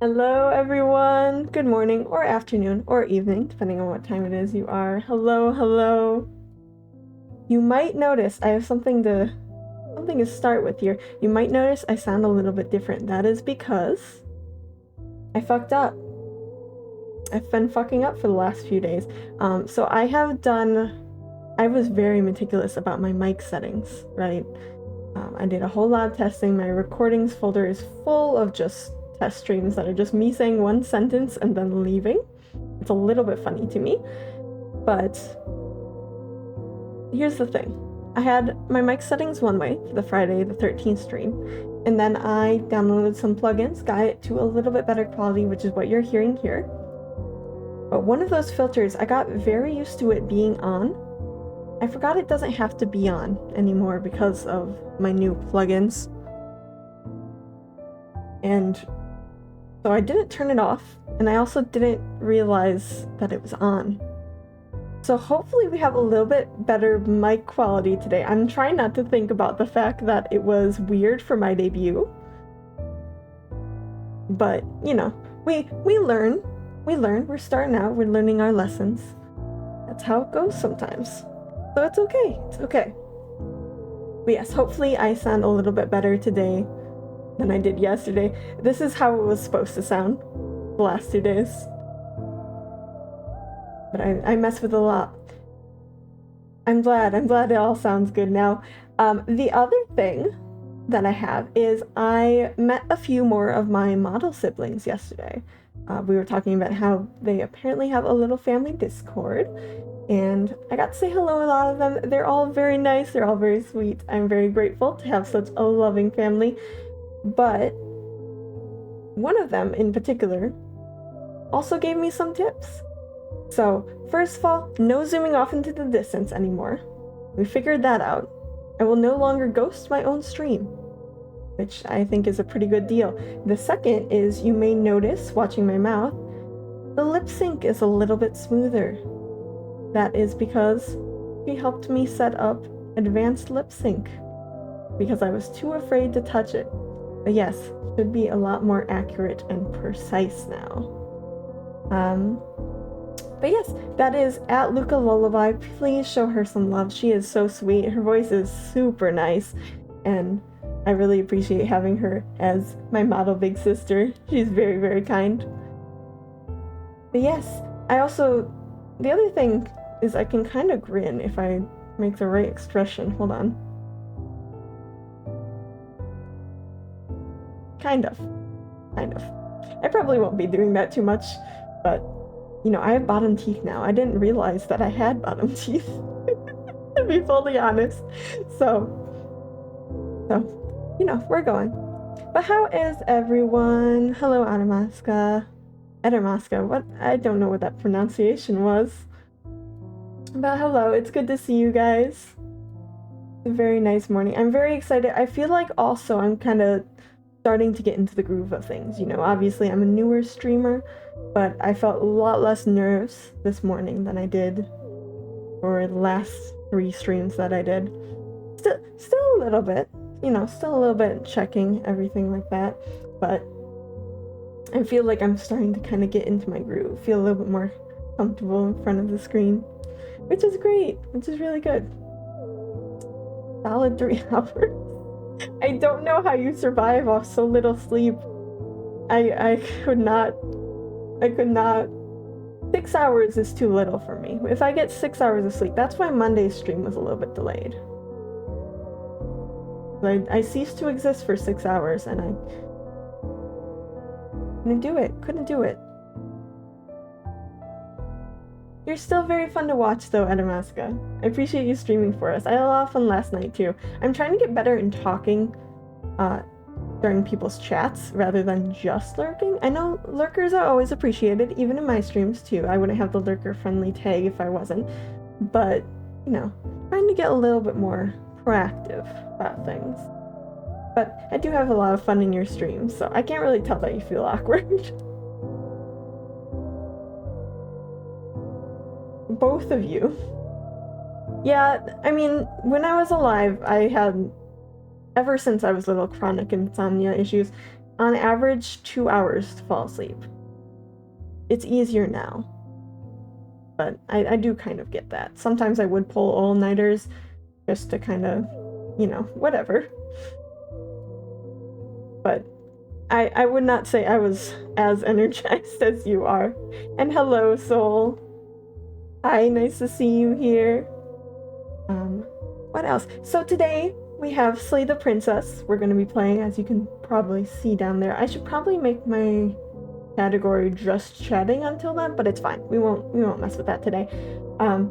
Hello, everyone. Good morning, or afternoon, or evening, depending on what time it is you are. Hello, hello. You might notice I have something to start with here. You might notice I sound a little bit different. That is because I fucked up. I've been fucking up for the last few days. So I was very meticulous about my mic settings, right? I did a whole lot of testing. My recordings folder is full of just test streams that are just me saying one sentence and then leaving. It's a little bit funny to me, but here's the thing. I had my mic settings one way for the Friday the 13th stream, and then I downloaded some plugins, got it to a little bit better quality, which is what you're hearing here. But one of those filters, I got very used to it being on. I forgot it doesn't have to be on anymore because of my new plugins. And so I didn't turn it off, and I also didn't realize that it was on. So hopefully we have a little bit better mic quality today. I'm trying not to think about the fact that it was weird for my debut. But, you know, we learn. We're starting out. We're learning our lessons. That's how it goes sometimes. So it's okay. It's okay. But yes, hopefully I sound a little bit better today than I did yesterday. This is how it was supposed to sound the last 2 days. But I mess with a lot. I'm glad it all sounds good now. The other thing that I have is I met a few more of my model siblings yesterday. We were talking about how they apparently have a little family Discord, and I got to say hello to a lot of them. They're all very nice, they're all very sweet. I'm very grateful to have such a loving family. But one of them in particular also gave me some tips. So, first of all, no zooming off into the distance anymore. We figured that out. I will no longer ghost my own stream, which I think is a pretty good deal. The second is, you may notice, watching my mouth, the lip sync is a little bit smoother. That is because she helped me set up advanced lip sync, because I was too afraid to touch it. But yes, should be a lot more accurate and precise now. But yes, that is at Luca Lullaby. Please show her some love. She is so sweet. Her voice is super nice, and I really appreciate having her as my model big sister. She's very, very kind. But yes, the other thing is I can kind of grin if I make the right expression. Hold on. Kind of. I probably won't be doing that too much, but, you know, I have bottom teeth now. I didn't realize that I had bottom teeth, to be fully honest. So, you know, we're going. But how is everyone? Hello, Edermaska, what? I don't know what that pronunciation was. But hello, it's good to see you guys. It's a very nice morning. I'm very excited. I feel like also I'm kind of starting to get into the groove of things. You know, obviously I'm a newer streamer, but I felt a lot less nervous this morning than I did for the last 3 streams that I did. Still a little bit, you know, checking everything like that, but I feel like I'm starting to kind of get into my groove, feel a little bit more comfortable in front of the screen, which is great, which is really good. Solid 3 hours. I don't know how you survive off so little sleep. I could not. 6 hours is too little for me. If I get 6 hours of sleep, that's why Monday's stream was a little bit delayed. I ceased to exist for 6 hours, and I couldn't do it. You're still very fun to watch though, Edermaska. I appreciate you streaming for us. I had a lot of fun last night too. I'm trying to get better in talking during people's chats rather than just lurking. I know lurkers are always appreciated, even in my streams too. I wouldn't have the lurker friendly tag if I wasn't. But, you know, trying to get a little bit more proactive about things. But I do have a lot of fun in your streams, so I can't really tell that you feel awkward. Both of you. Yeah, I mean, when I was alive, I had, ever since I was little, chronic insomnia issues. on average 2 hours to fall asleep. It's easier now, but I do kind of get that. Sometimes I would pull all-nighters just to kind of, you know, whatever. But I would not say I was as energized as you are. And hello, Soul. Hi, nice to see you here. What else? So today we have Slay the Princess. We're going to be playing, as you can probably see down there. I should probably make my category just chatting until then, but it's fine. We won't mess with that today. I'm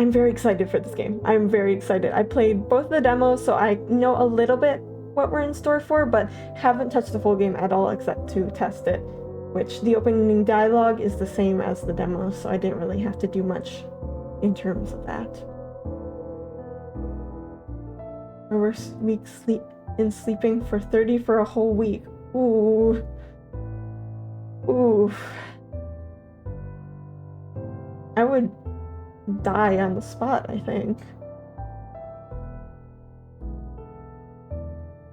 very excited for this game. I'm very excited. I played both the demos, so I know a little bit what we're in store for, but haven't touched the full game at all except to test it, which the opening dialogue is the same as the demo, so I didn't really have to do much in terms of that. Our worst week sleeping for 30 for a whole week. Ooh. Ooh. I would die on the spot, I think.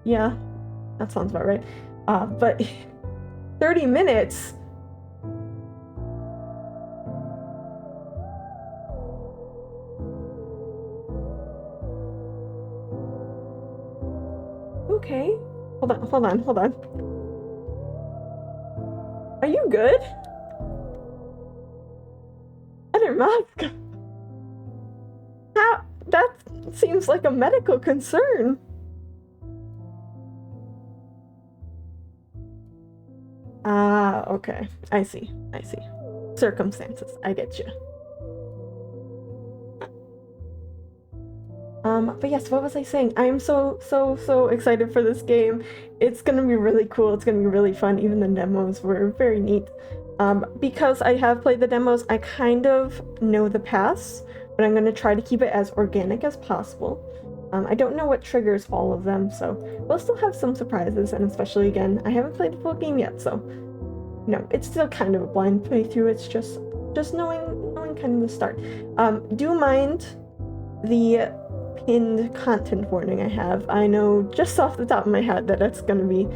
Yeah, that sounds about right. But 30 minutes? Okay. Hold on. Are you good? Better mask. How? That seems like a medical concern. Ah, okay. I see. Circumstances. I get you. But yes, what was I saying? I am so excited for this game. It's gonna be really cool. It's gonna be really fun. Even the demos were very neat. Because I have played the demos, I kind of know the paths, but I'm gonna try to keep it as organic as possible. I don't know what triggers all of them, so we'll still have some surprises, and especially, again, I haven't played the full game yet, so no, it's still kind of a blind playthrough. It's just knowing kind of the start. Do mind the pinned content warning I have. I know just off the top of my head that it's going to be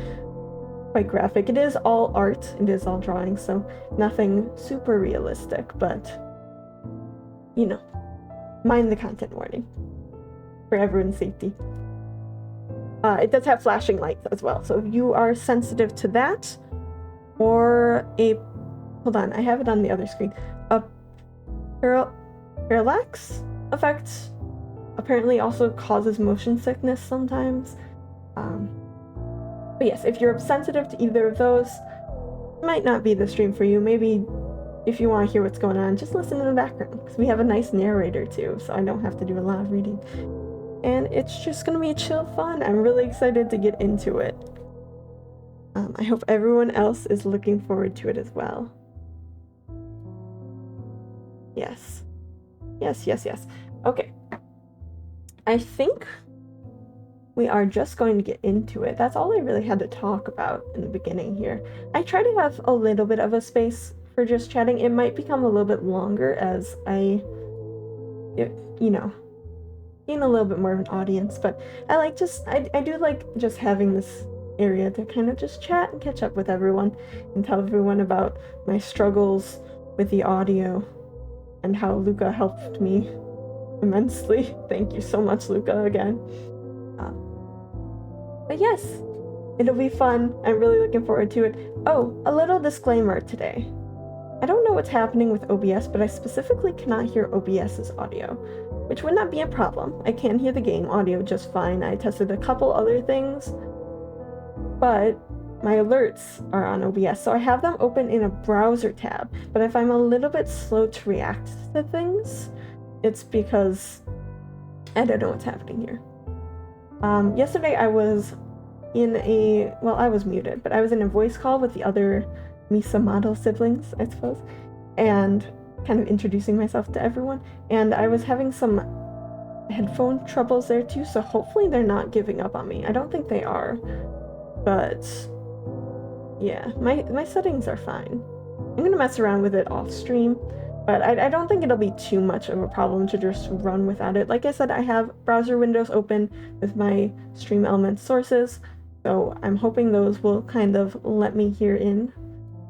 quite graphic. It is all art, it is all drawing, so nothing super realistic, but, you know, mind the content warning for everyone's safety. It does have flashing lights as well, so if you are sensitive to that, or a, hold on, I have it on the other screen, a parallax effect apparently also causes motion sickness sometimes. But yes, if you're sensitive to either of those, it might not be the stream for you. Maybe if you want to hear what's going on, just listen in the background, because we have a nice narrator too, so I don't have to do a lot of reading. And it's just gonna be chill fun. I'm really excited to get into it. I hope everyone else is looking forward to it as well. Yes. Okay. I think we are just going to get into it. That's all I really had to talk about in the beginning here. I try to have a little bit of a space for just chatting. It might become a little bit longer as you know, gain a little bit more of an audience, but I do like just having this area to kind of just chat and catch up with everyone and tell everyone about my struggles with the audio and how Luca helped me immensely. Thank you so much, Luca, again. But yes, it'll be fun. I'm really looking forward to it. Oh, a little disclaimer today. I don't know what's happening with OBS, but I specifically cannot hear OBS's audio, which would not be a problem. I can hear the game audio just fine. I tested a couple other things, but my alerts are on OBS, so I have them open in a browser tab. But if I'm a little bit slow to react to things, it's because I don't know what's happening here. Yesterday I was I was muted, but I was in a voice call with the other Misa model siblings, I suppose, and kind of introducing myself to everyone, and I was having some headphone troubles there too, so hopefully they're not giving up on me. I don't think they are, but yeah, my settings are fine. I'm gonna mess around with it off stream, but I don't think it'll be too much of a problem to just run without it. Like I said, I have browser windows open with my Stream Elements sources, So I'm hoping those will kind of let me hear in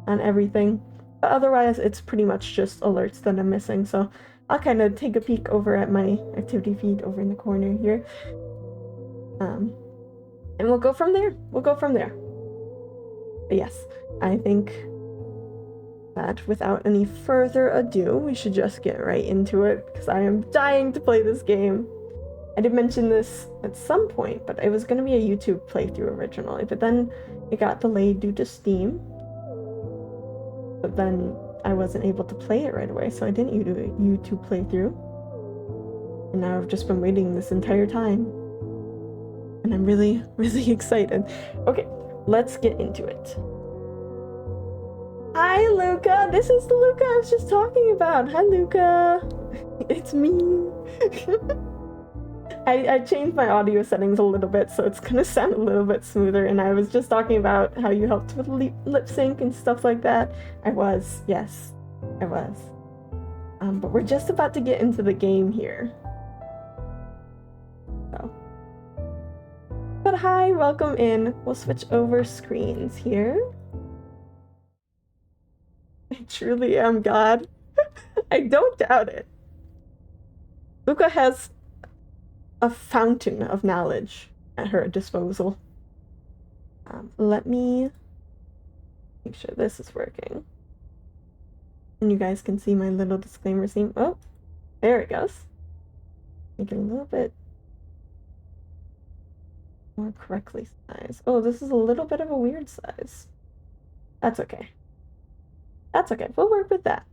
on everything. But otherwise, it's pretty much just alerts that I'm missing. So I'll kind of take a peek over at my activity feed over in the corner here. And we'll go from there. But yes, I think that without any further ado, we should just get right into it, because I am dying to play this game. I did mention this at some point, but it was going to be a YouTube playthrough originally, but then it got delayed due to Steam. But then I wasn't able to play it right away, so I didn't do a YouTube playthrough. And now I've just been waiting this entire time. And I'm really, really excited. Okay, let's get into it. Hi, Luca! This is the Luca I was just talking about! Hi, Luca! It's me! I changed my audio settings a little bit, so it's gonna sound a little bit smoother, and I was just talking about how you helped with lip sync and stuff like that. I was, yes, I was. But we're just about to get into the game here. So. But hi, welcome in. We'll switch over screens here. I truly am God. I don't doubt it. Luca has a fountain of knowledge at her disposal. Let me make sure this is working. And you guys can see my little disclaimer scene. Oh, there it goes. Make it a little bit more correctly sized. Oh, this is a little bit of a weird size. That's okay. That's okay. We'll work with that.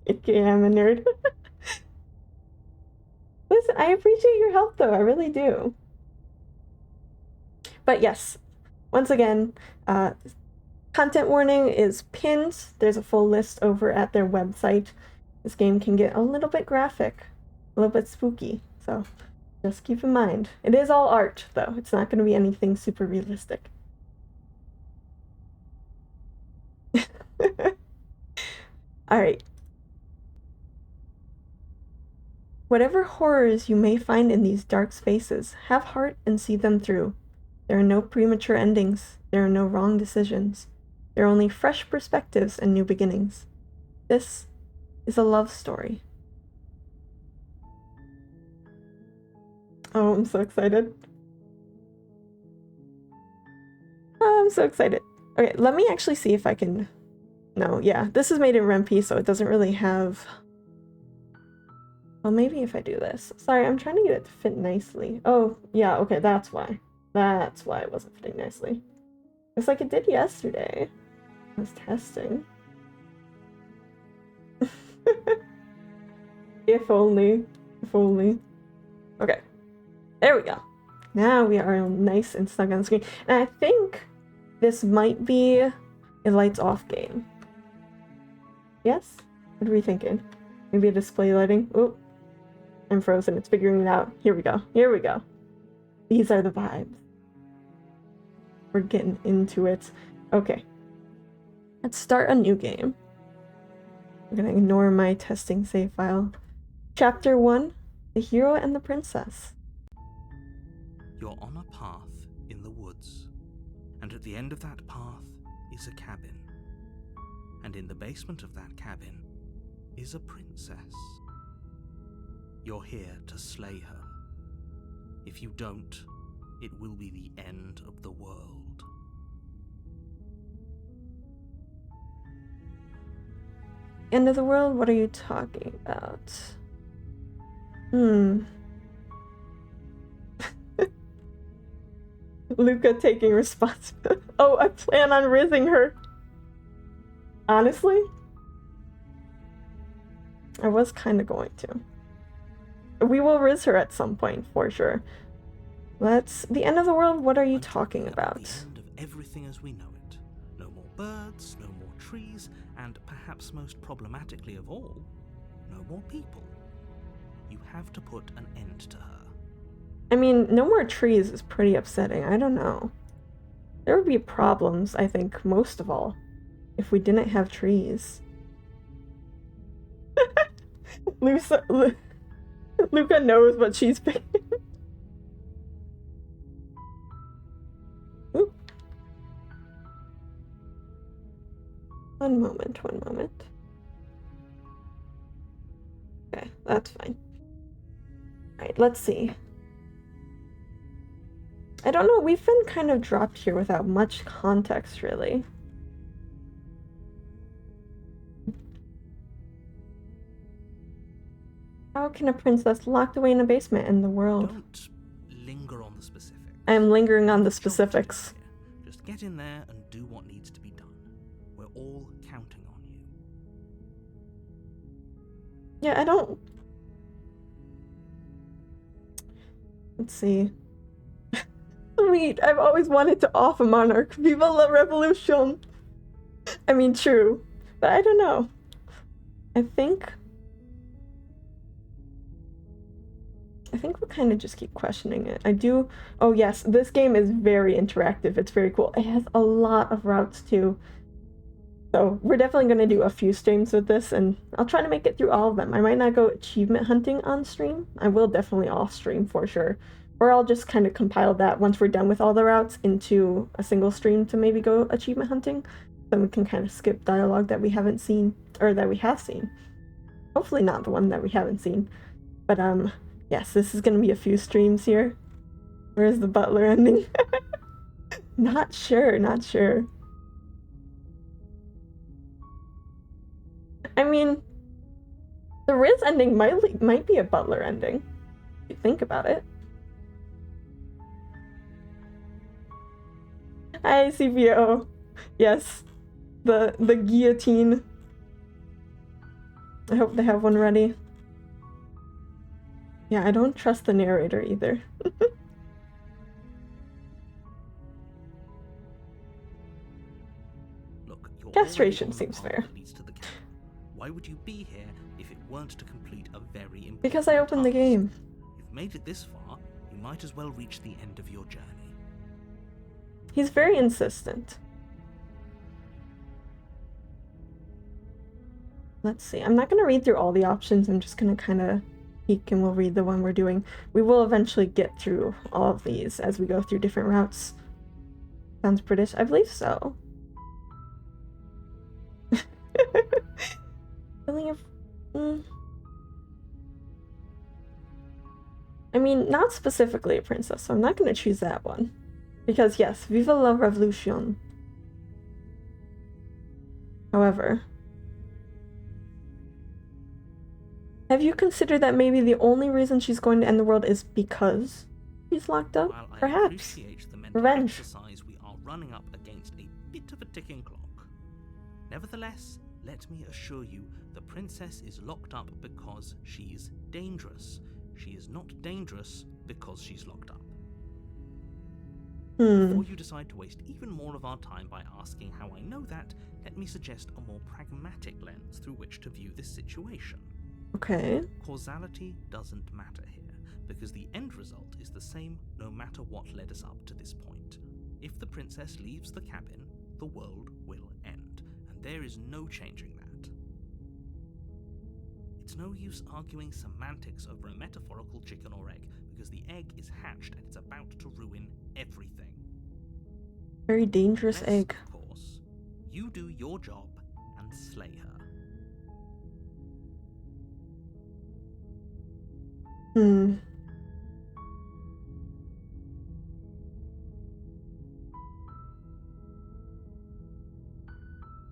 Okay, I'm a nerd. Listen, I appreciate your help, though. I really do. But yes, once again, content warning is pinned. There's a full list over at their website. This game can get a little bit graphic, a little bit spooky, so just keep in mind. It is all art, though. It's not going to be anything super realistic. All right. Whatever horrors you may find in these dark spaces, have heart and see them through. There are no premature endings. There are no wrong decisions. There are only fresh perspectives and new beginnings. This is a love story. Oh, I'm so excited. Oh, I'm so excited. Okay, let me actually see if I can... No, yeah, this is made in REMP, so it doesn't really have... Well, maybe if I do this. Sorry, I'm trying to get it to fit nicely. Oh, yeah, okay, that's why. That's why it wasn't fitting nicely. It's like it did yesterday. I was testing. If only. If only. Okay. There we go. Now we are nice and snug on the screen. And I think this might be a lights off game. Yes? What are we thinking? Maybe a display lighting? Oh, I'm frozen. It's figuring it out. Here we go. Here we go. These are the vibes. We're getting into it. Okay. Let's start a new game. I'm gonna ignore my testing save file. Chapter 1, The Hero and the Princess. You're on a path in the woods, and at the end of that path is a cabin. And in the basement of that cabin is a princess. You're here to slay her. If you don't, it will be the end of the world. End of the world? What are you talking about? Luca taking responsibility. Oh, I plan on rizzing her. Honestly? I was kind of going to. We will riz her at some point, for sure. The end of the world, what are you talking about? The end of everything as we know it. No more birds, no more trees, and perhaps most problematically of all, no more people. You have to put an end to her. I mean, no more trees is pretty upsetting. I don't know. There would be problems, I think, most of all, if we didn't have trees. Luca knows what she's picking. One moment, one moment. Okay, that's fine. Alright, let's see. I don't know, we've been kind of dropped here without much context, really. How can a princess locked away in a basement in the world? Don't linger on the specifics. I am lingering on the You've got a job to do specifics. here. Just get in there and do what needs to be done. We're all counting on you. Yeah, I don't... Let's see. Sweet, I've always wanted to off a monarch. Viva la revolution! I mean, true. But I don't know. I think we'll kind of just keep questioning it. I do... Oh yes, this game is very interactive. It's very cool. It has a lot of routes too. So we're definitely going to do a few streams with this, and I'll try to make it through all of them. I might not go achievement hunting on stream. I will definitely off stream for sure. Or I'll just kind of compile that once we're done with all the routes into a single stream to maybe go achievement hunting. Then we can kind of skip dialogue that we haven't seen, or that we have seen. Hopefully not the one that we haven't seen. But yes, this is going to be a few streams here. Where's the butler ending? Not sure, not sure. I mean, the Riz ending might be a butler ending, if you think about it. Hi, CPO. Yes, the guillotine. I hope they have one ready. Yeah, I don't trust the narrator either. Look, you're Castration already on the seems path fair. that leads to the cabin. Why would you be here if it weren't to complete a very important Because I opened the task? game. You've made it this far, you might as well reach the end of your journey. He's very insistent. Let's see. I'm not going to read through all the options. I'm just going to kind of peek and we'll read the one we're doing. We will eventually get through all of these as we go through different routes. Sounds British? I believe so. Feeling of... I mean, not specifically a princess, so I'm not going to choose that one. Because yes, Viva la Revolution. However, have you considered that maybe the only reason she's going to end the world is because she's locked up? While I Perhaps. appreciate the mental Revenge. exercise, we are running up against a bit of a ticking clock. Nevertheless, let me assure you, the princess is locked up because she's dangerous. She is not dangerous because she's locked up. Before you decide to waste even more of our time by asking how I know that, let me suggest a more pragmatic lens through which to view this situation. Okay. Causality doesn't matter here, because the end result is the same no matter what led us up to this point. If the princess leaves the cabin, the world will end, and there is no changing that. It's no use arguing semantics over a metaphorical chicken or egg, because the egg is hatched and it's about to ruin everything. Very dangerous Unless, egg. of course, you do your job and slay her.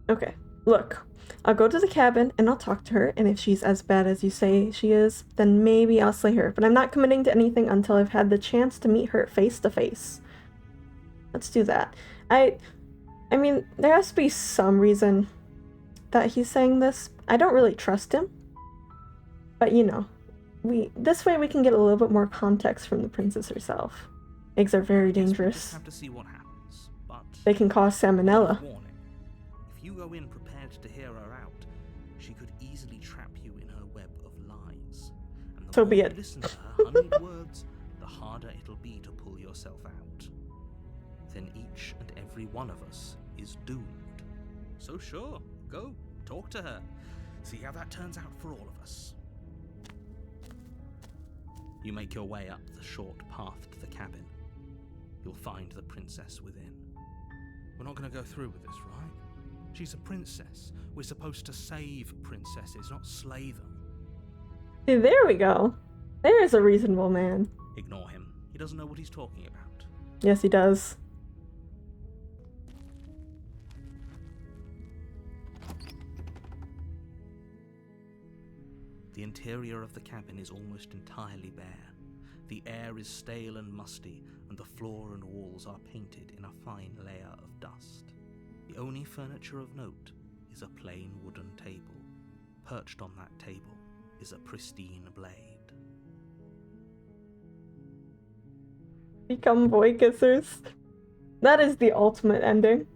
Okay, look. I'll go to the cabin and I'll talk to her, and if she's as bad as you say she is, then maybe I'll slay her. But I'm not committing to anything until I've had the chance to meet her face to face. Let's do that. I mean, there has to be some reason that he's saying this. I don't really trust him. But you know, this way we can get a little bit more context from the princess herself. Eggs are very dangerous. Just have to see what happens, but They can cause salmonella. warning. If you go in prepared to hear her out, she could easily trap you in her web of lies. And the So more be you it. listen to her honeyed words, the harder it'll be to pull yourself out. Then each and every one of us is doomed. So sure, go, talk to her. See how that turns out for all of us. You make your way up the short path to the cabin. You'll find the princess within. We're not going to go through with this, right? She's a princess. We're supposed to save princesses, not slay them. See, there we go. There is a reasonable man. Ignore him. He doesn't know what he's talking about. Yes, he does. The interior of the cabin is almost entirely bare. The air is stale and musty, and the floor and walls are painted in a fine layer of dust. The only furniture of note is a plain wooden table. Perched on that table is a pristine blade. Become boy kissers. That is the ultimate ending.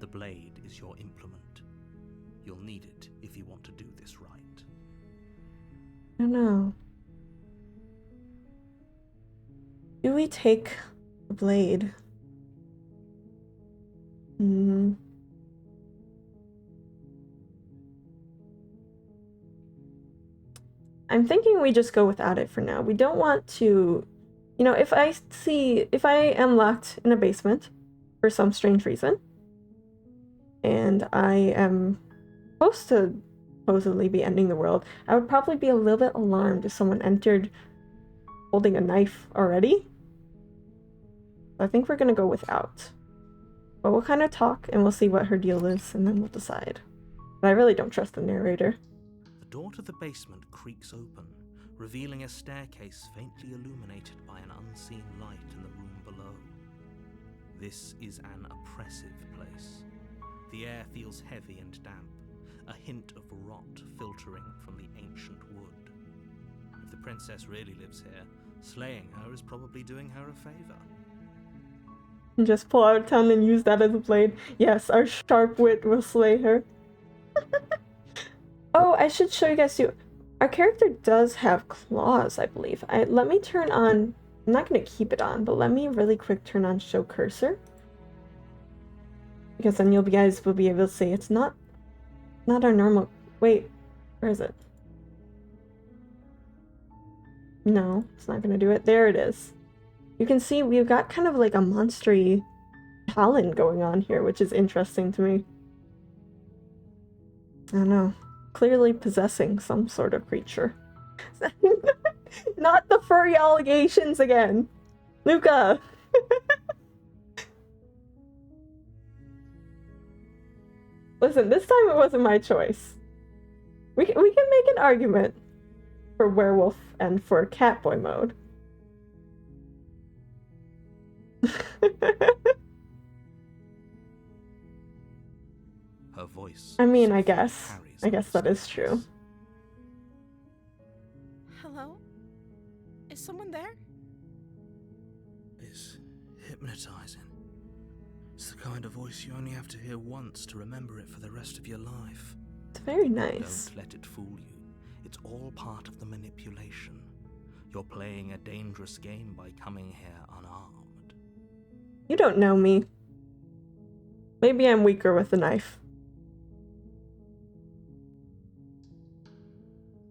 The blade is your implement. You'll need it if you want to do this right. I don't know. Do we take the blade? I'm thinking we just go without it for now. We don't want to, you know, if I am locked in a basement for some strange reason, and I am supposed to supposedly be ending the world, I would probably be a little bit alarmed if someone entered holding a knife already. I think we're gonna go without. But we'll kind of talk and we'll see what her deal is, and then we'll decide. But I really don't trust the narrator. The door to the basement creaks open, revealing a staircase faintly illuminated by an unseen light in the room below. This is an oppressive place. The air feels heavy and damp, a hint of rot filtering from the ancient wood. If the princess really lives here, slaying her is probably doing her a favor. Just pull out a tongue and use that as a blade. Yes, our sharp wit will slay her. Oh, I should show you guys too. Our character does have claws, I believe. Let me turn on... I'm not going to keep it on, but let me really quick turn on show cursor. Because then you guys will be able to see it's not our normal... Wait, where is it? No, it's not going to do it. There it is. You can see we've got kind of like a monstery talon going on here, which is interesting to me. I don't know. Clearly possessing some sort of creature. Not the furry allegations again. Luca! Listen, this time it wasn't my choice. We can make an argument for werewolf and for catboy mode. Her voice. I mean, I guess that is true. Hello? Is someone there? It's hypnotizing. It's the kind of voice you only have to hear once to remember it for the rest of your life. It's very nice. Don't let it fool you. It's all part of the manipulation. You're playing a dangerous game by coming here unarmed. You don't know me. Maybe I'm weaker with the knife.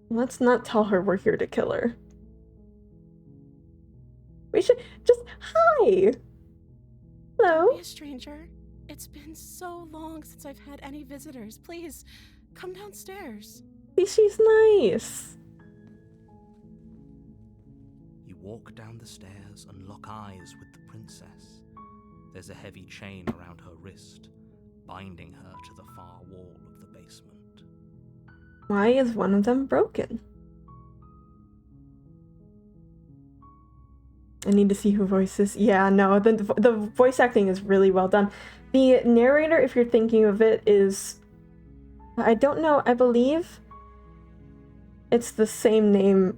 Let's not tell her we're here to kill her. We should just... Hi! Hello? Don't be a stranger. It's been so long since I've had any visitors. Please, come downstairs. She's nice. You walk down the stairs and lock eyes with the princess. There's a heavy chain around her wrist, binding her to the far wall of the basement. Why is one of them broken? I need to see who voices. Yeah, no, the voice acting is really well done. The narrator, if you're thinking of it, is... I don't know, I believe it's the same name.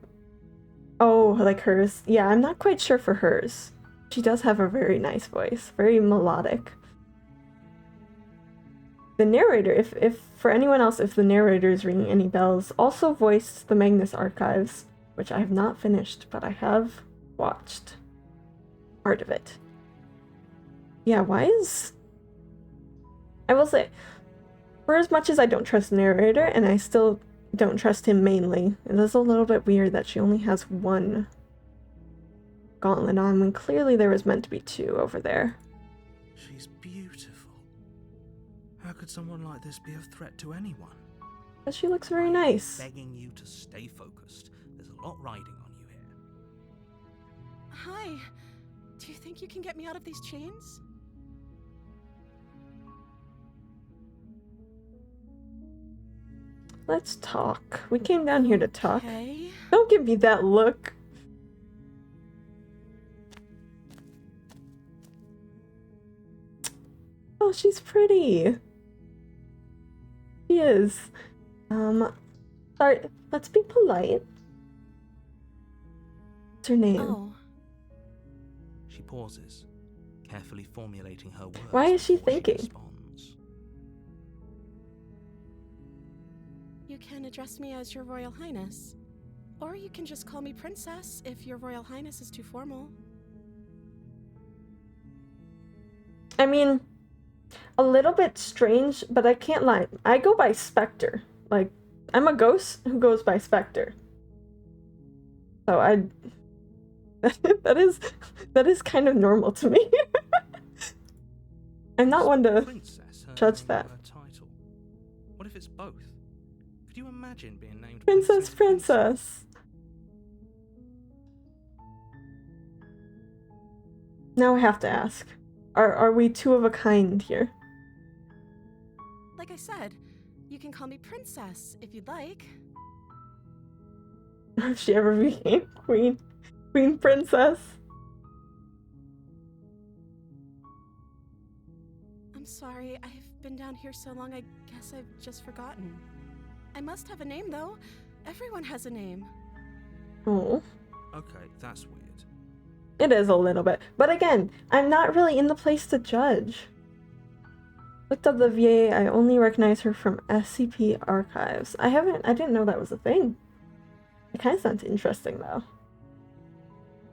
Oh, like hers. Yeah, I'm not quite sure for hers. She does have a very nice voice, very melodic. The narrator, if for anyone else, if the narrator is ringing any bells, also voiced the Magnus Archives, which I have not finished, but I have watched part of it. Yeah, why is... I will say, for as much as I don't trust the narrator, and I still don't trust him mainly, it is a little bit weird that she only has one gauntlet on when clearly there was meant to be 2 over there. She's beautiful. How could someone like this be of threat to anyone? But she looks very I'm nice. begging you to stay focused. There's a lot riding on you here. Hi. Do you think you can get me out of these chains? Let's talk. We came down here to talk. Okay. Don't give me that look. Oh, she's pretty. She is. Sorry, let's be polite. What's her name? Oh, She pauses, carefully formulating her words. Why is she before thinking? responds. you can address me as Your Royal Highness. Or you can just call me Princess if Your Royal Highness is too formal. I mean, a little bit strange, but I can't lie. I go by Spectre. Like, I'm a ghost who goes by Spectre. So that is kind of normal to me. I'm not one to Princess, her judge name or that. her title. What if it's both? Could you imagine being named Princess. Now I have to ask. Are we 2 of a kind here? Like I said, you can call me Princess if you'd like. If she ever became Queen Princess. I'm sorry, I've been down here so long I guess I've just forgotten. I must have a name though. Everyone has a name. Oh. Okay, that's weird. It is a little bit. But again, I'm not really in the place to judge. Looked up the VA, I only recognize her from SCP archives. I didn't know that was a thing. It kind of sounds interesting though.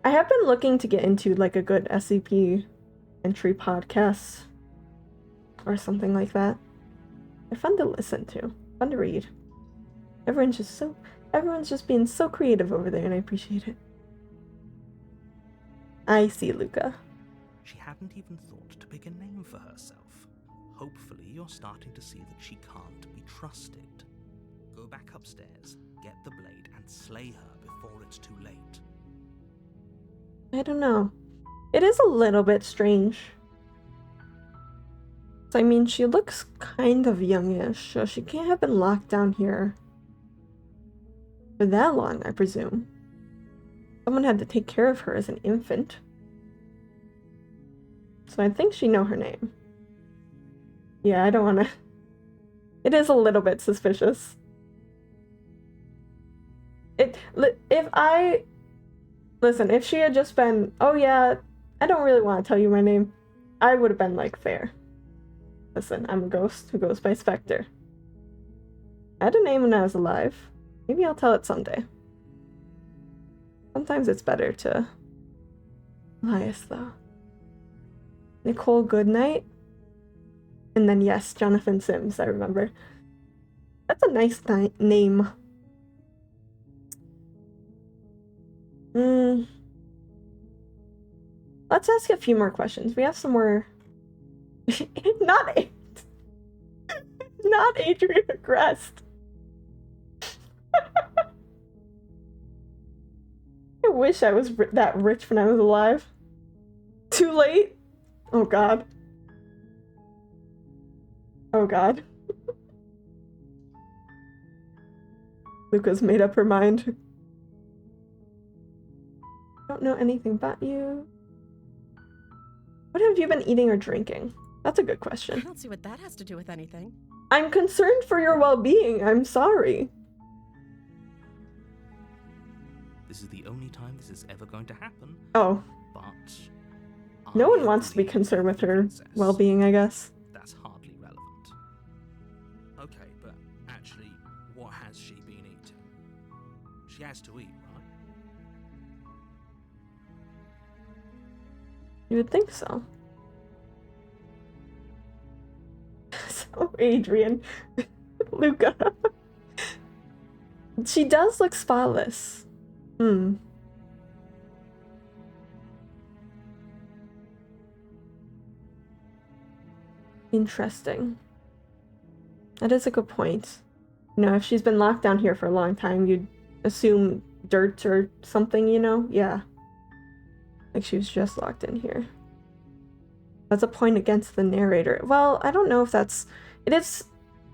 I have been looking to get into like a good SCP entry podcast or something like that. They're fun to listen to, fun to read. Everyone's just being so creative over there and I appreciate it. I see, Luca. She hadn't even thought to pick a name for herself. Hopefully you're starting to see that she can't be trusted. Go back upstairs, get the blade, and slay her before it's too late. I don't know. It is a little bit strange. So, I mean, she looks kind of youngish, so she can't have been locked down here for that long, I presume. Someone had to take care of her as an infant. So I think she know her name. Yeah, I don't want to... It is a little bit suspicious. Listen, if she had just been, oh yeah, I don't really want to tell you my name, I would have been like, fair. Listen, I'm a ghost who goes by Spectre. I had a name when I was alive. Maybe I'll tell it someday. Sometimes it's better to Elias, though. Nicole Goodnight. And then, yes, Jonathan Sims, I remember. That's a nice name. Let's ask a few more questions. We have some more... Not Adrian Agrest. I wish I was that rich when I was alive. Too late? Oh god. Oh god. Luca's made up her mind. Don't know anything about you. What have you been eating or drinking? That's a good I question. don't see what that has to do with anything. I'm concerned for your well-being. I'm sorry. This is the only time this is ever going to happen, Oh, but... no I one wants to be agree concerned with her Princess. well-being, I guess. That's hardly relevant. Okay, but actually, what has she been eating? She has to eat, right? You would think so. So, Adrian. Luca. She does look spotless. Interesting. That is a good point. You know, if she's been locked down here for a long time, you'd assume dirt or something, you know? Yeah. Like she was just locked in here. That's a point against the narrator. Well, I don't know if that's... It is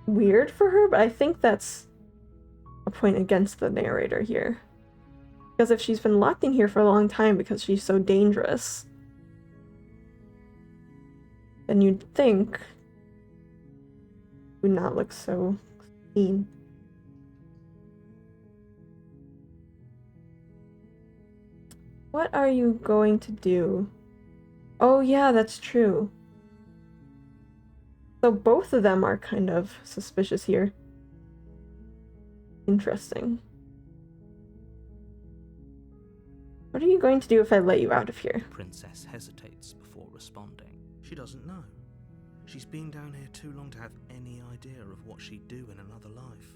weird for her, but I think that's a point against the narrator here. Because if she's been locked in here for a long time because she's so dangerous, then you'd think would not look so clean. What are you going to do? Oh yeah, that's true. So both of them are kind of suspicious here. Interesting. What are you going to do if I let you out of here? The princess hesitates before responding. She doesn't know. She's been down here too long to have any idea of what she'd do in another life.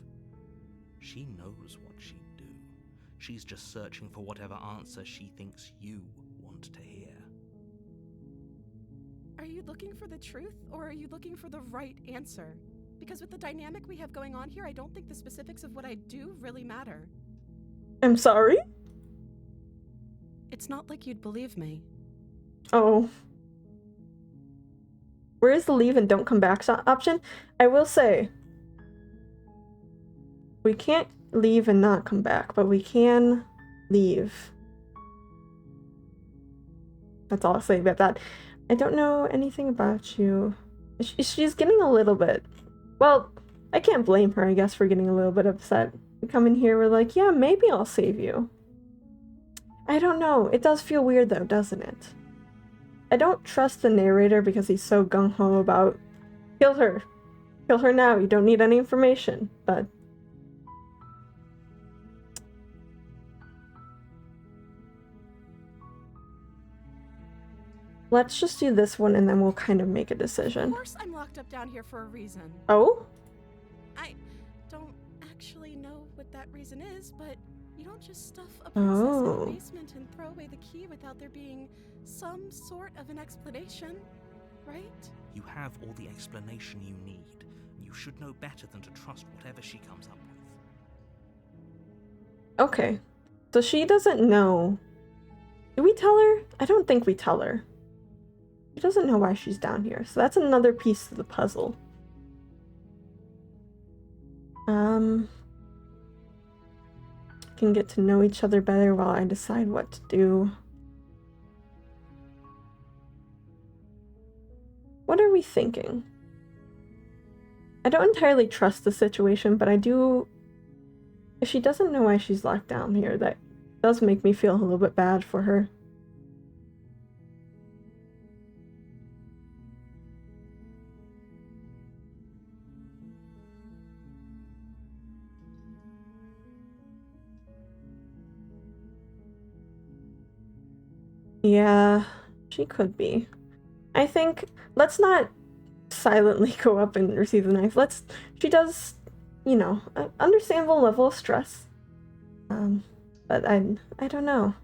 She knows what she'd do. She's just searching for whatever answer she thinks you want to hear. Are you looking for the truth, or are you looking for the right answer? Because with the dynamic we have going on here, I don't think the specifics of what I do really matter. I'm sorry? It's not like you'd believe me. Oh. Where is the leave and don't come back option? I will say, we can't leave and not come back, but we can leave. That's all I'll say about that. I don't know anything about you. She's getting a little bit... Well, I can't blame her, I guess, for getting a little bit upset. We come in here, we're like, yeah, maybe I'll save you. I don't know. It does feel weird, though, doesn't it? I don't trust the narrator because he's so gung-ho about, kill her. Kill her now. You don't need any information. But let's just do this one and then we'll kind of make a decision. Of course I'm locked up down here for a reason. Oh? I don't actually know what that reason is, but you don't just stuff a princess in the basement and throw away the key without there being some sort of an explanation, right? You have all the explanation you need. You should know better than to trust whatever she comes up with. Okay. So she doesn't know. Do we tell her? I don't think we tell her. She doesn't know why she's down here. So that's another piece of the puzzle. Can get to know each other better while I decide what to do. What are we thinking? I don't entirely trust the situation, but I do... If she doesn't know why she's locked down here, that does make me feel a little bit bad for her. Yeah, she could be. I think, let's not silently go up and receive the knife. She does, you know, understandable level of stress. But I don't know.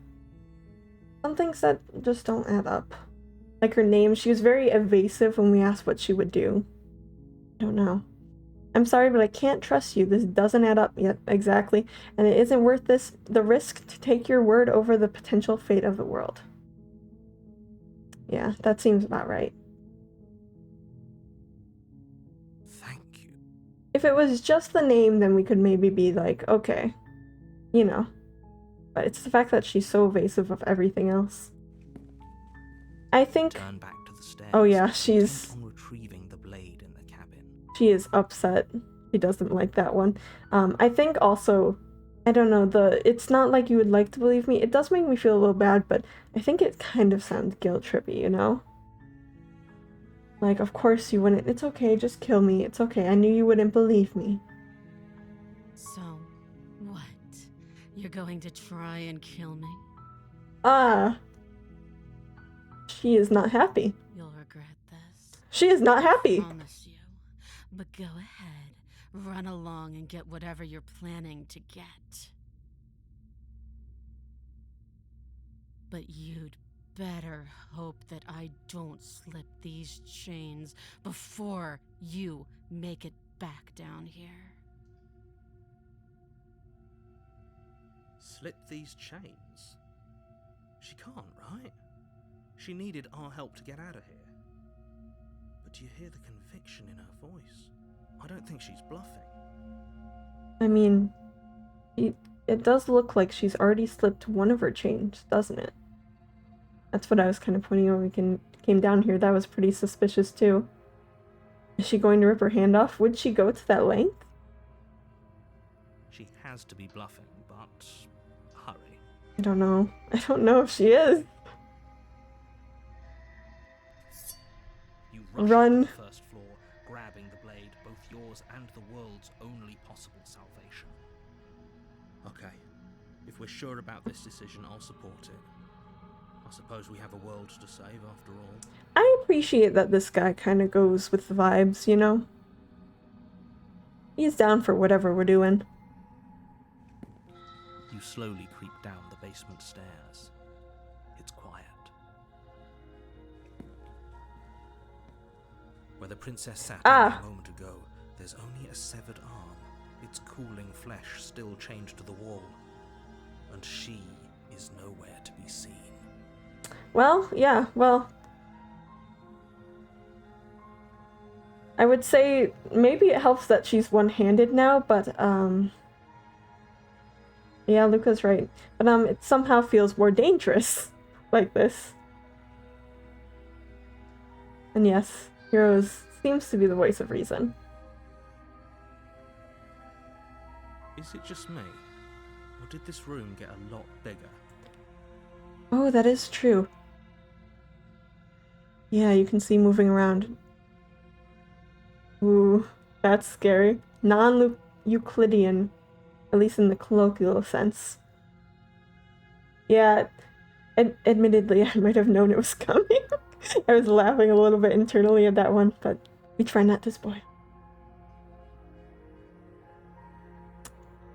Some things that just don't add up. Like her name, she was very evasive when we asked what she would do. I don't know. I'm sorry, but I can't trust you. This doesn't add up yet, exactly. And it isn't worth the risk to take your word over the potential fate of the world. Yeah, that seems about right. Thank you. If it was just the name, then we could maybe be like, okay, you know. But it's the fact that she's so evasive of everything else. I think... Turn back to the stairs. Oh yeah, she's... On retrieving the blade in the cabin. She is upset. She doesn't like that one. I think also... I don't know, it's not like you would like to believe me. It does make me feel a little bad, but I think it kind of sounds guilt-trippy, you know? Like, of course you wouldn't. It's okay, just kill me. It's okay. I knew you wouldn't believe me. So, what? You're going to try and kill me? She is not happy. You'll regret this. She is not happy. I promise you. But go ahead. Run along and get whatever you're planning to get. But you'd better hope that I don't slip these chains before you make it back down here. Slip these chains? She can't, right? She needed our help to get out of here. But do you hear the conviction in her voice? I don't think she's bluffing. I mean, it does look like she's already slipped one of her chains, doesn't it? That's what I was kind of pointing out when we came down here. That was pretty suspicious too. Is she going to rip her hand off? Would she go to that length? She has to be bluffing, but hurry. I don't know. I don't know if she is. You Run. up to the first floor, grabbing the blade, both yours and the world's only possible salvation. Okay, if we're sure about this decision, I'll support it. I suppose we have a world to save after all. I appreciate that this guy kind of goes with the vibes, you know? He's down for whatever we're doing. You slowly creep down the basement stairs. It's quiet. Where the princess sat a moment ago, there's only a severed arm, its cooling flesh still chained to the wall. And she is nowhere to be seen. Well, yeah, well, I would say maybe it helps that she's one-handed now, but, yeah, Luca's right. But, it somehow feels more dangerous like this. And yes, Heroes seems to be the voice of reason. Is it just me? Or did this room get a lot bigger? Oh, that is true. Yeah, you can see moving around. Ooh, that's scary. Non-Euclidean, at least in the colloquial sense. Yeah, admittedly, I might have known it was coming. I was laughing a little bit internally at that one, but we try not to spoil.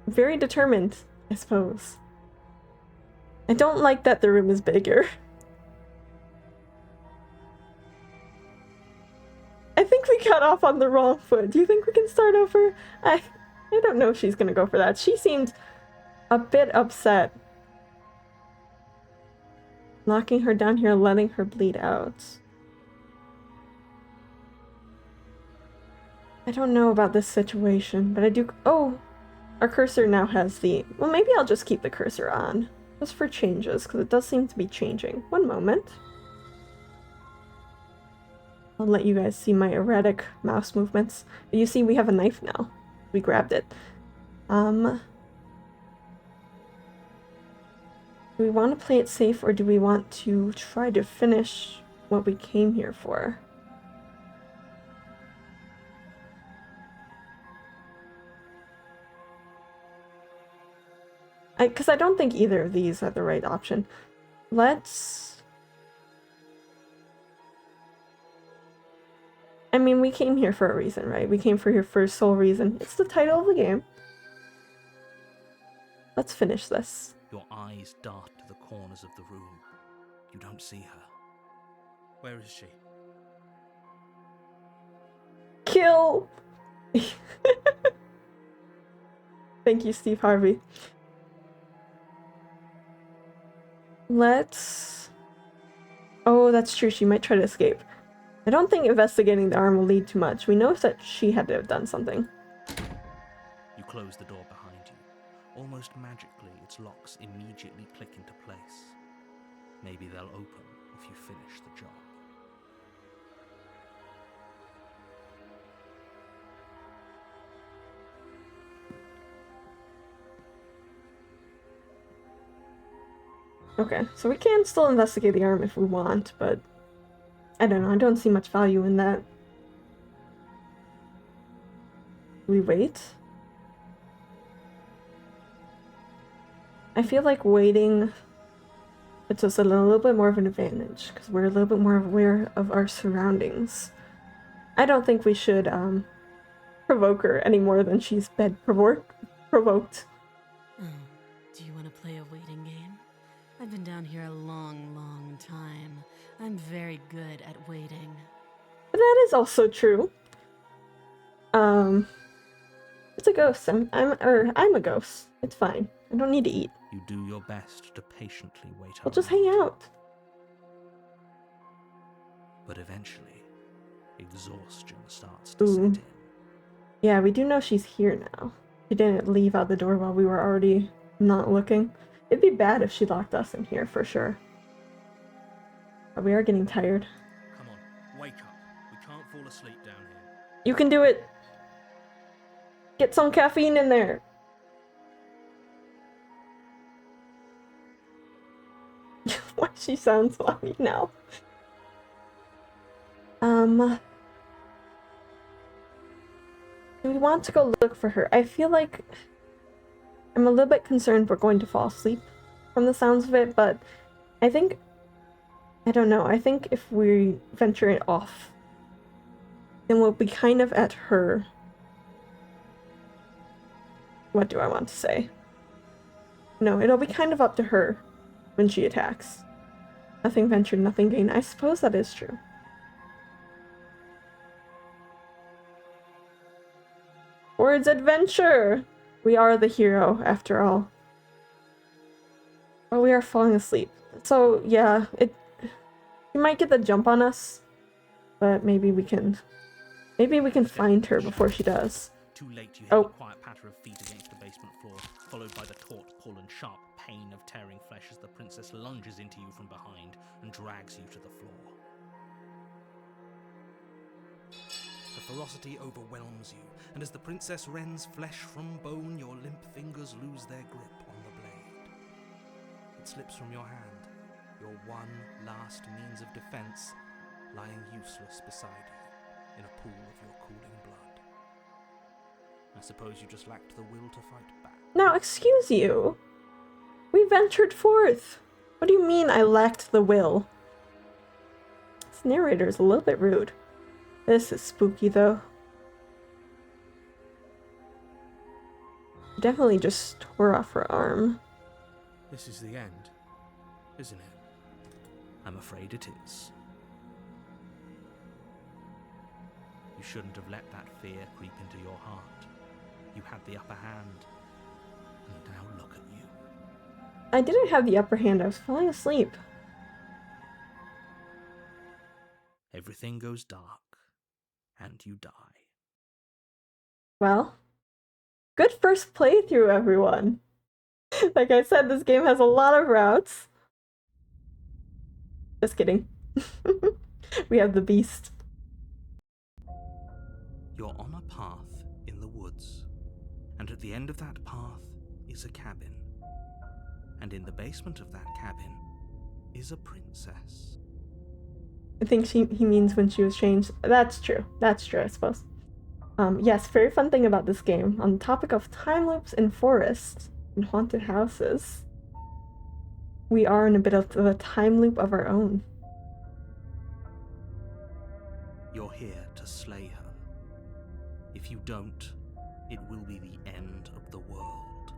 Very determined, I suppose. I don't like that the room is bigger. I think we got off on the wrong foot. Do you think we can start over? I don't know if she's gonna go for that. She seemed a bit upset. Locking her down here, letting her bleed out. I don't know about this situation, but I do... Oh! Our cursor now has the... Well, maybe I'll just keep the cursor on. Just for changes, because it does seem to be changing. One moment. I'll let you guys see my erratic mouse movements. You see, we have a knife now. We grabbed it. Do we want to play it safe, or do we want to try to finish what we came here for? Because I don't think either of these are the right option. Let's... I mean, we came here for a reason, right? We came for here for sole reason. It's the title of the game. Let's finish this. Your eyes dart to the corners of the room. You don't see her. Where is she? Kill! Thank you, Steve Harvey. Let's... Oh, that's true. She might try to escape. I don't think investigating the arm will lead too much. We know that she had to have done something. You close the door behind you. Almost magically, its locks immediately click into place. Maybe they'll open if you finish the job. Okay, so we can still investigate the arm if we want, but I don't know, I don't see much value in that. We wait? I feel like waiting puts us at a little bit more of an advantage, because we're a little bit more aware of our surroundings. I don't think we should provoke her any more than she's been provoked. Do you want to play a waiting game? I've been down here a long, long time. I'm very good at waiting. That is also true. It's a ghost. I'm a ghost. It's fine. I don't need to eat. You do your best to patiently wait We'll just around. hang out. But eventually, exhaustion starts to Ooh. set in. Yeah, we do know she's here now. She didn't leave out the door while we were already not looking. It'd be bad if she locked us in here for sure. But we are getting tired. Come on, wake up. We can't fall asleep down here. You can do it! Get some caffeine in there! Why she sounds funny now. Do we want to go look for her? I feel like I'm a little bit concerned we're going to fall asleep from the sounds of it, but I don't know. I think if we venture it off, then we'll be kind of at her. What do I want to say? No, it'll be kind of up to her when she attacks. Nothing ventured, nothing gained. I suppose that is true. Words adventure! We are the hero, after all. But we are falling asleep. So, yeah, you might get the jump on us, but maybe we can find her before she does. Too late, you hear the quiet patter of feet against the basement floor, followed by the taut pull and sharp pain of tearing flesh as the princess lunges into you from behind and drags you to the floor. The ferocity overwhelms you, and as the princess rends flesh from bone, your limp fingers lose their grip on the blade. It slips from your hand, your one last means of defense lying useless beside you in a pool of your cooling blood. I suppose you just lacked the will to fight back. Now, excuse you. We ventured forth. What do you mean I lacked the will? This narrator's a little bit rude. This is spooky, though. Definitely just tore off her arm. This is the end, isn't it? I'm afraid it is. You shouldn't have let that fear creep into your heart. You had the upper hand, and now look at you. I didn't have the upper hand. I was falling asleep. Everything goes dark, and you die. Well, good first playthrough, everyone. Like I said, this game has a lot of routes. Just kidding. We have the beast. You're on a path in the woods, and at the end of that path is a cabin. And in the basement of that cabin is a princess. I think he means when she was changed. That's true. That's true, I suppose. Yes, very fun thing about this game. On the topic of time loops in forests and haunted houses, we are in a bit of a time loop of our own. You're here to slay her. If you don't, it will be the end of the world.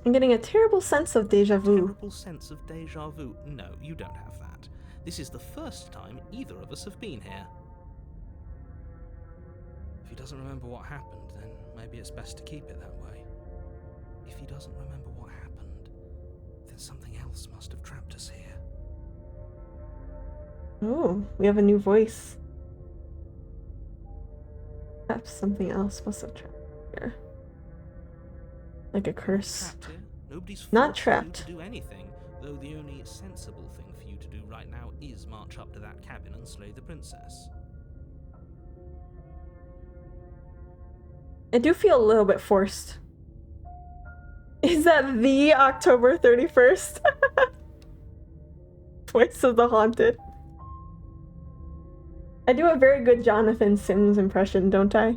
I'm getting a terrible sense of deja vu. Terrible sense of deja vu? No, you don't have that. This is the first time either of us have been here. If he doesn't remember what happened, then maybe it's best to keep it that way. If he doesn't remember what happened, then something else must have trapped us here. Oh, we have a new voice. Perhaps something else must have trapped here. Like a curse. Trapped here? Nobody's Not forced trapped. you to do anything, though the only sensible thing for you to do right now is march up to that cabin and slay the princess. I do feel a little bit forced. Is that the October 31st? Voice of the Haunted. I do a very good Jonathan Sims impression, don't I?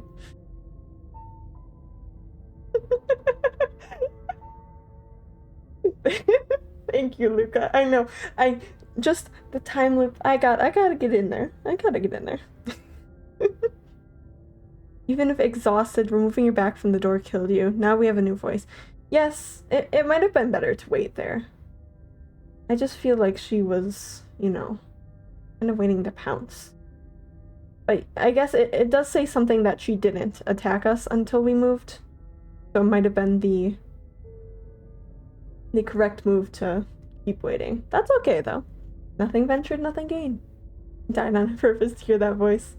Thank you, Luca. I know. Just the time loop. I gotta get in there. I gotta get in there. Even if exhausted, removing your back from the door killed you. Now we have a new voice. Yes, it might have been better to wait there. I just feel like she was, you know, kind of waiting to pounce. But I guess it does say something that she didn't attack us until we moved. So it might have been the correct move to keep waiting. That's okay, though. Nothing ventured, nothing gained. Died on purpose to hear that voice.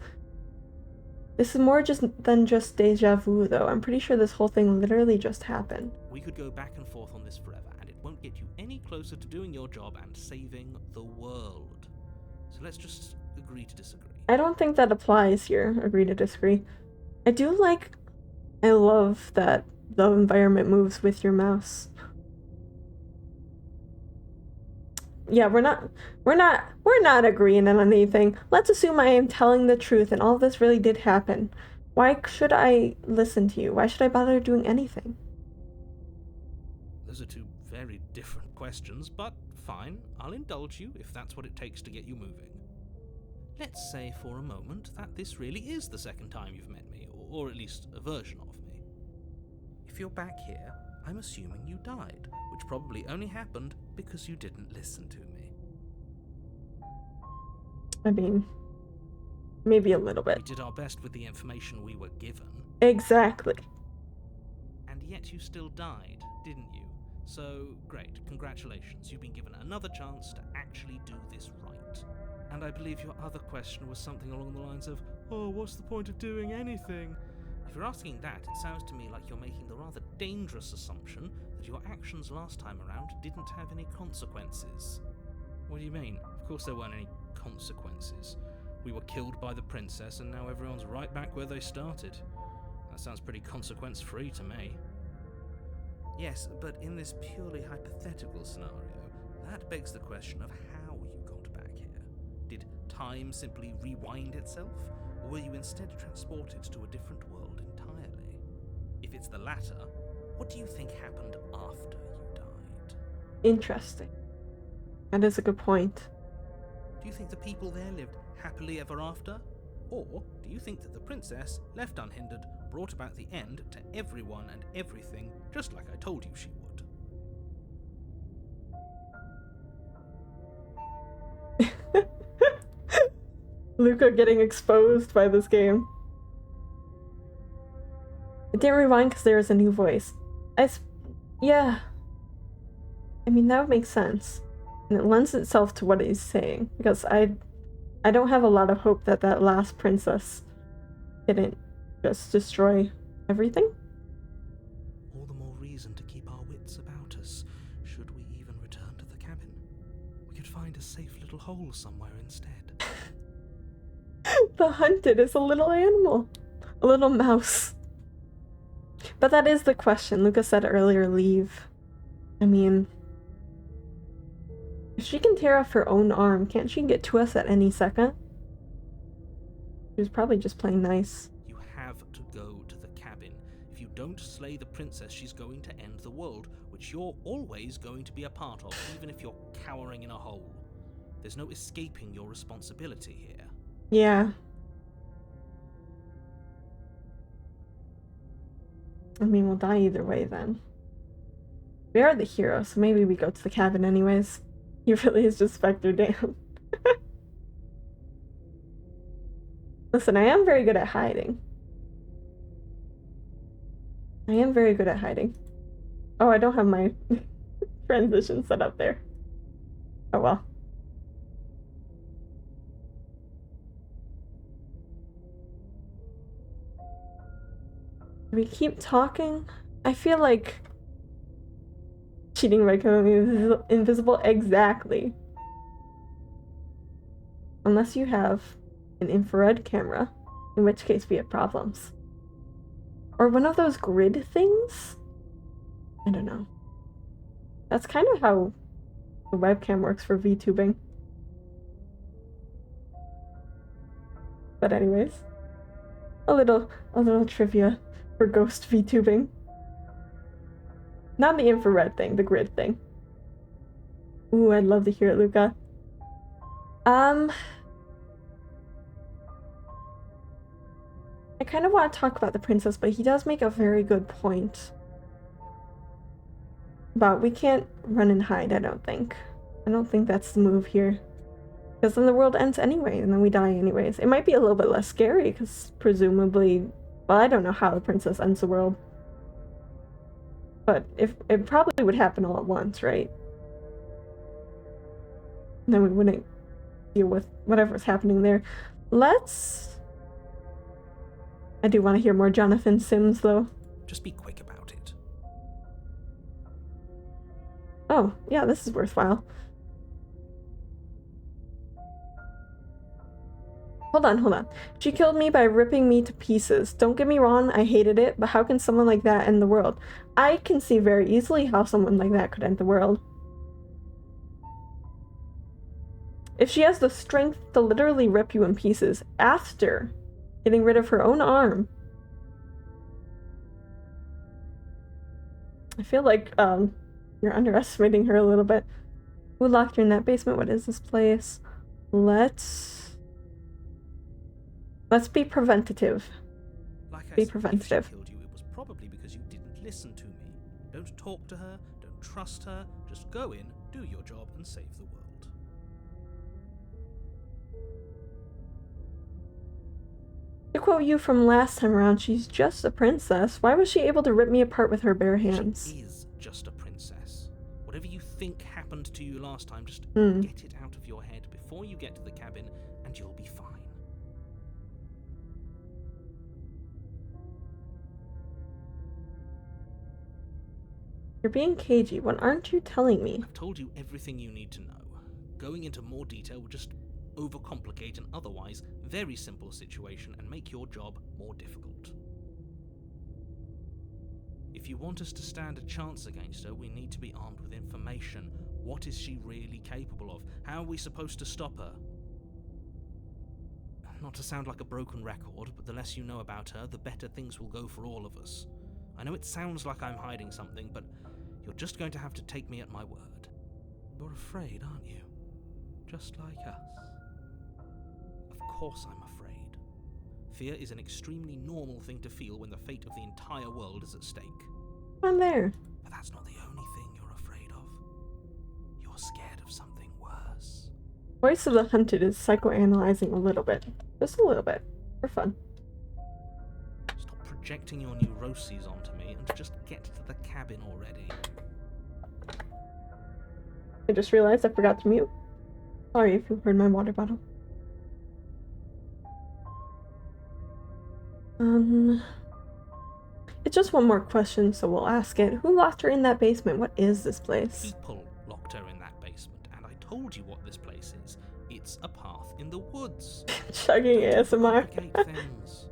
This is more than just deja vu, though. I'm pretty sure this whole thing literally just happened. We could go back and forth on this forever, and it won't get you any closer to doing your job and saving the world. So let's just agree to disagree. I don't think that applies here. Agree to disagree. I love that the environment moves with your mouse. Yeah, we're not agreeing on anything. Let's assume I am telling the truth and all this really did happen. Why should I listen to you? Why should I bother doing anything? Those are two very different questions, but fine, I'll indulge you if that's what it takes to get you moving. Let's say for a moment that this really is the second time you've met me, or at least a version of me. If you're back here, I'm assuming you died, which probably only happened because you didn't listen to me. I mean, maybe a little bit. We did our best with the information we were given. Exactly. And yet you still died, didn't you? So, great, congratulations, you've been given another chance to actually do this right. And I believe your other question was something along the lines of, oh, what's the point of doing anything? If you're asking that, it sounds to me like you're making the rather dangerous assumption that your actions last time around didn't have any consequences. What do you mean? Of course there weren't any consequences. We were killed by the princess and now everyone's right back where they started. That sounds pretty consequence-free to me. Yes, but in this purely hypothetical scenario, that begs the question of how you got back here. Did time simply rewind itself? Or were you instead transported to a different world entirely? If it's the latter, what do you think happened after you died? Interesting. That is a good point. Do you think the people there lived happily ever after? Or do you think that the princess, left unhindered, brought about the end to everyone and everything, just like I told you she would? Luca getting exposed by this game. It didn't rewind because there was a new voice. Yeah. I mean, that would make sense. And it lends itself to what he's saying. Because I don't have a lot of hope that that last princess didn't just destroy everything. All the more reason to keep our wits about us, should we even return to the cabin. We could find a safe little hole somewhere instead. The hunted is a little animal. A little mouse. But that is the question. Lucas said earlier, leave. I mean, if she can tear off her own arm, can't she get to us at any second? She was probably just playing nice. You have to go to the cabin. If you don't slay the princess, she's going to end the world, which you're always going to be a part of, even if you're cowering in a hole. There's no escaping your responsibility here. Yeah. I mean, we'll die either way then. We are the hero, so maybe we go to the cabin anyways. He really is just Spectre Dan. Listen, I am very good at hiding. I am very good at hiding. Oh, I don't have my transition set up there. Oh well. We keep talking. I feel like cheating by becoming invisible. Exactly. Unless you have an infrared camera, in which case we have problems. Or one of those grid things? I don't know. That's kind of how the webcam works for VTubing. But anyways, a little trivia for ghost VTubing. Not the infrared thing, the grid thing. Ooh, I'd love to hear it, Luca. I kind of want to talk about the princess, but he does make a very good point. But we can't run and hide, I don't think. I don't think that's the move here. Because then the world ends anyway, and then we die anyways. It might be a little bit less scary, because presumably... Well, I don't know how the princess ends the world. But if it probably would happen all at once, right? And then we wouldn't deal with whatever's happening there. Let's... I do want to hear more Jonathan Sims, though. Just be quick about it. Oh, yeah, this is worthwhile. Hold on. She killed me by ripping me to pieces. Don't get me wrong, I hated it, but how can someone like that end the world? I can see very easily how someone like that could end the world. If she has the strength to literally rip you in pieces after getting rid of her own arm. I feel like you're underestimating her a little bit. Who locked her in that basement? What is this place? Let's be preventative. Like I Be said, preventative. if she killed you, it was probably because you didn't listen to me. Don't talk to her, don't trust her, just go in, do your job, and save the world. To quote you from last time around, she's just a princess. Why was she able to rip me apart with her bare hands? She is just a princess. Whatever you think happened to you last time, just get it out of your head before you get to the cabin, and you'll be fine. You're being cagey. What aren't you telling me? I've told you everything you need to know. Going into more detail would just overcomplicate an otherwise very simple situation and make your job more difficult. If you want us to stand a chance against her, we need to be armed with information. What is she really capable of? How are we supposed to stop her? Not to sound like a broken record, but the less you know about her, the better things will go for all of us. I know it sounds like I'm hiding something, but you're just going to have to take me at my word. You're afraid, aren't you? Just like us. Of course I'm afraid. Fear is an extremely normal thing to feel when the fate of the entire world is at stake. I'm there. But that's not the only thing you're afraid of. You're scared of something worse. Voice of the Hunted is psychoanalyzing a little bit. Just a little bit. For fun. Stop projecting your neuroses onto me and just get to the cabin already. I just realized I forgot to mute. Sorry if you heard my water bottle. It's just one more question, so we'll ask it. Who locked her in that basement? What is this place? People locked her in that basement, and I told you what this place is. It's a path in the woods. Chugging Don't ASMR. complicate things.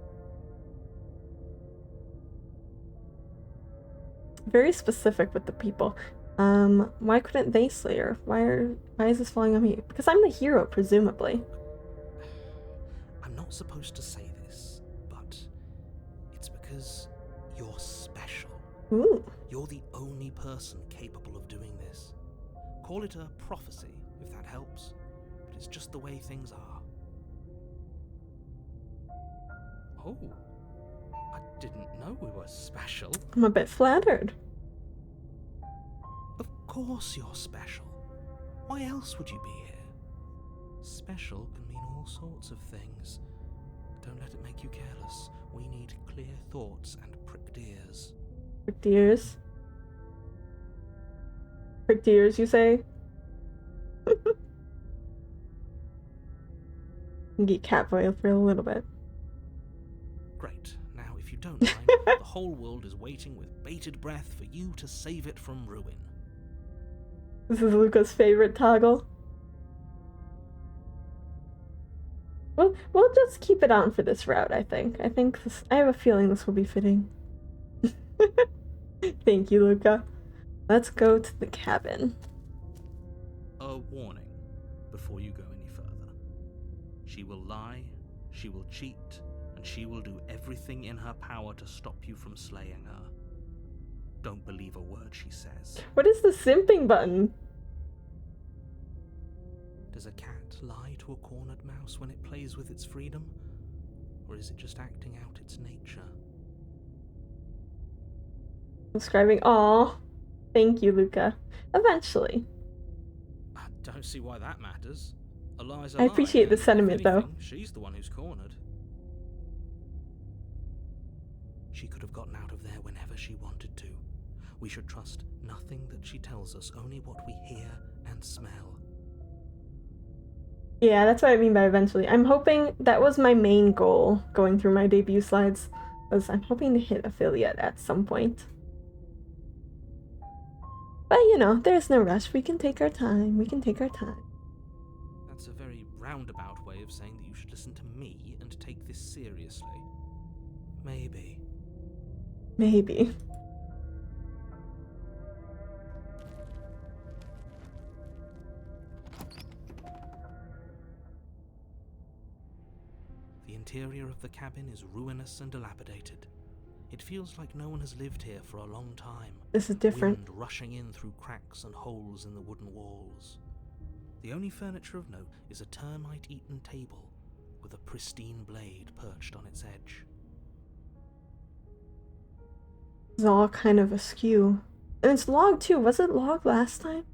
Very specific with the people. Why couldn't they slay her? Why is this falling on me? Because I'm the hero, presumably. I'm not supposed to say this, but it's because you're special. Ooh. You're the only person capable of doing this. Call it a prophecy, if that helps, but it's just the way things are. Oh, I didn't know we were special. I'm a bit flattered. Of course you're special. Why else would you be here? Special can mean all sorts of things. Don't let it make you careless. We need clear thoughts and pricked ears. Pricked ears. Pricked ears, you say? Get catboiled for a little bit. Great. Now, if you don't mind, the whole world is waiting with bated breath for you to save it from ruin. This is Luca's favorite toggle. We'll just keep it on for this route, I think. I have a feeling this will be fitting. Thank you, Luca. Let's go to the cabin. A warning before you go any further. She will lie, she will cheat, and she will do everything in her power to stop you from slaying her. Don't believe a word she says. What is the simping button? Does a cat lie to a cornered mouse when it plays with its freedom? Or is it just acting out its nature? Describing. Aw. Thank you, Luca. Eventually. I don't see why that matters. A lie's a I lie, appreciate the and if sentiment, though. anything, she's the one who's cornered. She could have gotten out of there whenever she wanted to. We should trust nothing that she tells us, only what we hear and smell. Yeah, that's what I mean by eventually. I'm hoping that was my main goal going through my debut slides, was I'm hoping to hit affiliate at some point. But you know, there's no rush. We can take our time. We can take our time. That's a very roundabout way of saying that you should listen to me and take this seriously. Maybe. Maybe. The interior of the cabin is ruinous and dilapidated. It feels like no one has lived here for a long time. This is different. Wind rushing in through cracks and holes in the wooden walls. The only furniture of note is a termite-eaten table with a pristine blade perched on its edge. It's all kind of askew. And it's logged too. Was it logged last time?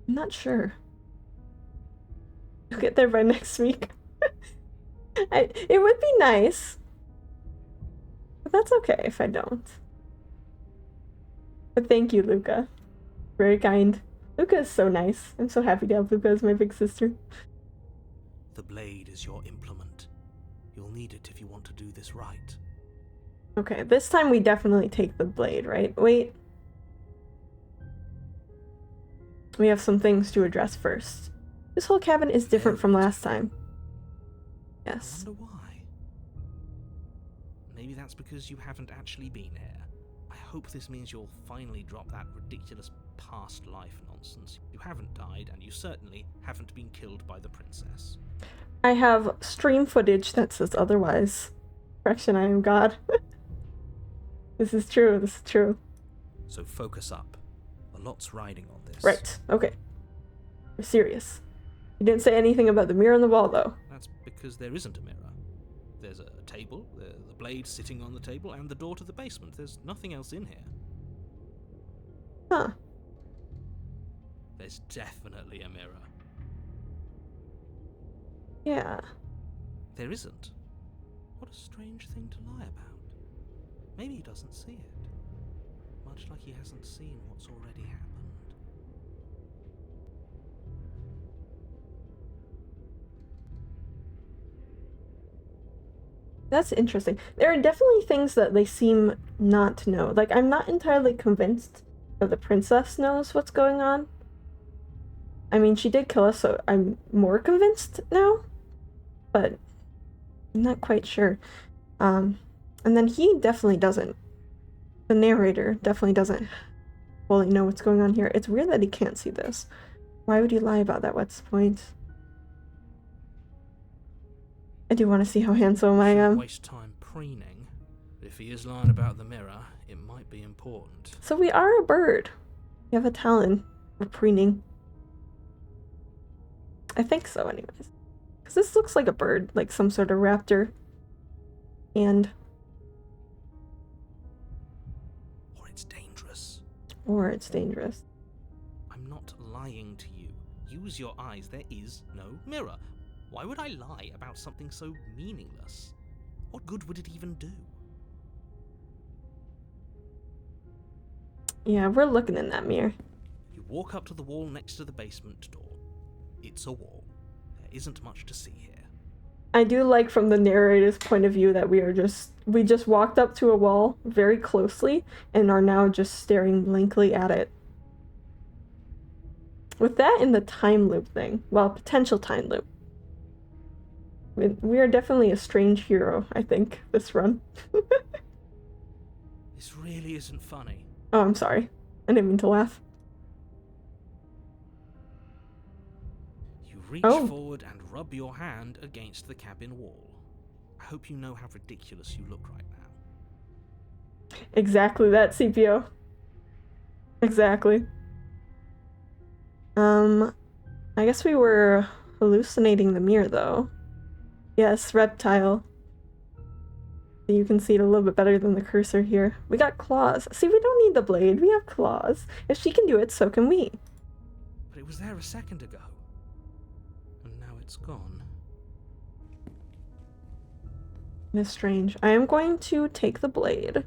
I'm not sure. You'll get there by next week. It would be nice. But that's okay if I don't. But thank you, Luca. Very kind. Luca is so nice. I'm so happy to have Luca as my big sister. The blade is your implement. You'll need it if you want to do this right. Okay, this time we definitely take the blade, right? Wait. We have some things to address first. This whole cabin is different from last time. Yes. I wonder why. Maybe that's because you haven't actually been here. I hope this means you'll finally drop that ridiculous past life nonsense. You haven't died, and you certainly haven't been killed by the princess. I have stream footage that says otherwise. Correction, I am God. This is true, this is true. So focus up. A lot's riding on this. Right, okay. We're serious. You didn't say anything about the mirror on the wall, though. That's because there isn't a mirror. There's a table, the blade sitting on the table, and the door to the basement. There's nothing else in here. Huh. There's definitely a mirror. Yeah. There isn't. What a strange thing to lie about. Maybe he doesn't see it. Much like he hasn't seen what's already happened. That's interesting. There are definitely things that they seem not to know. Like, I'm not entirely convinced that the princess knows what's going on. I mean, she did kill us, so I'm more convinced now. But I'm not quite sure. And then he definitely doesn't. The narrator definitely doesn't fully know what's going on here. It's weird that he can't see this. Why would he lie about that? What's the point? I do want to see how handsome I am. Waste time preening. If he is lying about the mirror, it might be important. So we are a bird. We have a talon for preening. I think so, anyways. Because this looks like a bird, like some sort of raptor. And... Or it's dangerous. Or it's dangerous. I'm not lying to you. Use your eyes. There is no mirror. Why would I lie about something so meaningless? What good would it even do? Yeah, we're looking in that mirror. You walk up to the wall next to the basement door. It's a wall. There isn't much to see here. I do like from the narrator's point of view that we just walked up to a wall very closely and are now just staring blankly at it. With that and the time loop thing, well, potential time loop. We are definitely a strange hero, I think, this run. This really isn't funny. Oh, I'm sorry. I didn't mean to laugh. You reach forward and rub your hand against the cabin wall. I hope you know how ridiculous you look right now. Exactly that, CPO. Exactly. I guess we were hallucinating the mirror, though. Yes, reptile. You can see it a little bit better than the cursor here. We got claws. See, we don't need the blade. We have claws. If she can do it, so can we. But it was there a second ago. And now it's gone. It's strange. I am going to take the blade.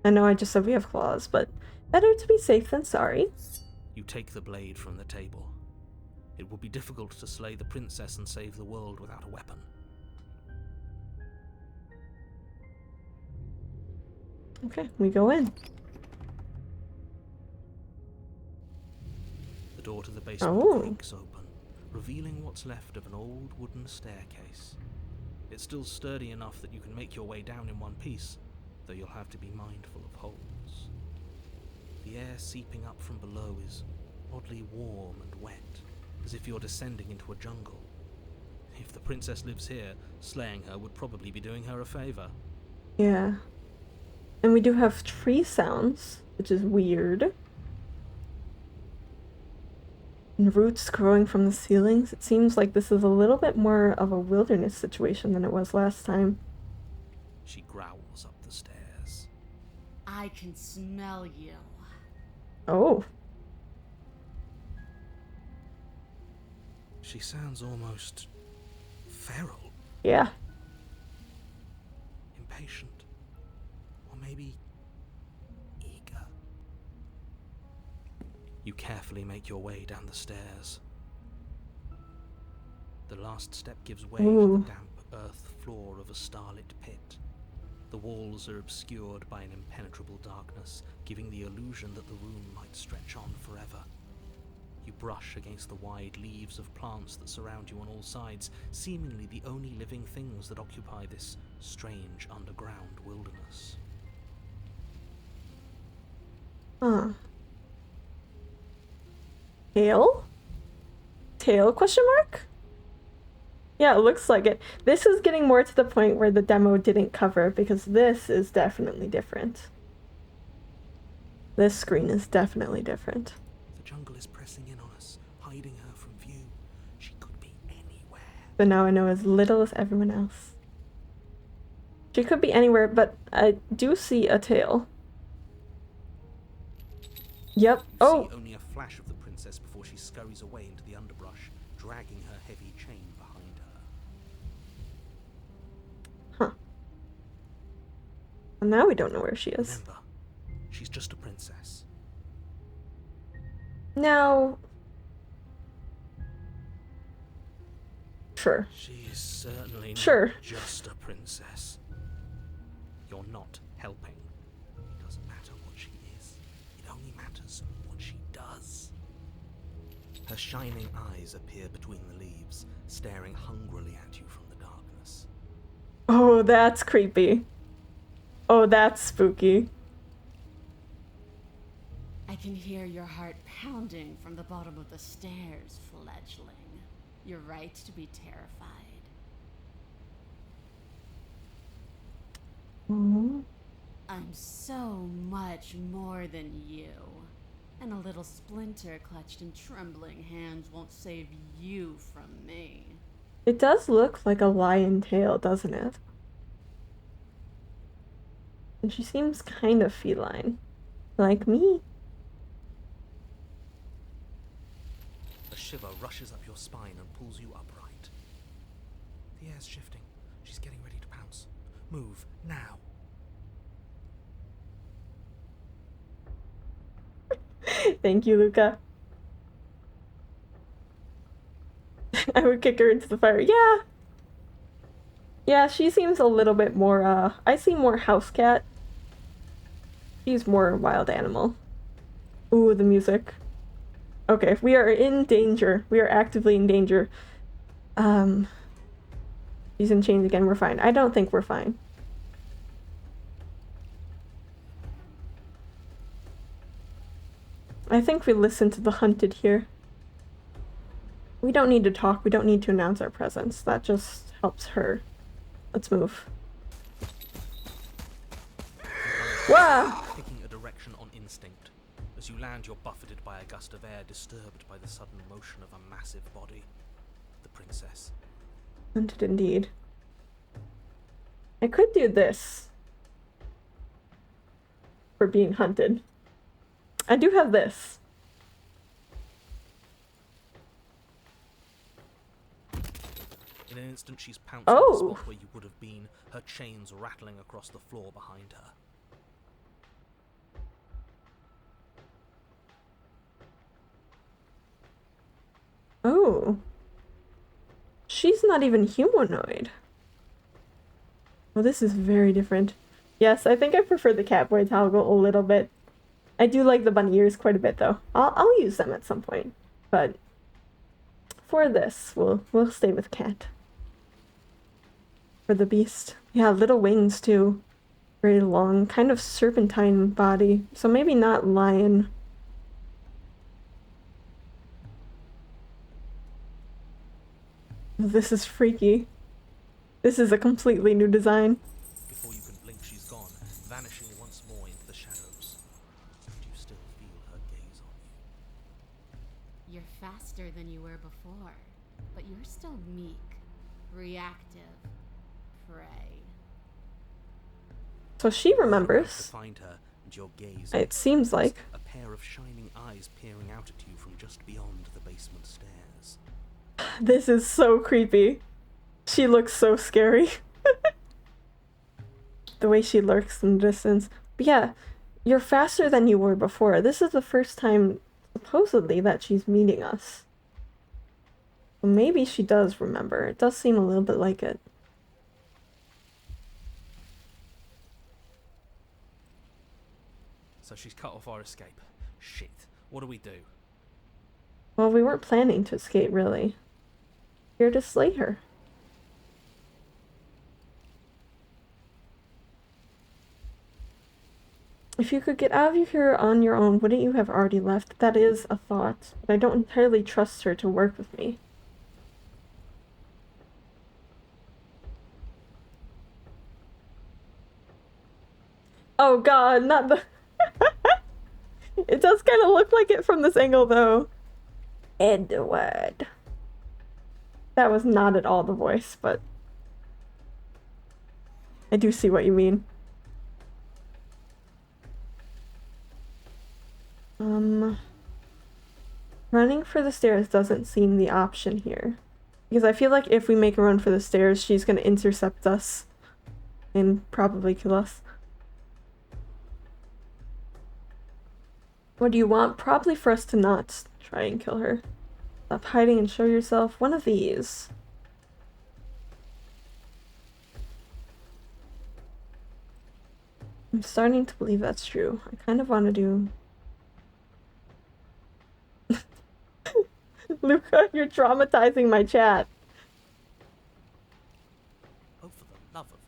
I know I just said we have claws, but better to be safe than sorry. You take the blade from the table. It will be difficult to slay the princess and save the world without a weapon. Okay, we go in. The door to the basement creaks open, revealing what's left of an old wooden staircase. It's still sturdy enough that you can make your way down in one piece, though you'll have to be mindful of holes. The air seeping up from below is oddly warm and wet, as if you're descending into a jungle. If the princess lives here, slaying her would probably be doing her a favor. Yeah. And we do have tree sounds, which is weird. And roots growing from the ceilings. It seems like this is a little bit more of a wilderness situation than it was last time. She growls up the stairs. I can smell you. Oh. She sounds almost feral. Yeah. Impatient. Or maybe eager. You carefully make your way down the stairs. The last step gives way to the damp earth floor of a starlit pit. The walls are obscured by an impenetrable darkness, giving the illusion that the room might stretch on forever. You brush against the wide leaves of plants that surround you on all sides, seemingly the only living things that occupy this strange underground wilderness. Huh. Tail? Tail question mark? Yeah, it looks like it. This is getting more to the point where the demo didn't cover, because this is definitely different. This screen is definitely different. The jungle is pressing in on us, hiding her from view. She could be anywhere. But now I know as little as everyone else. She could be anywhere, but I do see a tail. Yep. You see only a flash of the princess before she scurries away into the underbrush, dragging her heavy chain behind her. Huh. Well, now we don't know where she is. Remember, she's just a princess. Now... Sure. She is certainly Sure. not just a princess. You're not helping. It doesn't matter what she is. It only matters what she does. Her shining eyes appear between the leaves, staring hungrily at you from the darkness. Oh, that's creepy. Oh, that's spooky. I can hear your heart pounding from the bottom of the stairs, fledgling. You're right to be terrified. Mm-hmm. I'm so much more than you. And a little splinter clutched in trembling hands won't save you from me. It does look like a lion tail, doesn't it? And she seems kind of feline. Like me. A shiver rushes up your spine and pulls you upright. The air's shifting. She's getting ready to pounce. Move, now. Thank you, Luca. I would kick her into the fire. Yeah. Yeah, she seems a little bit more, I see more house cat. She's more wild animal. Ooh, the music. Okay, we are in danger. We are actively in danger. She's in chains again. We're fine. I don't think we're fine. I think we listen to the hunted here. We don't need to talk. We don't need to announce our presence. That just helps her. Let's move. Wow! Picking a direction on instinct. As you land, you're buffeted by a gust of air, disturbed by the sudden motion of a massive body. The princess. Hunted indeed. I could do this for being hunted. I do have this. In an instant, she's pounced on the Oh! spot where you would have been, her chains rattling across the floor behind her. Oh. She's not even humanoid. Well, this is very different. Yes, I think I prefer the Catboy toggle a little bit. I do like the bunny ears quite a bit, though. I'll use them at some point, but for this, we'll stay with Cat. For the beast, yeah, little wings too, very long, kind of serpentine body. So maybe not lion. This is freaky. This is a completely new design. Before you can blink, she's gone, vanishing once more into the shadows. And you still feel her gaze on you. You're faster than you were before, but you're still meek, reactive, prey. So she To remembers. find her, and your gaze. It seems like. A pair of shining eyes peering out at you from just beyond the basement stairs. This is so creepy. She looks so scary. The way she lurks in the distance. But yeah, you're faster than you were before. This is the first time, supposedly, that she's meeting us. Well, maybe she does remember. It does seem a little bit like it. So she's cut off our escape. Shit. What do we do? Well, we weren't planning to escape, really. Here to slay her. If you could get out of here on your own, wouldn't you have already left? That is a thought, but I don't entirely trust her to work with me. Oh god, not the... It does kind of look like it from this angle, though. Edward. That was not at all the voice, but... I do see what you mean. Running for the stairs doesn't seem the option here. Because I feel like if we make a run for the stairs, she's gonna intercept us. And probably kill us. What do you want? Probably for us to not try and kill her. Stop hiding and show yourself. One of these. I'm starting to believe that's true. I kind of want to do... Luca, you're traumatizing my chat. Oh, for the love of...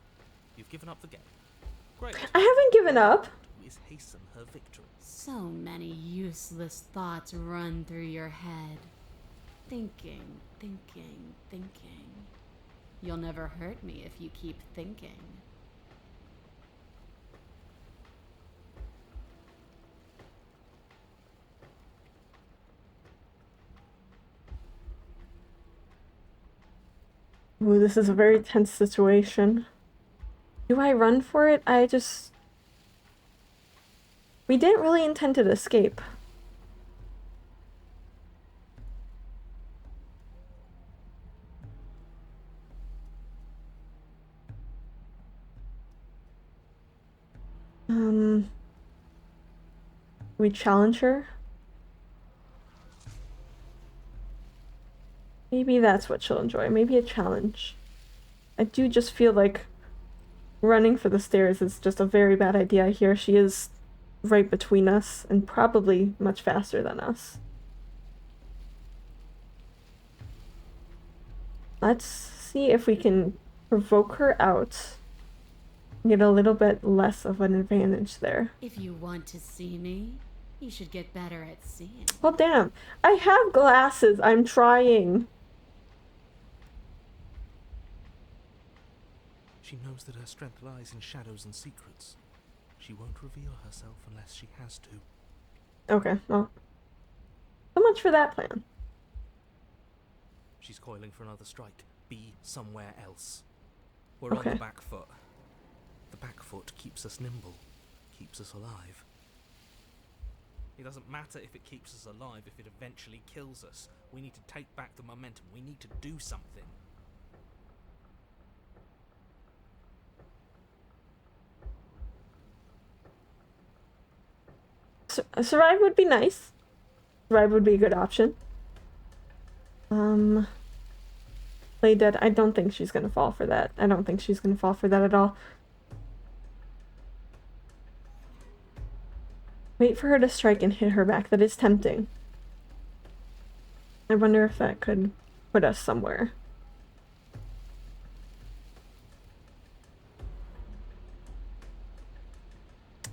You've given up the game. Great. I haven't given up. Is hasten her victory. So many useless thoughts run through your head. Thinking, thinking, thinking. You'll never hurt me if you keep thinking. Ooh, this is a very tense situation. Do I run for it? We didn't really intend to escape. We challenge her? Maybe that's what she'll enjoy. Maybe a challenge. I do just feel like running for the stairs is just a very bad idea here. She is right between us and probably much faster than us. Let's see if we can provoke her out. Get a little bit less of an advantage there. If you want to see me, you should get better at seeing. Well, damn. I have glasses. I'm trying. She knows that her strength lies in shadows and secrets. She won't reveal herself unless she has to. Okay, well. So much for that plan. She's coiling for another strike. Be somewhere else. We're on Okay. the back foot. The back foot keeps us nimble, keeps us alive. It doesn't matter if it keeps us alive if it eventually kills us. We need to take back the momentum. We need to do something. Survive would be nice. Survive would be a good option. Play dead. I don't think she's gonna fall for that. I don't think she's gonna fall for that at all. Wait for her to strike and hit her back. That is tempting. I wonder if that could put us somewhere.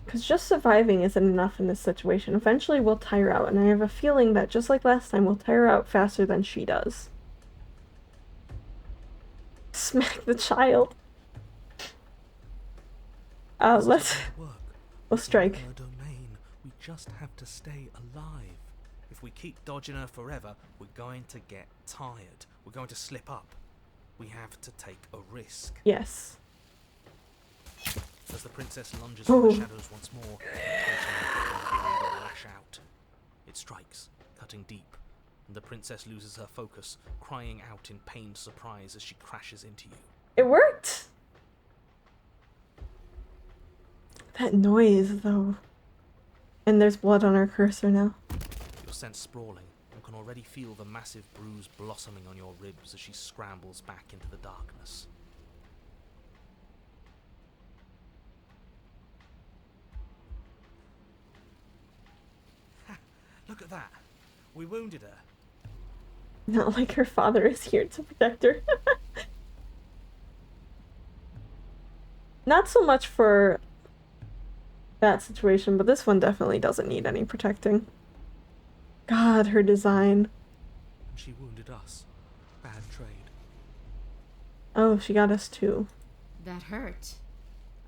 Because just surviving isn't enough in this situation. Eventually we'll tire out, and I have a feeling that just like last time, we'll tire out faster than she does. Smack the child. We'll strike. Her domain. We just have to stay alive. If we keep dodging her forever, we're going to get tired. We're going to slip up. We have to take a risk. Yes. As the princess lunges from the shadows once more, the lash out. It strikes, cutting deep, and the princess loses her focus, crying out in pained surprise as she crashes into you. It worked! That noise, though. And there's blood on her cursor now. You're sent sprawling and can already feel the massive bruise blossoming on your ribs as she scrambles back into the darkness. Look at that. We wounded her. Not like her father is here to protect her. Not so much for that situation, but this one definitely doesn't need any protecting. God, her design. She wounded us. Bad trade. Oh, she got us too. That hurt.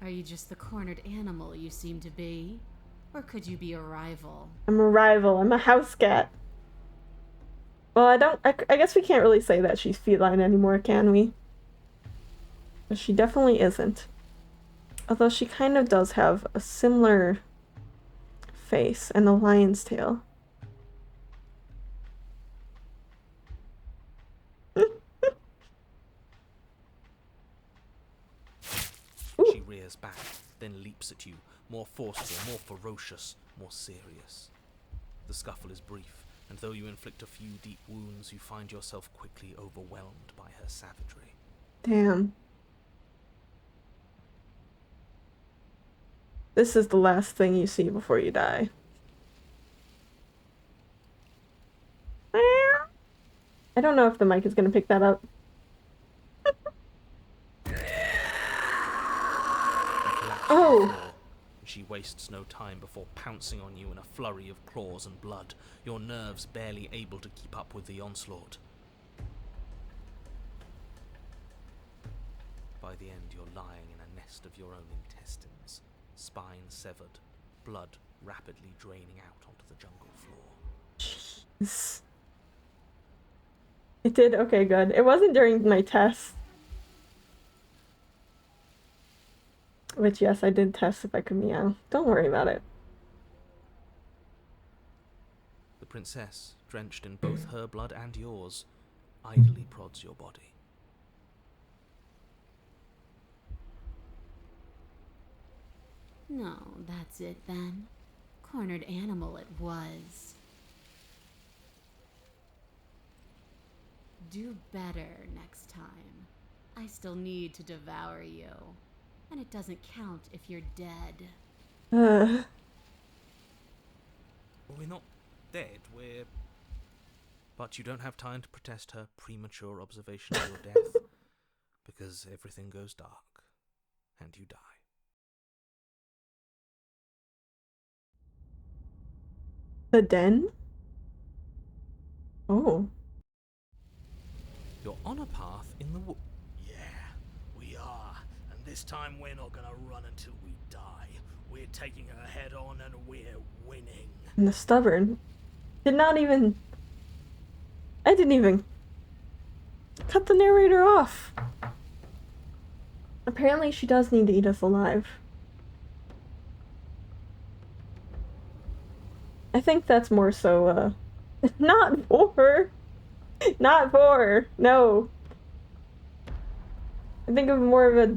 Are you just the cornered animal you seem to be? Or could you be a rival? I'm a rival. I'm a house cat. Well, I guess we can't really say that she's feline anymore, can we? But she definitely isn't. Although she kind of does have a similar face and a lion's tail. She rears back, then leaps at you, more forceful, more ferocious, more serious. The scuffle is brief, and though you inflict a few deep wounds, you find yourself quickly overwhelmed by her savagery. Damn. This is the last thing you see before you die. I don't know if the mic is going to pick that up. Oh! She wastes no time before pouncing on you in a flurry of claws and blood, your nerves barely able to keep up with the onslaught. By the end, you're lying in a nest of your own intestines, spine severed, blood rapidly draining out onto the jungle floor. Jeez. It did okay, good. It wasn't during my test. Which, yes, I did test if I could meow. Don't worry about it. The princess, drenched in both her blood and yours, idly prods your body. No, that's it then. Cornered animal it was. Do better next time. I still need to devour you. And it doesn't count if you're dead. Well, we're not dead, we're... But you don't have time to protest her premature observation of your death, because everything goes dark, and you die. The den? Oh. You're on a path in the wood. Yeah, we are. And this time we're not gonna run until we die. We're taking her head on and we're winning. And the stubborn. I didn't even cut the narrator off. Apparently she does need to eat us alive. I think that's more so, not for. Not for. No. I think of more of a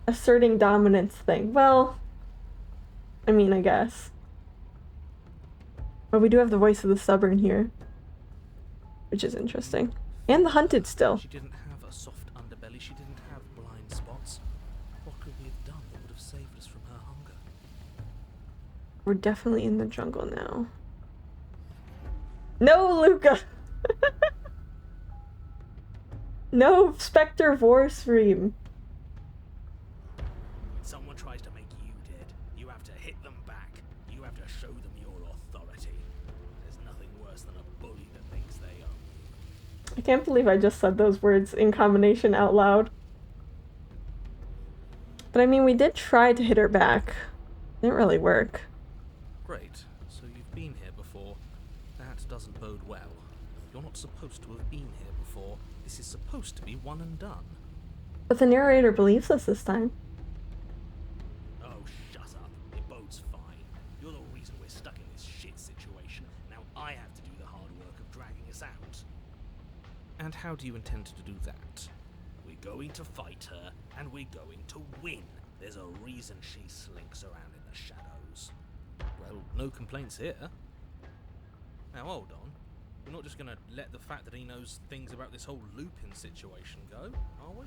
asserting dominance thing. Well, I mean, I guess. But we do have the voice of the stubborn here, which is interesting. And the hunted still. She didn't have a soft underbelly. She didn't have blind spots. What could we have done that would have saved us from her hunger? We're definitely in the jungle now. No, Luca! No Spectre Vor Scream. When someone tries to make you dead, you have to hit them back. You have to show them your authority. There's nothing worse than a bully that thinks they own you. I can't believe I just said those words in combination out loud. But I mean, we did try to hit her back. Didn't really work. Great. So you've been here before. That doesn't bode well. You're not supposed to have been here before. This is supposed to be one and done. But the narrator believes us this time. Oh, shut up. It bodes fine. You're the reason we're stuck in this shit situation. Now I have to do the hard work of dragging us out. And how do you intend to do that? We're going to fight her, and we're going to win. There's a reason she slinks around in the shadows. Well, no complaints here. Now hold on. We're not just gonna let the fact that he knows things about this whole Lupin situation go, are we?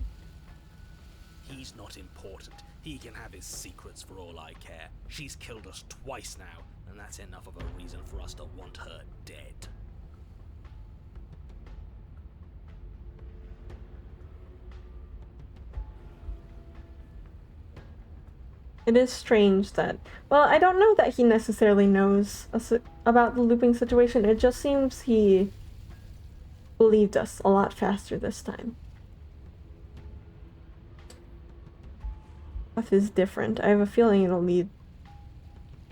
He's not important. He can have his secrets for all I care. She's killed us twice now, and that's enough of a reason for us to want her dead. It is strange that, well, I don't know that he necessarily knows about the looping situation. It just seems he believed us a lot faster this time. Stuff is different. I have a feeling it'll lead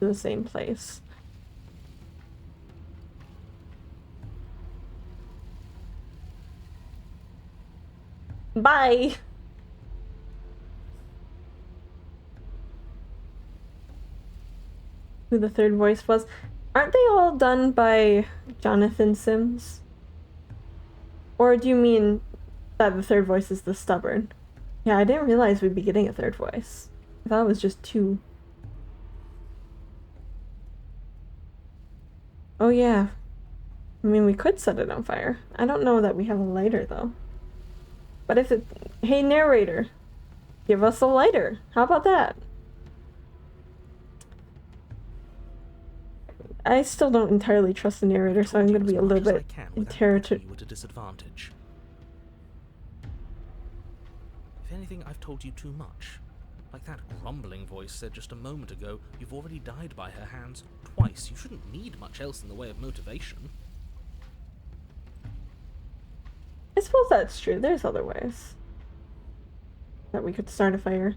to the same place. Bye! Who the third voice was. Aren't they all done by Jonathan Sims? Or do you mean that the third voice is the stubborn? Yeah, I didn't realize we'd be getting a third voice. I thought it was just two. Oh yeah. I mean, we could set it on fire. I don't know that we have a lighter though. But if it... Hey narrator, give us a lighter. How about that? I still don't entirely trust the narrator, so I'm going to be a little bit at a disadvantage. If anything, I've told you too much. Like that grumbling voice said just a moment ago, you've already died by her hands twice. You shouldn't need much else in the way of motivation. I suppose that's true. There's other ways that we could start a fire.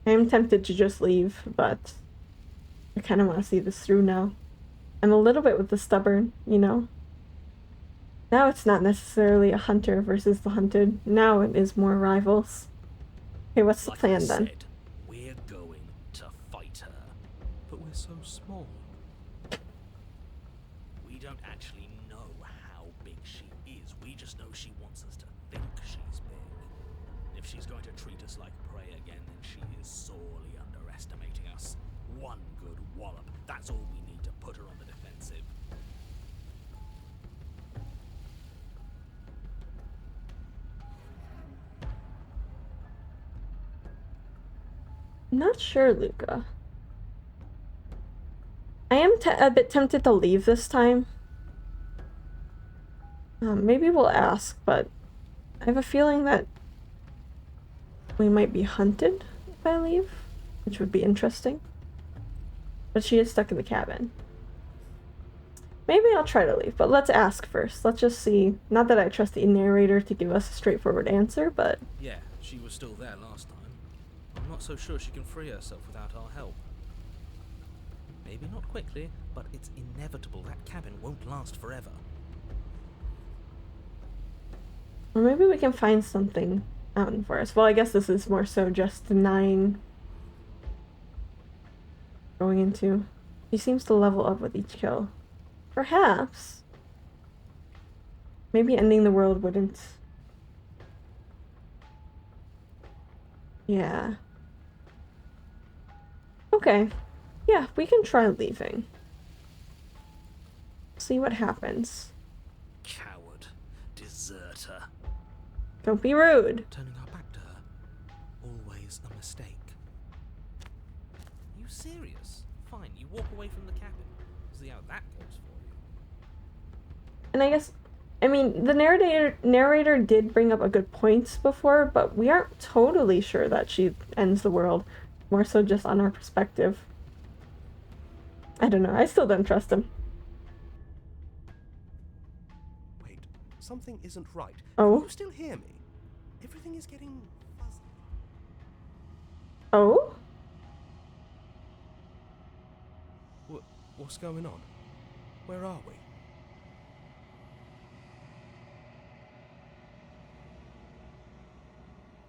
I am tempted to just leave, but I kind of want to see this through now. I'm a little bit with the stubborn, you know? Now it's not necessarily a hunter versus the hunted. Now it is more rivals. Okay, what's the plan then? We're going to fight her. But we're so small. We don't actually know how big she is. We just know she wants us to think she's big. If she's going to treat us like prey again, then she is sorely underestimating us. One good wallop. That's all we need to put her on the defensive. I'm not sure, Luca. I am a bit tempted to leave this time. Maybe we'll ask, but I have a feeling that we might be hunted if I leave, which would be interesting. But she is stuck in the cabin. Maybe I'll try to leave, but let's ask first. Let's just see. Not that I trust the narrator to give us a straightforward answer, but... Yeah, she was still there last time. I'm not so sure she can free herself without our help. Maybe not quickly, but it's inevitable that cabin won't last forever. Or maybe we can find something out in the forest. Well, I guess this is more so just denying going into. He seems to level up with each kill. Perhaps. Maybe ending the world wouldn't. Yeah. Okay. Yeah, we can try leaving. See what happens. Coward. Deserter. Don't be rude. Turning our back to her. Always a mistake. You serious? Fine, you walk away from the cabin. See how that goes for you. And I guess, I mean, the narrator did bring up a good point before, but we aren't totally sure that she ends the world. More so just on our perspective. I don't know. I still don't trust him. Wait, something isn't right. Oh? Can you still hear me? Everything is getting fuzzy. Oh? What's going on? Where are we?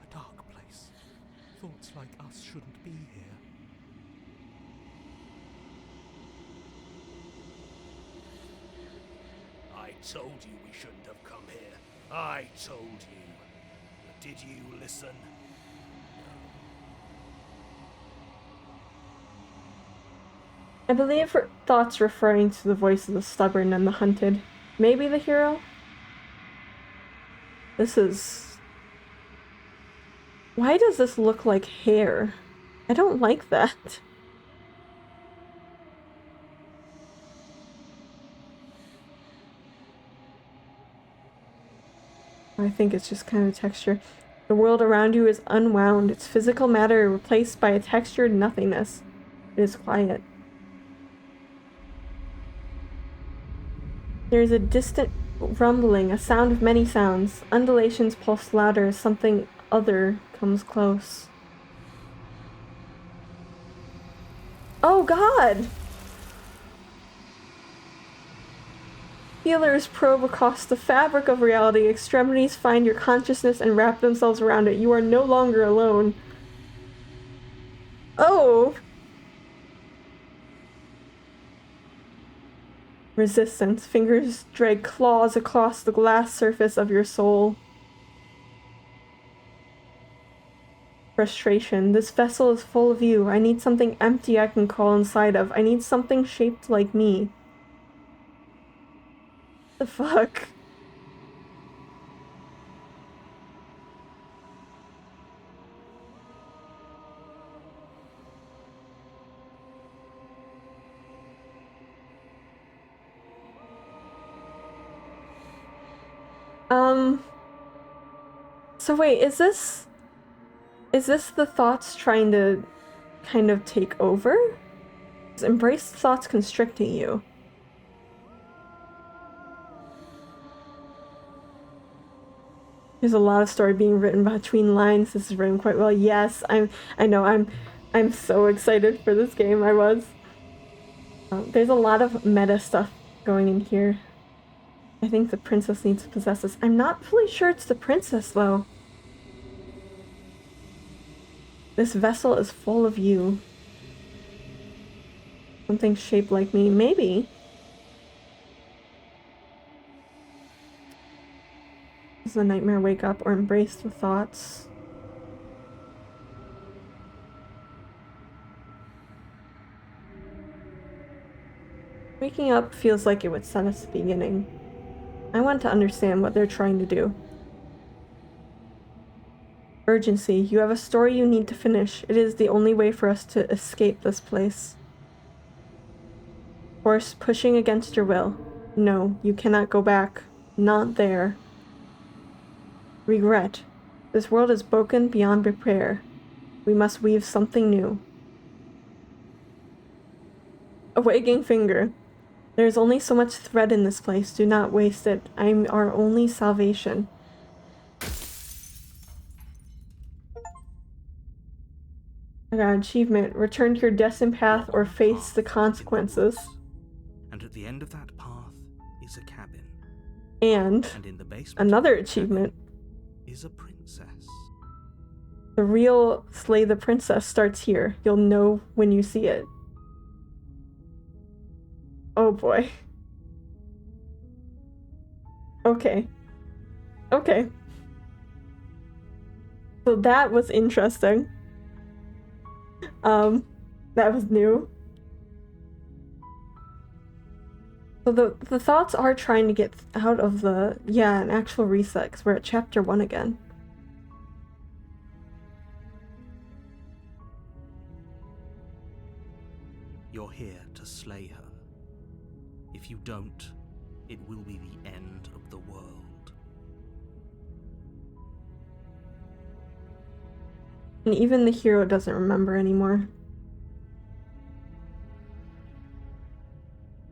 A dark place. Thoughts like us shouldn't be here. I told you we shouldn't have come here. I told you. But did you listen? I believe her thoughts referring to the voice of the stubborn and the hunted. Maybe the hero? This is... Why does this look like hair? I don't like that. I think it's just kind of texture. The world around you is unwound, its physical matter replaced by a textured nothingness. It is quiet. There is a distant rumbling, a sound of many sounds. Undulations pulse louder as something other comes close. Oh God! Feelers probe across the fabric of reality. Extremities find your consciousness and wrap themselves around it. You are no longer alone. Oh! Resistance. Fingers drag claws across the glass surface of your soul. Frustration. This vessel is full of you. I need something empty I can crawl inside of. I need something shaped like me. The fuck? So wait, is this the thoughts trying to kind of take over? Is embraced thoughts constricting you? There's a lot of story being written between lines. This is written quite well. Yes, I know. I'm so excited for this game. I was. There's a lot of meta stuff going in here. I think the princess needs to possess this. I'm not fully sure it's the princess, though. This vessel is full of you. Something shaped like me. Maybe. Does the nightmare wake up or embrace the thoughts? Waking up feels like it would set us the beginning. I want to understand what they're trying to do. Urgency. You have a story you need to finish. It is the only way for us to escape this place. Force pushing against your will. No, you cannot go back. Not there. Regret. This world is broken beyond repair. We must weave something new. A wagging finger. There is only so much thread in this place. Do not waste it. I am our only salvation. I got an achievement. Return to your destined path or face the consequences. And at the end of that path is a cabin. And in the basement, another achievement. is a princess. The real Slay the Princess starts here. You'll know when you see it. Oh boy. Okay. Okay. So that was interesting. That was new. So the thoughts are trying to get out of the, yeah, an actual reset, 'cause we're at chapter 1 again. You're here to slay her. If you don't, it will be the end of the world. And even the hero doesn't remember anymore.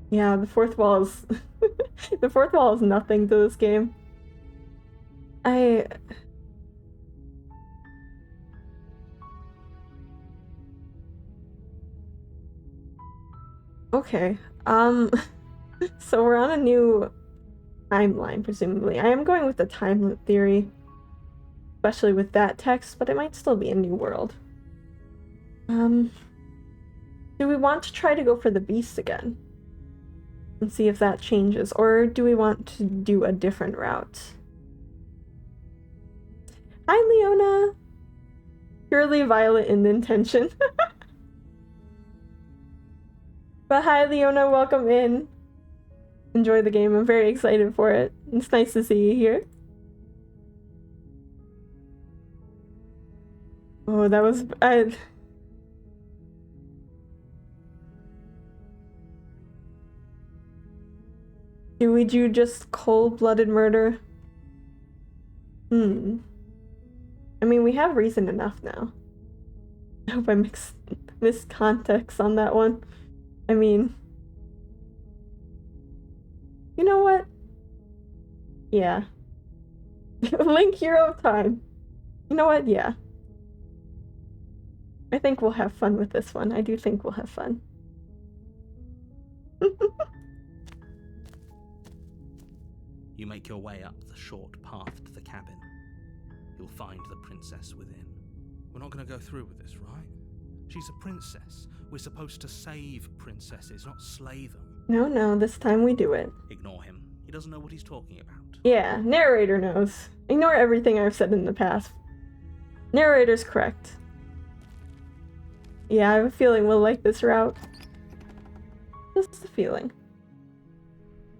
Yeah, the fourth wall is the fourth wall is nothing to this game. Okay. So we're on a new timeline, presumably. I am going with the time loop theory, especially with that text, but it might still be a new world. Do we want to try to go for the beast again? And see if that changes, or do we want to do a different route? Hi, Leona! Purely Violet in intention. But hi, Leona, welcome in. Enjoy the game, I'm very excited for it. It's nice to see you here. Oh, that was... Do we do just cold-blooded murder? I mean, we have reason enough now. I hope I missed context on that one. I mean... You know what? Yeah. Link Hero of Time. You know what? Yeah. I think we'll have fun with this one. I do think we'll have fun. You make your way up the short path to the cabin. You'll find the princess within. We're not going to go through with this, right? She's a princess. We're supposed to save princesses, not slay them. No, this time we do it. Ignore him. He doesn't know what he's talking about. Yeah, narrator knows. Ignore everything I've said in the past. Narrator's correct. Yeah, I have a feeling we'll like this route. Just a feeling.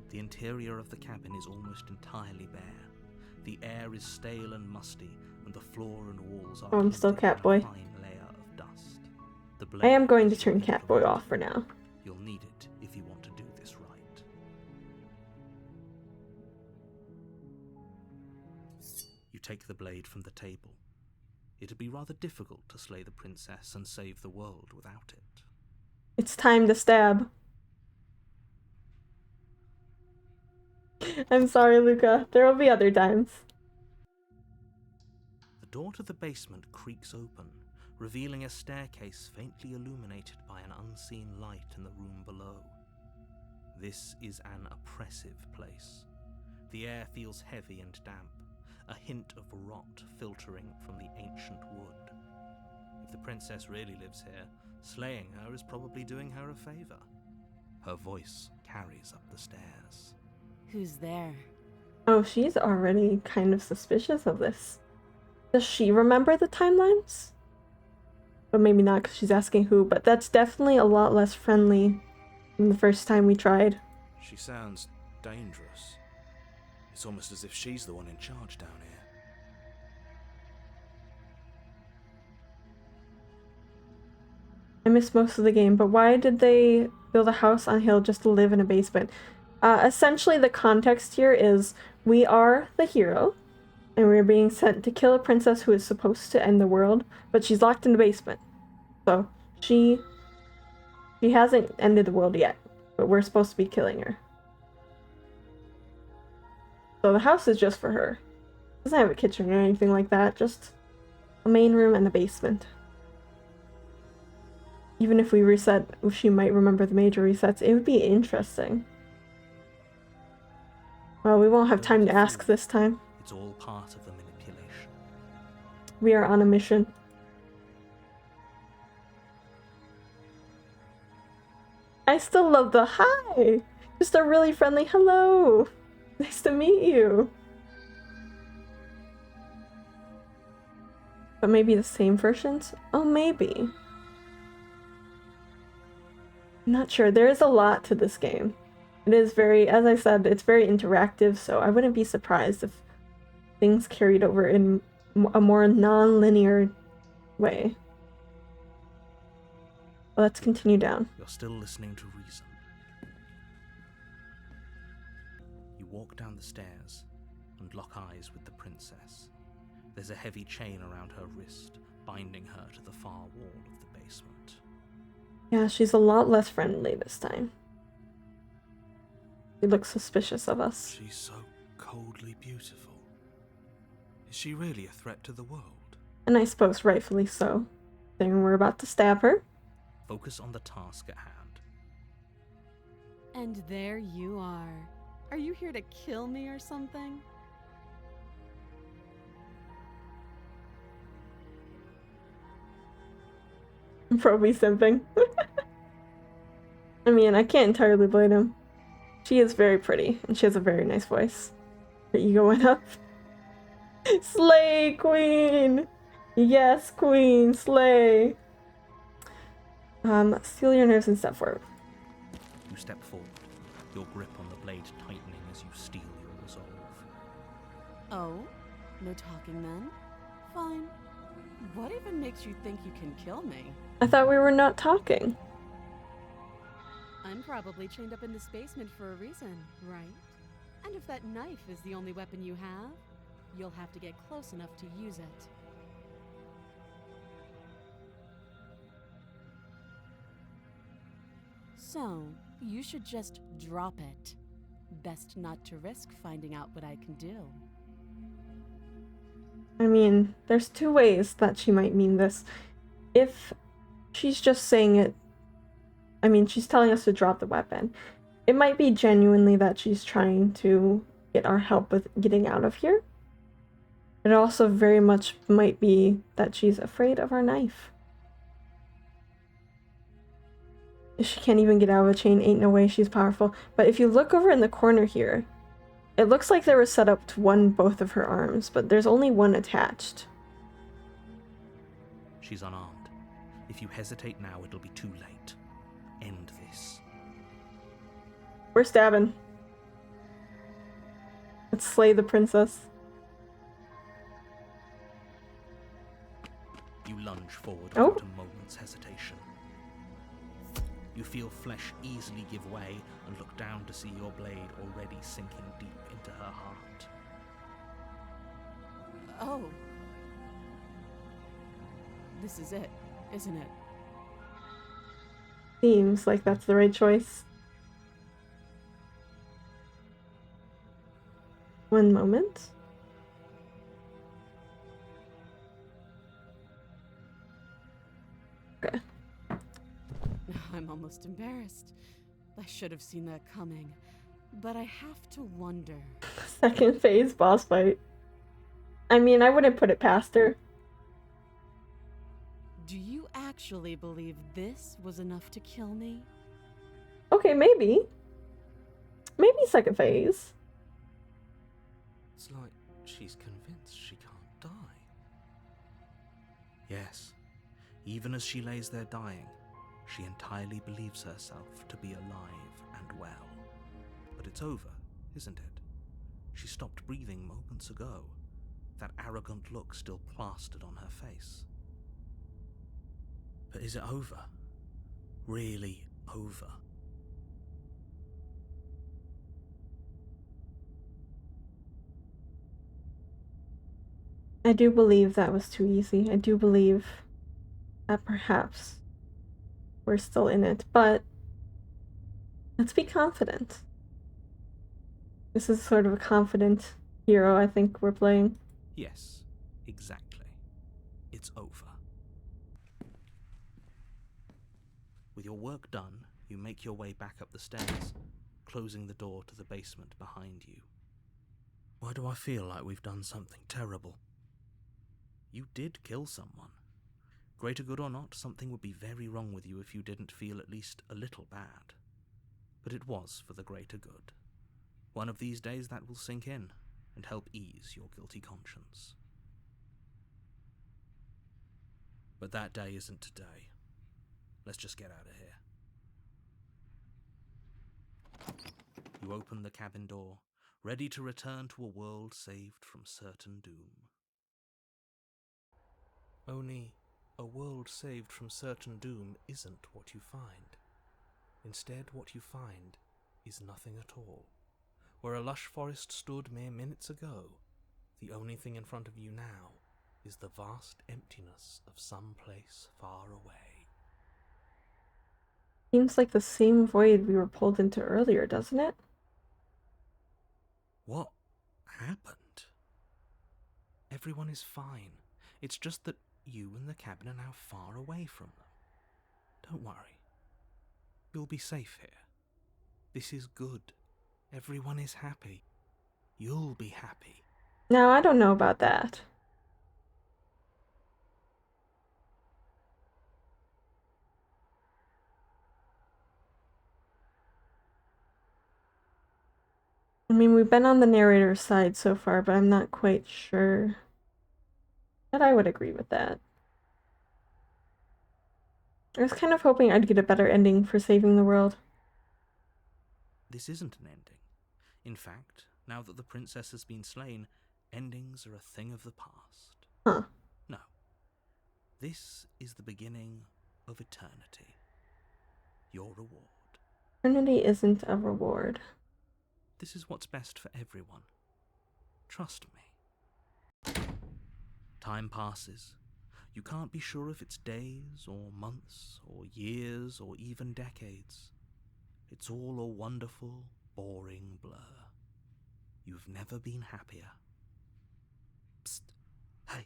The interior of the cabin is almost entirely bare. The air is stale and musty, and the floor and walls are I'm still painted Catboy. in a fine layer of dust. The I am blade going to is turn made of Catboy wood. off for now. You'll need it if you want to do this right. You take the blade from the table. It'd be rather difficult to slay the princess and save the world without it. It's time to stab. I'm sorry, Luca. There will be other times. The door to the basement creaks open, revealing a staircase faintly illuminated by an unseen light in the room below. This is an oppressive place. The air feels heavy and damp, a hint of rot filtering from the ancient wood. If the princess really lives here, slaying her is probably doing her a favor. Her voice carries up the stairs. Who's there? Oh, she's already kind of suspicious of this. Does she remember the timelines? But maybe not, because she's asking who, but that's definitely a lot less friendly than the first time we tried. She sounds dangerous. It's almost as if she's the one in charge down here. I missed most of the game, but why did they build a house on a hill just to live in a basement? Essentially, the context here is we are the hero, and we're being sent to kill a princess who is supposed to end the world, but she's locked in the basement. So, she hasn't ended the world yet, but we're supposed to be killing her. So the house is just for her. It doesn't have a kitchen or anything like that, just a main room and a basement. Even if we reset, she might remember the major resets. It would be interesting. Well, we won't have time to ask this time. It's all part of the manipulation. speculation. We are on a mission. I still love the hi! Just a really friendly hello! Nice to meet you! But maybe the same versions? Oh, maybe. I'm not sure. There is a lot to this game. It is very, as I said, it's very interactive, so I wouldn't be surprised if things carried over in a more non-linear way. Let's continue down. You're still listening to reason. You walk down the stairs and lock eyes with the princess. There's a heavy chain around her wrist, binding her to the far wall of the basement. Yeah, she's a lot less friendly this time. She looks suspicious of us. She's so coldly beautiful. Is she really a threat to the world? And I suppose rightfully so. Then we're about to stab her. Focus on the task at hand. And there you are. Are you here to kill me or something? Probably simping. I mean, I can't entirely blame him. She is very pretty, and she has a very nice voice. Her ego went up. Slay, queen! Yes, queen, slay! Seal your nerves and step forward. You step forward, your grip on the blade tightening as you steel your resolve. Oh? No talking then? Fine. What even makes you think you can kill me? I thought we were not talking. I'm probably chained up in this basement for a reason, right? And if that knife is the only weapon you have, you'll have to get close enough to use it. So, you should just drop it. Best not to risk finding out what I can do. I mean, there's two ways that she might mean this. If she's just saying it, I mean, she's telling us to drop the weapon. It might be genuinely that she's trying to get our help with getting out of here. It also very much might be that she's afraid of our knife. If she can't even get out of a chain, ain't no way she's powerful. But if you look over in the corner here, it looks like they were set up to one both of her arms, but there's only one attached. She's unarmed. If you hesitate now, it'll be too late. End this. We're stabbing. Let's slay the princess. You lunge forward Oh. without a moment's hesitation. You feel flesh easily give way and look down to see your blade already sinking deep into her heart. Oh. This is it, isn't it? Seems like that's the right choice. One moment. Okay. I'm almost embarrassed. I should have seen that coming. But I have to wonder. Second phase boss fight. I mean, I wouldn't put it past her. Do you actually believe this was enough to kill me? Okay, maybe. Maybe second phase. It's like she's convinced she can't die. Yes, even as she lays there dying, she entirely believes herself to be alive and well. But it's over, isn't it? She stopped breathing moments ago, that arrogant look still plastered on her face. But is it over? Really over? I do believe that was too easy. I do believe that perhaps we're still in it, but let's be confident. This is sort of a confident hero I think we're playing. Yes, exactly. It's over. With your work done, you make your way back up the stairs, closing the door to the basement behind you. Why do I feel like we've done something terrible? You did kill someone. Greater good or not, something would be very wrong with you if you didn't feel at least a little bad. But it was for the greater good. One of these days that will sink in and help ease your guilty conscience. But that day isn't today. Let's just get out of here. You open the cabin door, ready to return to a world saved from certain doom. Only, a world saved from certain doom isn't what you find. Instead, what you find is nothing at all. Where a lush forest stood mere minutes ago, the only thing in front of you now is the vast emptiness of some place far away. Seems like the same void we were pulled into earlier, doesn't it? What happened? Everyone is fine. It's just that you and the cabin are now far away from them. Don't worry. You'll be safe here. This is good. Everyone is happy. You'll be happy. Now, I don't know about that. I mean, we've been on the narrator's side so far, but I'm not quite sure that I would agree with that. I was kind of hoping I'd get a better ending for saving the world. This isn't an ending. In fact, now that the princess has been slain, endings are a thing of the past. Huh. No. This is the beginning of eternity. Your reward. Eternity isn't a reward. This is what's best for everyone. Trust me. Time passes. You can't be sure if it's days or months or years or even decades. It's all a wonderful, boring blur. You've never been happier. Psst. Hey.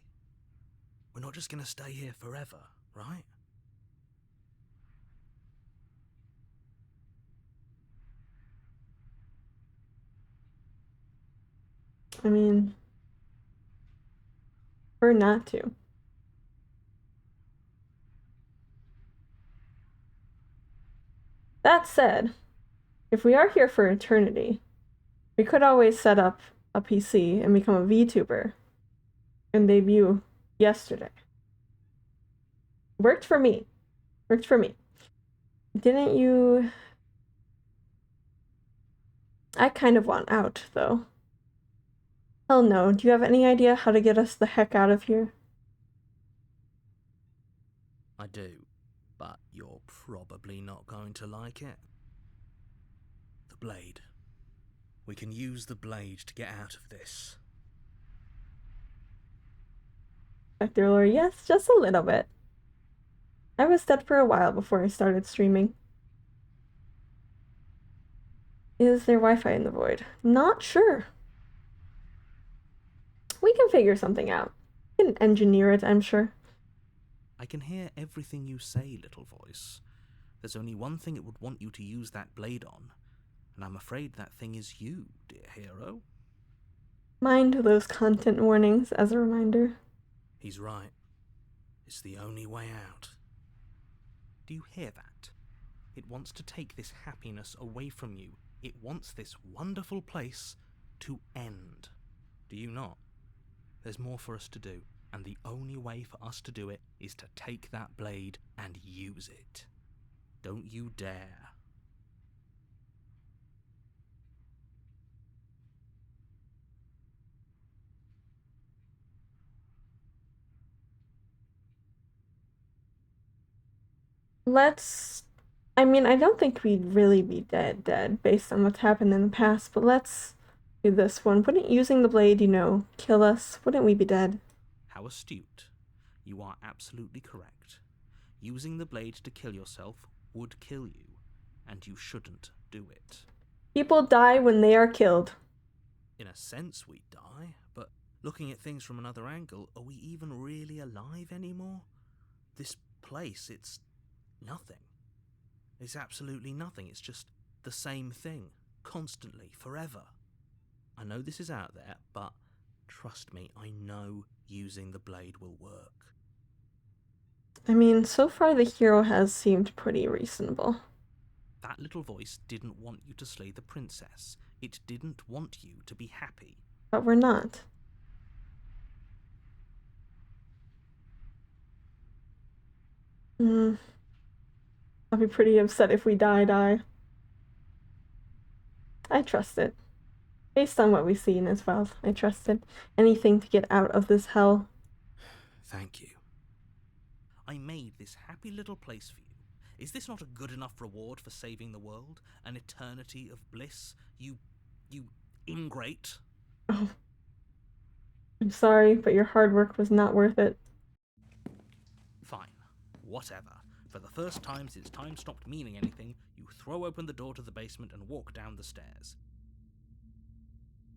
We're not just gonna stay here forever, right? I mean, or not to. That said, if we are here for eternity, we could always set up a PC and become a VTuber and debut yesterday. Worked for me. Worked for me. Didn't you? I kind of want out, though. Hell no. Do you have any idea how to get us the heck out of here? I do, but you're probably not going to like it. The blade. We can use the blade to get out of this. Dr. Lore, yes, just a little bit. I was dead for a while before I started streaming. Is there Wi-Fi in the void? Not sure. We can figure something out. We can engineer it, I'm sure. I can hear everything you say, little voice. There's only one thing it would want you to use that blade on, and I'm afraid that thing is you, dear hero. Mind those content warnings as a reminder. He's right. It's the only way out. Do you hear that? It wants to take this happiness away from you. It wants this wonderful place to end. Do you not? There's more for us to do, and the only way for us to do it is to take that blade and use it. Don't you dare. I mean, I don't think we'd really be dead based on what's happened in the past, but let's do this one. Wouldn't using the blade, kill us? Wouldn't we be dead? How astute. You are absolutely correct. Using the blade to kill yourself would kill you, and you shouldn't do it. People die when they are killed. In a sense, we die, but looking at things from another angle, are we even really alive anymore? This place, it's nothing. It's absolutely nothing. It's just the same thing, constantly, forever. I know this is out there, but Trust me, I know using the blade will work. I mean, so far the hero has seemed pretty reasonable. That little voice didn't want you to slay the princess. It didn't want you to be happy. But we're not. I'll be pretty upset if we die. I trust it. Based on what we've seen as well, I trust it. Anything to get out of this hell. Thank you. I made this happy little place for you. Is this not a good enough reward for saving the world? An eternity of bliss? You ingrate? Oh. I'm sorry, but your hard work was not worth it. Fine. Whatever. For the first time since time stopped meaning anything, you throw open the door to the basement and walk down the stairs.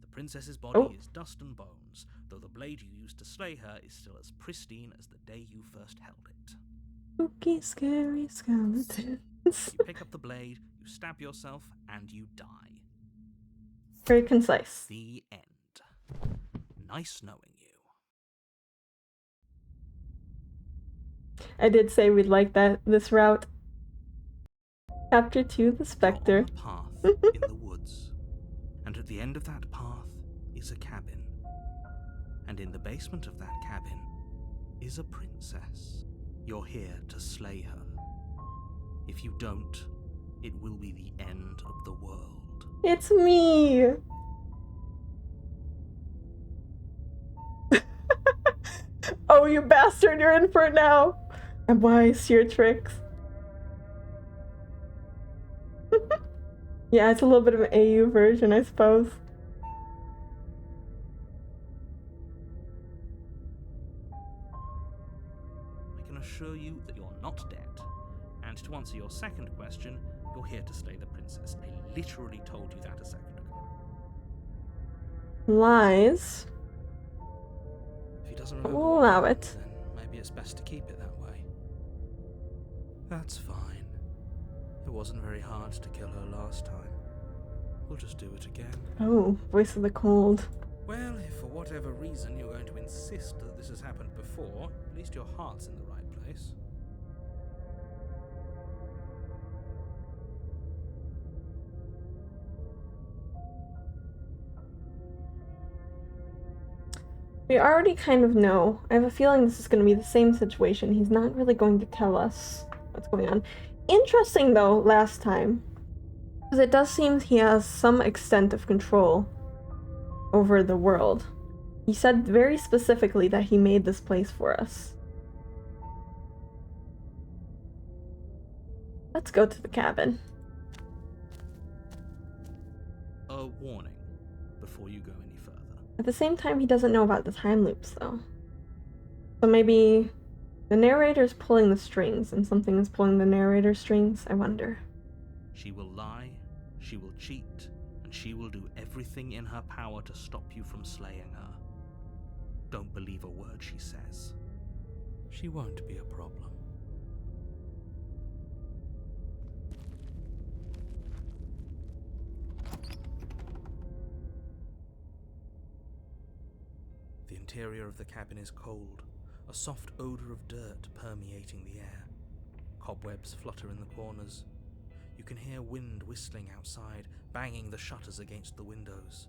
The princess's body is dust and bones, though the blade you used to slay her is still as pristine as the day you first held it. Spooky, scary skeletons. You pick up the blade, you stab yourself, and you die. Very concise. The end. Nice knowing you. I did say we'd like this route. Chapter 2, The Spectre. You're on a path in the woods, and at the end of that path is a cabin. And in the basement of that cabin is a princess. You're here to slay her. If you don't, it will be the end of the world. It's me! Oh, you bastard, you're in for it now! I'm wise to your tricks. Yeah, it's a little bit of an AU version, I suppose. I can assure you that you're not dead. And to answer your second question, you're here to slay the princess. I literally told you that a second ago. Lies. If he doesn't remember We'll what allow happened, it. then maybe it's best to keep it that way. That's fine. It wasn't very hard to kill her last time. We'll just do it again. Oh, voice of the cold. Well, if for whatever reason you're going to insist that this has happened before, at least your heart's in the right place. We already kind of know. I have a feeling this is going to be the same situation. He's not really going to tell us what's going on. Interesting, though, last time. Because it does seem he has some extent of control over the world. He said very specifically that he made this place for us. Let's go to the cabin. A warning before you go any further. At the same time, he doesn't know about the time loops, though. So maybe the narrator's pulling the strings and something is pulling the narrator's strings, I wonder. She will lie, she will cheat, and she will do everything in her power to stop you from slaying her. Don't believe a word she says. She won't be a problem. The interior of the cabin is cold, a soft odor of dirt permeating the air. Cobwebs flutter in the corners. You can hear wind whistling outside, banging the shutters against the windows.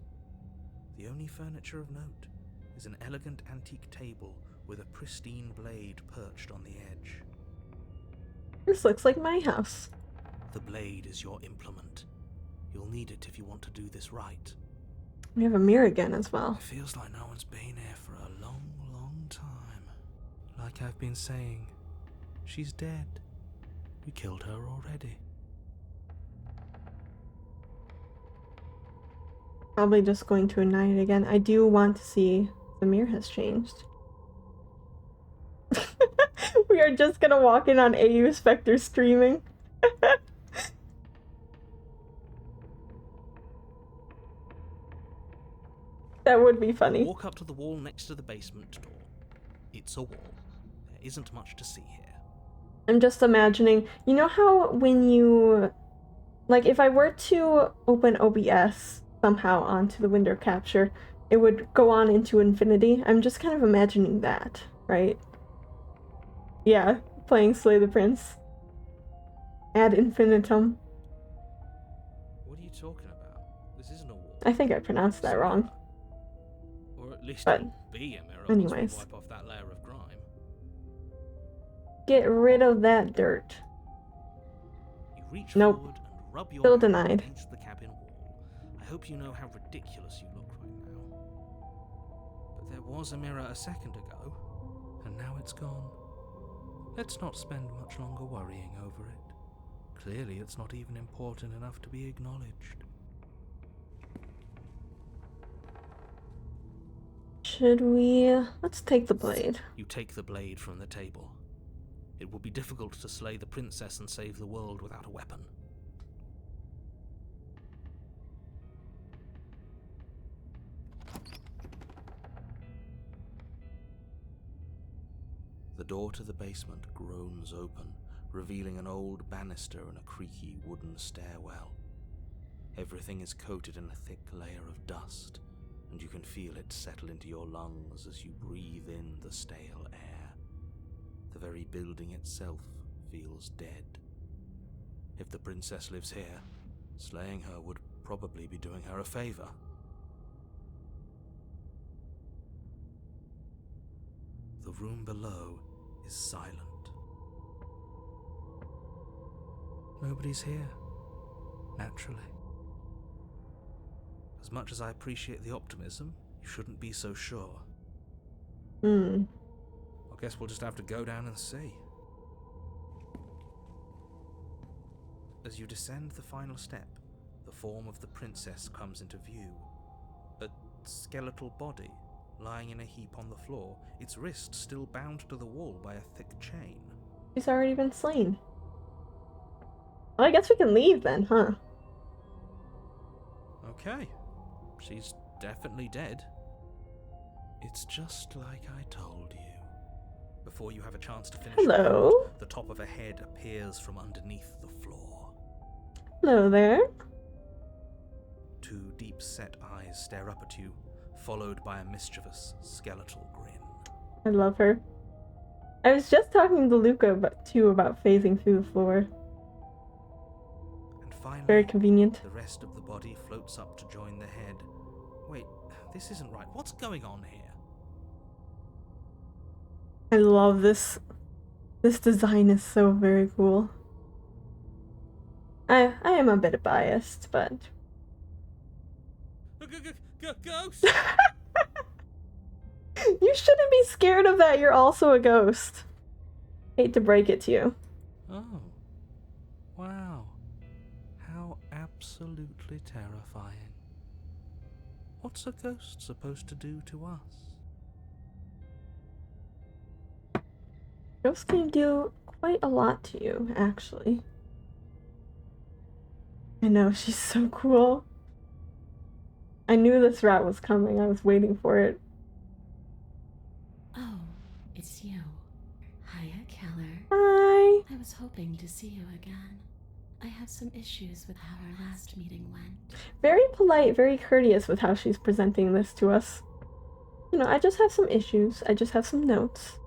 The only furniture of note is an elegant antique table with a pristine blade perched on the edge. This looks like my house. The blade is your implement. You'll need it if you want to do this right. We have a mirror again as well. It feels like no one's been here for a long, long time. Like I've been saying, she's dead. We killed her already. Probably just going to ignite it again. I do want to see if the mirror has changed. We are just gonna walk in on AU Spectre streaming. That would be funny. Walk up to the wall next to the basement door. It's a wall. There isn't much to see here. I'm just imagining, you know how when you, like if I were to open OBS somehow onto the window capture, it would go on into infinity. I'm just kind of imagining that, right? Yeah, playing Slay the Prince. Ad infinitum. What are you talking about? This isn't a war. I think I pronounced that wrong. Or at least But it'll be a mirror anyways. once we wipe off that layer of grime. Get rid of that dirt. You reach Nope. forward and rub your Still hand denied. against the cabin wall. I hope you know how ridiculous you look right now. But there was a mirror a second ago, and now it's gone. Let's not spend much longer worrying over it. Clearly it's not even important enough to be acknowledged. Should we... Let's take the blade. You take the blade from the table. It will be difficult to slay the princess and save the world without a weapon. The door to the basement groans open, revealing an old banister and a creaky wooden stairwell. Everything is coated in a thick layer of dust, and you can feel it settle into your lungs as you breathe in the stale air. The very building itself feels dead. If the princess lives here, slaying her would probably be doing her a favor. The room below is silent. Nobody's here, naturally. As much as I appreciate the optimism, you shouldn't be so sure. I guess we'll just have to go down and see. As you descend the final step, the form of the princess comes into view. A skeletal body, lying in a heap on the floor, its wrist still bound to the wall by a thick chain. She's already been slain. Well, I guess we can leave then, huh? Okay, she's definitely dead. It's just like I told you. Before you have a chance to finish your Hello? thought, the top of a head appears from underneath the floor. Hello there. Two deep-set eyes stare up at you, followed by a mischievous, skeletal grin. I love her. I was just talking to Luca about phasing through the floor. And finally, Very convenient. the rest of the body floats up to join the head. Wait, this isn't right. What's going on here? I love this. This design is so very cool. I am a bit biased, but... Ghost! You shouldn't be scared of that, you're also a ghost. Hate to break it to you. Oh. Wow. How absolutely terrifying. What's a ghost supposed to do to us? Ghosts can do quite a lot to you, actually. I know, she's so cool. I knew this rat was coming, I was waiting for it. Oh, it's you. Hiya, Keller. Hi! I was hoping to see you again. I have some issues with how our last meeting went. Very polite, very courteous with how she's presenting this to us. You know, I just have some issues, I just have some notes.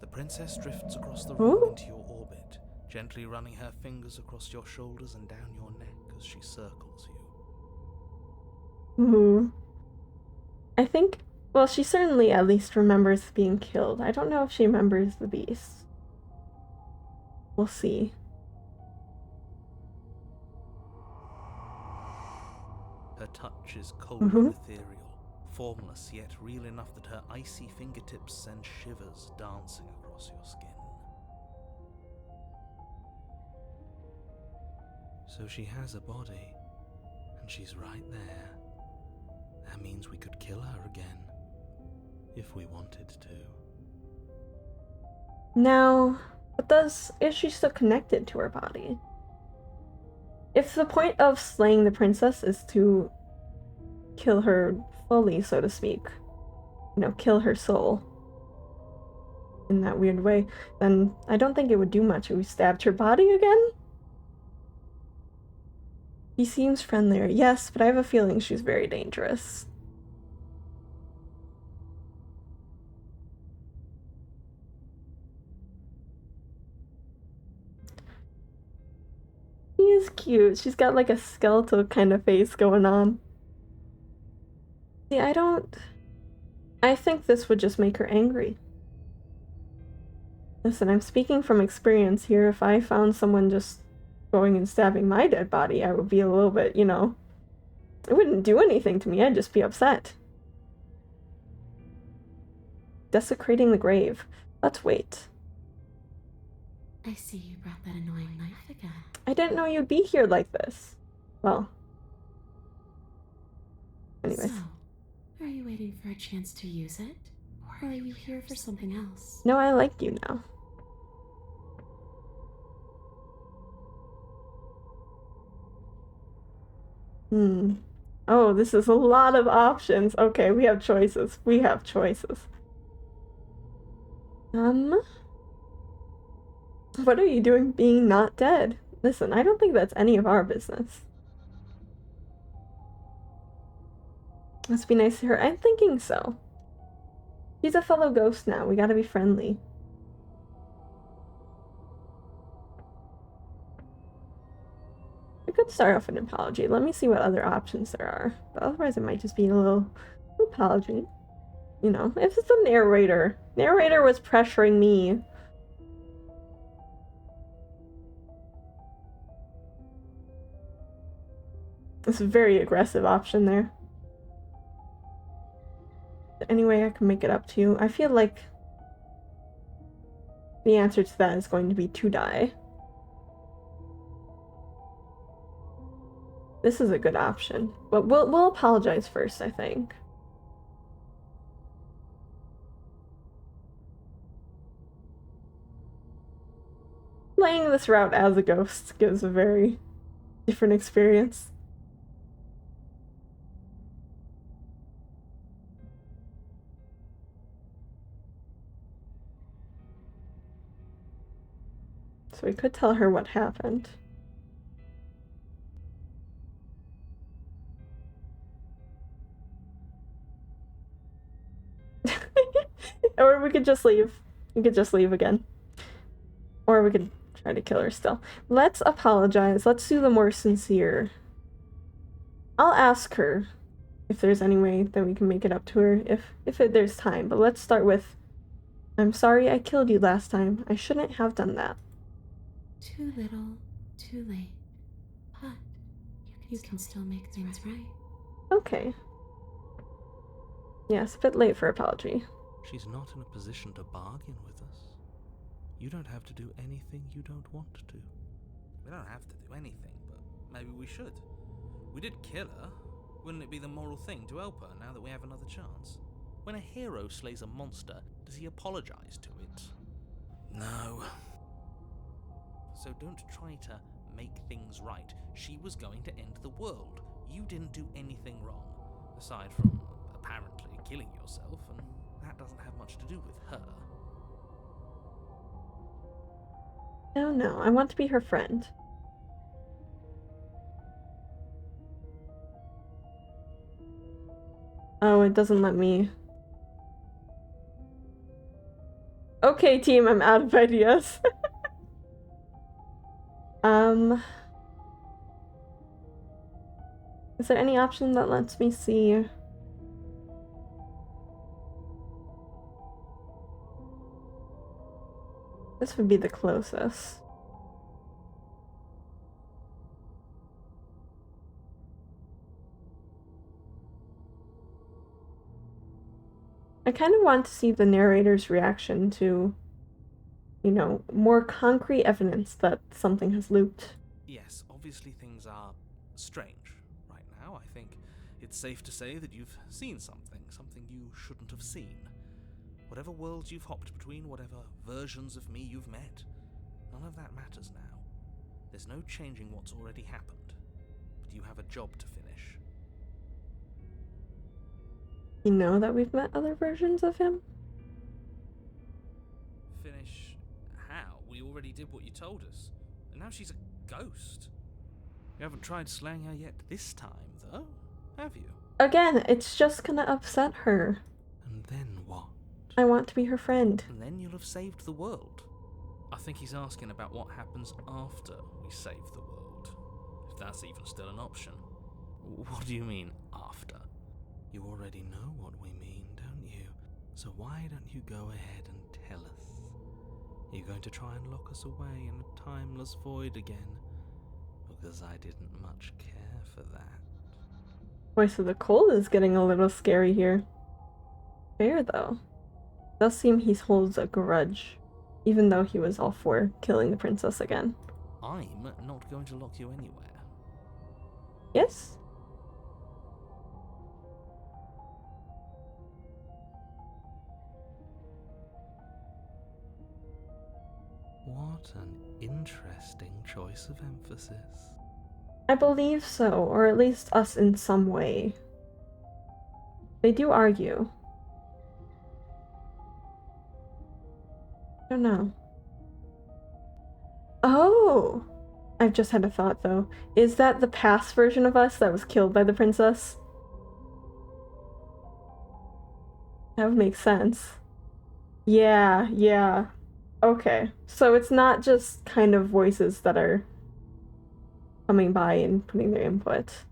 The princess drifts across the room Ooh. into your orbit, gently running her fingers across your shoulders and down your neck as she circles you. Ooh. I think, well, she certainly at least remembers being killed. I don't know if she remembers the beast. We'll see. Her touch is cold and ethereal, formless yet real enough that her icy fingertips send shivers dancing across your skin. So she has a body, and she's right there. That means we could kill her again, if we wanted to. Now, is she still connected to her body? If the point of slaying the princess is to kill her fully, so to speak, you know, kill her soul in that weird way, then I don't think it would do much if we stabbed her body again. She seems friendlier, yes, but I have a feeling she's very dangerous. She is cute. She's got like a skeletal kind of face going on. See, I think this would just make her angry. Listen, I'm speaking from experience here. If I found someone just going and stabbing my dead body, I would be a little bit, you know, it wouldn't do anything to me. I'd just be upset. Desecrating the grave. Let's wait. I see you brought that annoying knife again. I didn't know you'd be here like this. Well. Anyways. So, are you waiting for a chance to use it? Or are you here for something else? No, I like you now. Oh, this is a lot of options. Okay, we have choices. We have choices. What are you doing being not dead? Listen, I don't think that's any of our business. Must be nice to her. I'm thinking so. She's a fellow ghost now. We gotta be friendly. We could start off an apology. Let me see what other options there are. But otherwise, it might just be a little apology. You know, if it's a narrator. Narrator was pressuring me. It's a very aggressive option there. Any way I can make it up to you? I feel like the answer to that is going to be to die. This is a good option, but we'll apologize first, I think. Playing this route as a ghost gives a very different experience. So we could tell her what happened. Or we could just leave. We could just leave again. Or we could try to kill her still. Let's apologize. Let's do the more sincere. I'll ask her if there's any way that we can make it up to her, if there's time. But let's start with, I'm sorry I killed you last time. I shouldn't have done that. Too little, too late. But you can still make things right. Okay. Yes, a bit late for apology. She's not in a position to bargain with us. You don't have to do anything you don't want to. We don't have to do anything, but maybe we should. We did kill her. Wouldn't it be the moral thing to help her now that we have another chance? When a hero slays a monster, does he apologize to it? No. So don't try to make things right. She was going to end the world. You didn't do anything wrong. Aside from apparently killing yourself, and that doesn't have much to do with her. No, I want to be her friend. Oh, it doesn't let me. Okay, team, I'm out of ideas. Is there any option that lets me see? This would be the closest. I kind of want to see the narrator's reaction to, you know, more concrete evidence that something has looped. Yes, obviously things are strange right now. I think it's safe to say that you've seen something you shouldn't have seen. Whatever worlds you've hopped between, whatever versions of me you've met, none of that matters now. There's no changing what's already happened, but you have a job to finish. You know that we've met other versions of him? Finish how? We already did what you told us, and now she's a ghost. You haven't tried slaying her yet this time, though, have you? Again, it's just gonna upset her. And then what? I want to be her friend. And then you'll have saved the world. I think he's asking about what happens after we save the world. If that's even still an option. What do you mean, after? You already know what we mean, don't you? So why don't you go ahead and tell us? Are you going to try and lock us away in a timeless void again? Because I didn't much care for that. Voice of the Cold is getting a little scary here. Fair, though. Does seem he holds a grudge, even though he was all for killing the princess again. I'm not going to lock you anywhere. Yes? What an interesting choice of emphasis. I believe so, or at least us in some way. They do argue. I don't know. Oh! I've just had a thought, though. Is that the past version of us that was killed by the princess? That would make sense. Yeah, yeah. Okay. So it's not just kind of voices that are coming by and putting their input.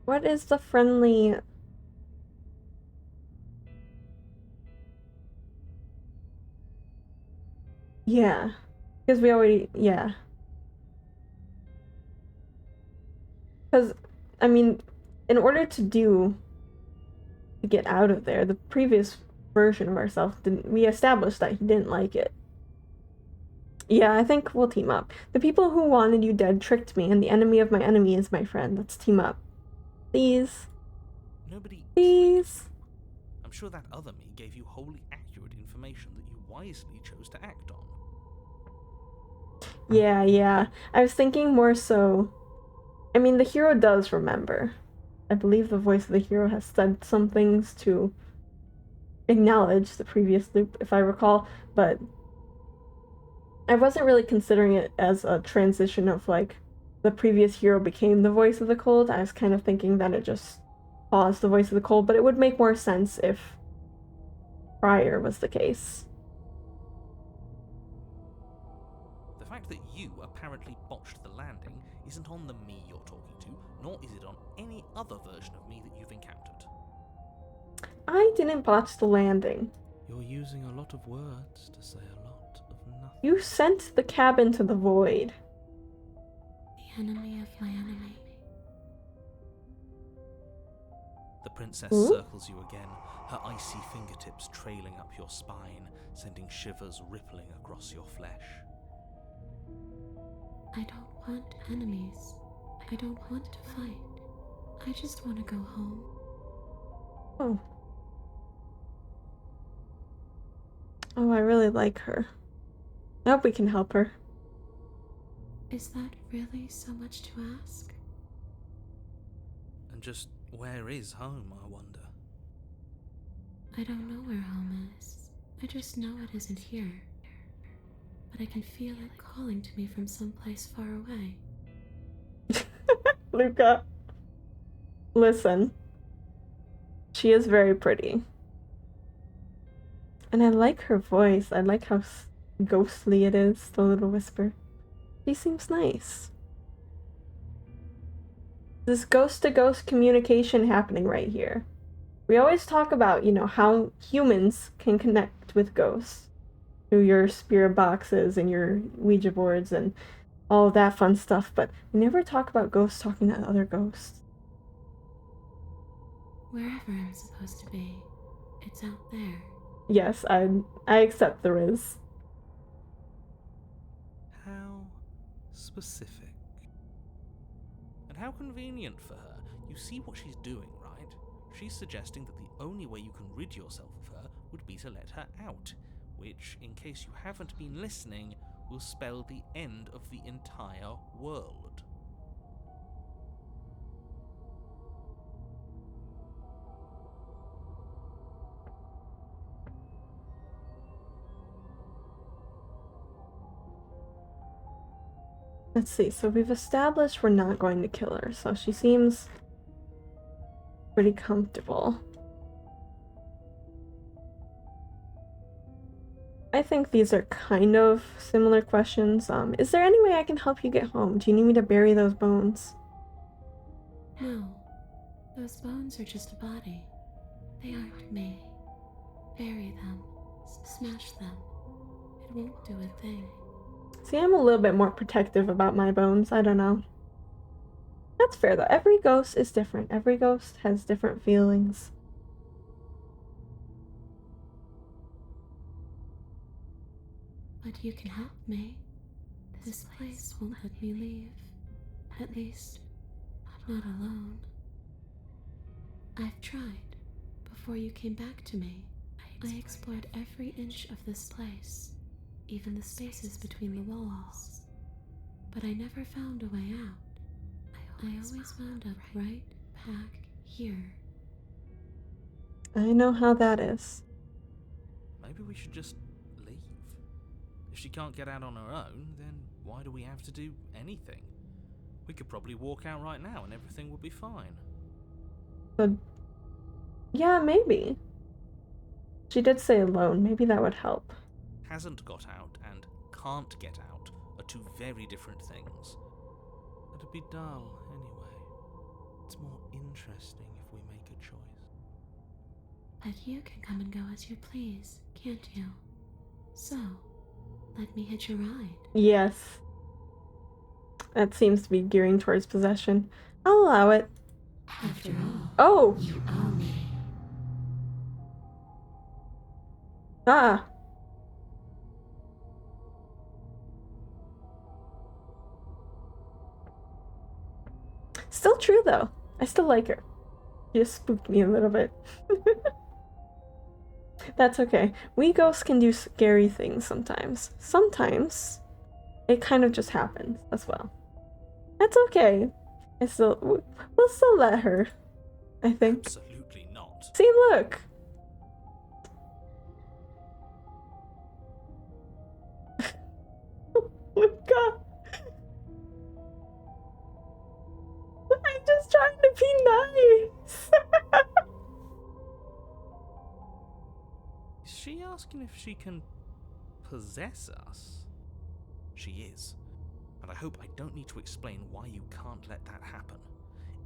What is the friendly... Yeah. Because we already... Yeah. Because, I mean, in order to get out of there, the previous version of ourselves we established that he didn't like it. Yeah, I think we'll team up. The people who wanted you dead tricked me, and the enemy of my enemy is my friend. Let's team up. Please. Nobody. Please. I'm sure that other me gave you wholly accurate information that you wisely chose to act on. Yeah. I was thinking more so... I mean, the hero does remember. I believe the voice of the hero has said some things to acknowledge the previous loop, if I recall, but I wasn't really considering it as a transition of, like, the previous hero became the voice of the cold. I was kind of thinking that it just paused the voice of the cold, but it would make more sense if prior was the case. The fact that you apparently botched the landing isn't on the me you're talking to, nor is it on any other version of me that you've encountered. I didn't botch the landing. You're using a lot of words to say a lot of nothing. You sent the cabin to the void. The enemy of my enemy. The princess Ooh. circles you again, her icy fingertips trailing up your spine, sending shivers rippling across your flesh. I don't want enemies. I don't want to fight. I just want to go home. Oh. Oh, I really like her. I hope we can help her. Is that really so much to ask? And just where is home, I wonder? I don't know where home is. I just know it isn't here. But I can feel it calling to me from someplace far away. Luca, listen. She is very pretty. And I like her voice. I like how ghostly it is, the little whisper. She seems nice. This ghost-to-ghost communication happening right here. We always talk about, how humans can connect with ghosts through your spirit boxes and your Ouija boards and all of that fun stuff, but we never talk about ghosts talking to other ghosts. Wherever I'm supposed to be, it's out there. Yes, I accept there is. How specific. And how convenient for her. You see what she's doing, right? She's suggesting that the only way you can rid yourself of her would be to let her out, which, in case you haven't been listening, will spell the end of the entire world. Let's see, so we've established we're not going to kill her, so she seems pretty comfortable. I think these are kind of similar questions. Is there any way I can help you get home? Do you need me to bury those bones? No, those bones are just a body. They aren't me. Bury them. Smash them. It won't do a thing. See, I'm a little bit more protective about my bones. I don't know. That's fair, though. Every ghost is different. Every ghost has different feelings. But you can help me. This place won't let me leave. At least, not alone. I've tried. Before you came back to me, I explored every inch of this place, even the spaces between the walls. But I never found a way out. I always wound up right back here. I know how that is. Maybe we should just leave. If she can't get out on her own, then why do we have to do anything? We could probably walk out right now and everything would be fine. But yeah, maybe. She did say alone. Maybe that would help. Hasn't got out and can't get out are two very different things. It'd be dull anyway. It's more interesting if we make a choice. But you can come and go as you please, can't you? So, let me hitch a ride. Yes. That seems to be gearing towards possession. I'll allow it. After all, Oh! you owe me. Ah! Still true, though. I still like her. She just spooked me a little bit. That's okay. We ghosts can do scary things sometimes. Sometimes it kind of just happens as well. That's okay. We'll still let her, I think. Absolutely not. See, look! Oh my god! I'm just trying to be nice! Is she asking if she can possess us? She is. And I hope I don't need to explain why you can't let that happen.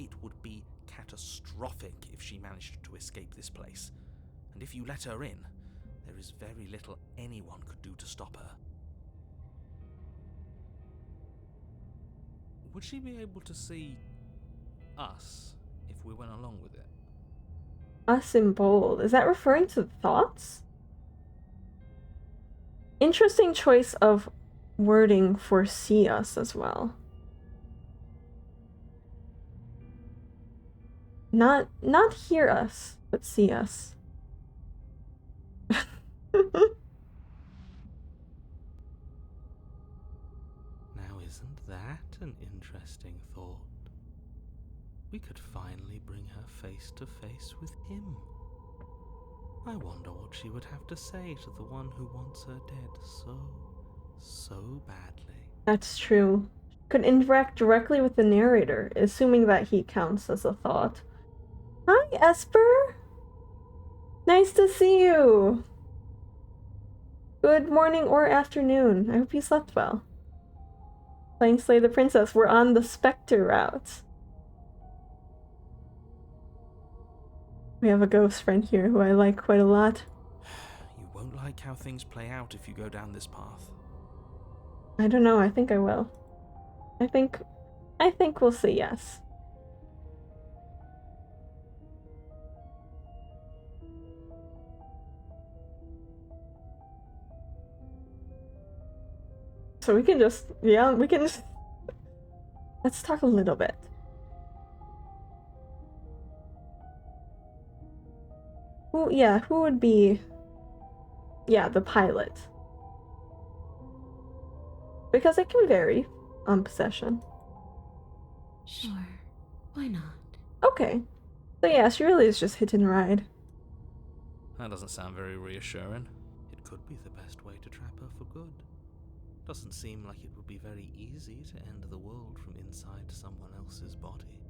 It would be catastrophic if she managed to escape this place. And if you let her in, there is very little anyone could do to stop her. Would she be able to see us if we went along with it? Us in bold. Is that referring to thoughts? Interesting choice of wording for see us as well. Not hear us, but see us. Now isn't that an interesting thought? We could finally bring her face to face with him. I wonder what she would have to say to the one who wants her dead so badly. That's true. Could interact directly with the narrator, assuming that he counts as a thought. Hi, Esper! Nice to see you! Good morning or afternoon. I hope you slept well. Playing Slay the Princess. We're on the Spectre route. We have a ghost friend here who I like quite a lot. You won't like how things play out if you go down this path. I don't know, I think I will. I think we'll say yes. So we can just, let's talk a little bit. Who would be, the pilot? Because it can vary on possession. Sure, why not? Okay. So yeah, she really is just hit and ride. That doesn't sound very reassuring. It could be the best way to trap her for good. Doesn't seem like it would be very easy to end the world from inside someone else's body.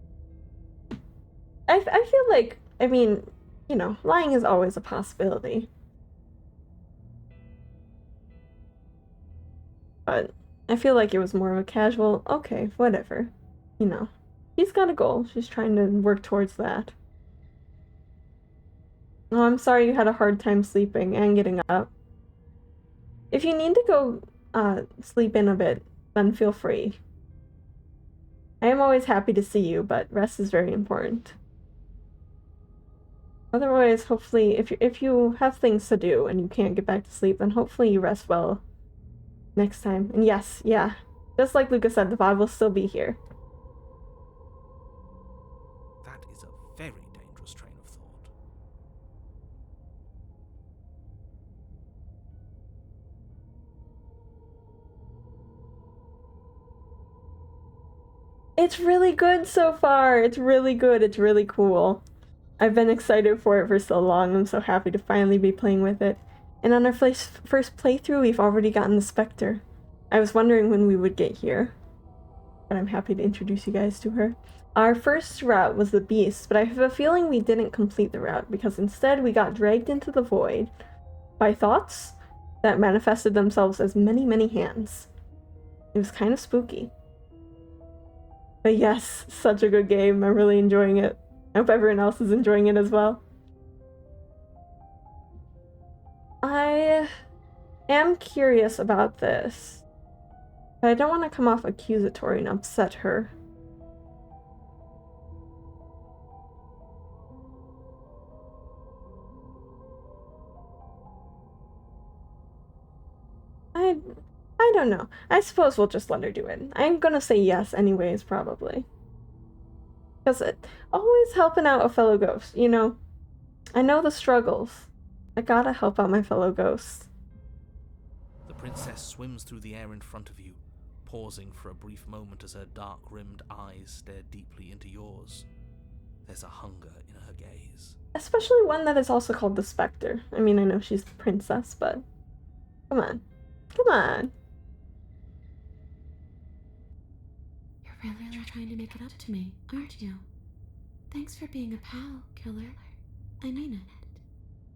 I feel like, I mean, you know, lying is always a possibility. But I feel like it was more of a casual, okay, whatever. You know, she's got a goal. She's trying to work towards that. Oh, I'm sorry you had a hard time sleeping and getting up. If you need to go sleep in a bit, then feel free. I am always happy to see you, but rest is very important. Otherwise, hopefully, if you have things to do and you can't get back to sleep, then hopefully you rest well next time. And yes, yeah, just like Lucas said, the VOD will still be here. That is a very dangerous train of thought. It's really good so far. It's really good. It's really cool. I've been excited for it for so long. I'm so happy to finally be playing with it. And on our first playthrough, we've already gotten the Spectre. I was wondering when we would get here, but I'm happy to introduce you guys to her. Our first route was the Beast, but I have a feeling we didn't complete the route because instead we got dragged into the void by thoughts that manifested themselves as many, many hands. It was kind of spooky. But yes, such a good game. I'm really enjoying it. I hope everyone else is enjoying it as well. I am curious about this, but I don't want to come off accusatory and upset her. I don't know. I suppose we'll just let her do it. I'm gonna say yes anyways, probably. Because it always helping out a fellow ghost, you know? I know the struggles. I gotta help out my fellow ghosts. The princess swims through the air in front of you, pausing for a brief moment as her dark-rimmed eyes stare deeply into yours. There's a hunger in her gaze. Especially one that is also called the Spectre. I mean, I know she's the princess, but come on. Come on. You're really trying to make it up to me, aren't you? Thanks for being a pal, killer. I mean it.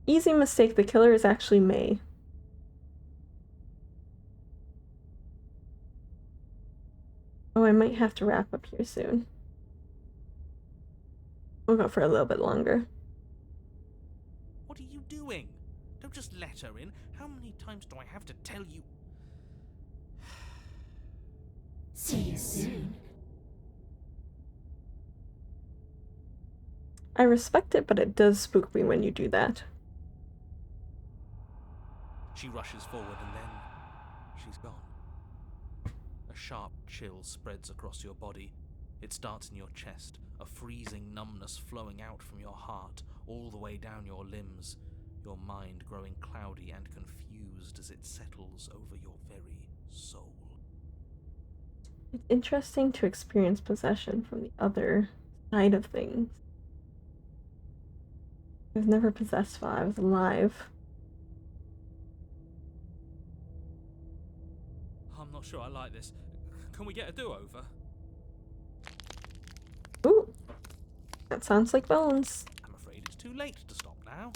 Easy mistake, the killer is actually May. Oh, I might have to wrap up here soon. We'll go for a little bit longer. What are you doing? Don't just let her in. How many times do I have to tell you? See you soon. I respect it, but it does spook me when you do that. She rushes forward and then she's gone. A sharp chill spreads across your body. It starts in your chest, a freezing numbness flowing out from your heart all the way down your limbs, your mind growing cloudy and confused as it settles over your very soul. It's interesting to experience possession from the other side of things. I was never possessed while I was alive. I'm not sure I like this. Can we get a do-over? Ooh, that sounds like bones. I'm afraid it's too late to stop now.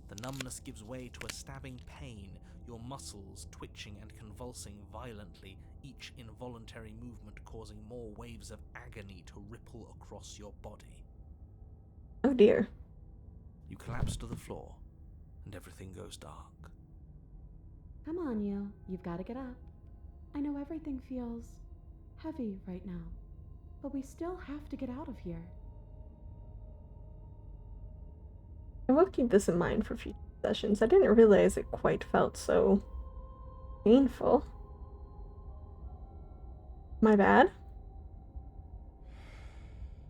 The numbness gives way to a stabbing pain, your muscles twitching and convulsing violently, each involuntary movement causing more waves of agony to ripple across your body. Oh dear. You collapse to the floor, and everything goes dark. Come on, you. You've got to get up. I know everything feels heavy right now, but we still have to get out of here. I will keep this in mind for future sessions. I didn't realize it quite felt so painful. My bad?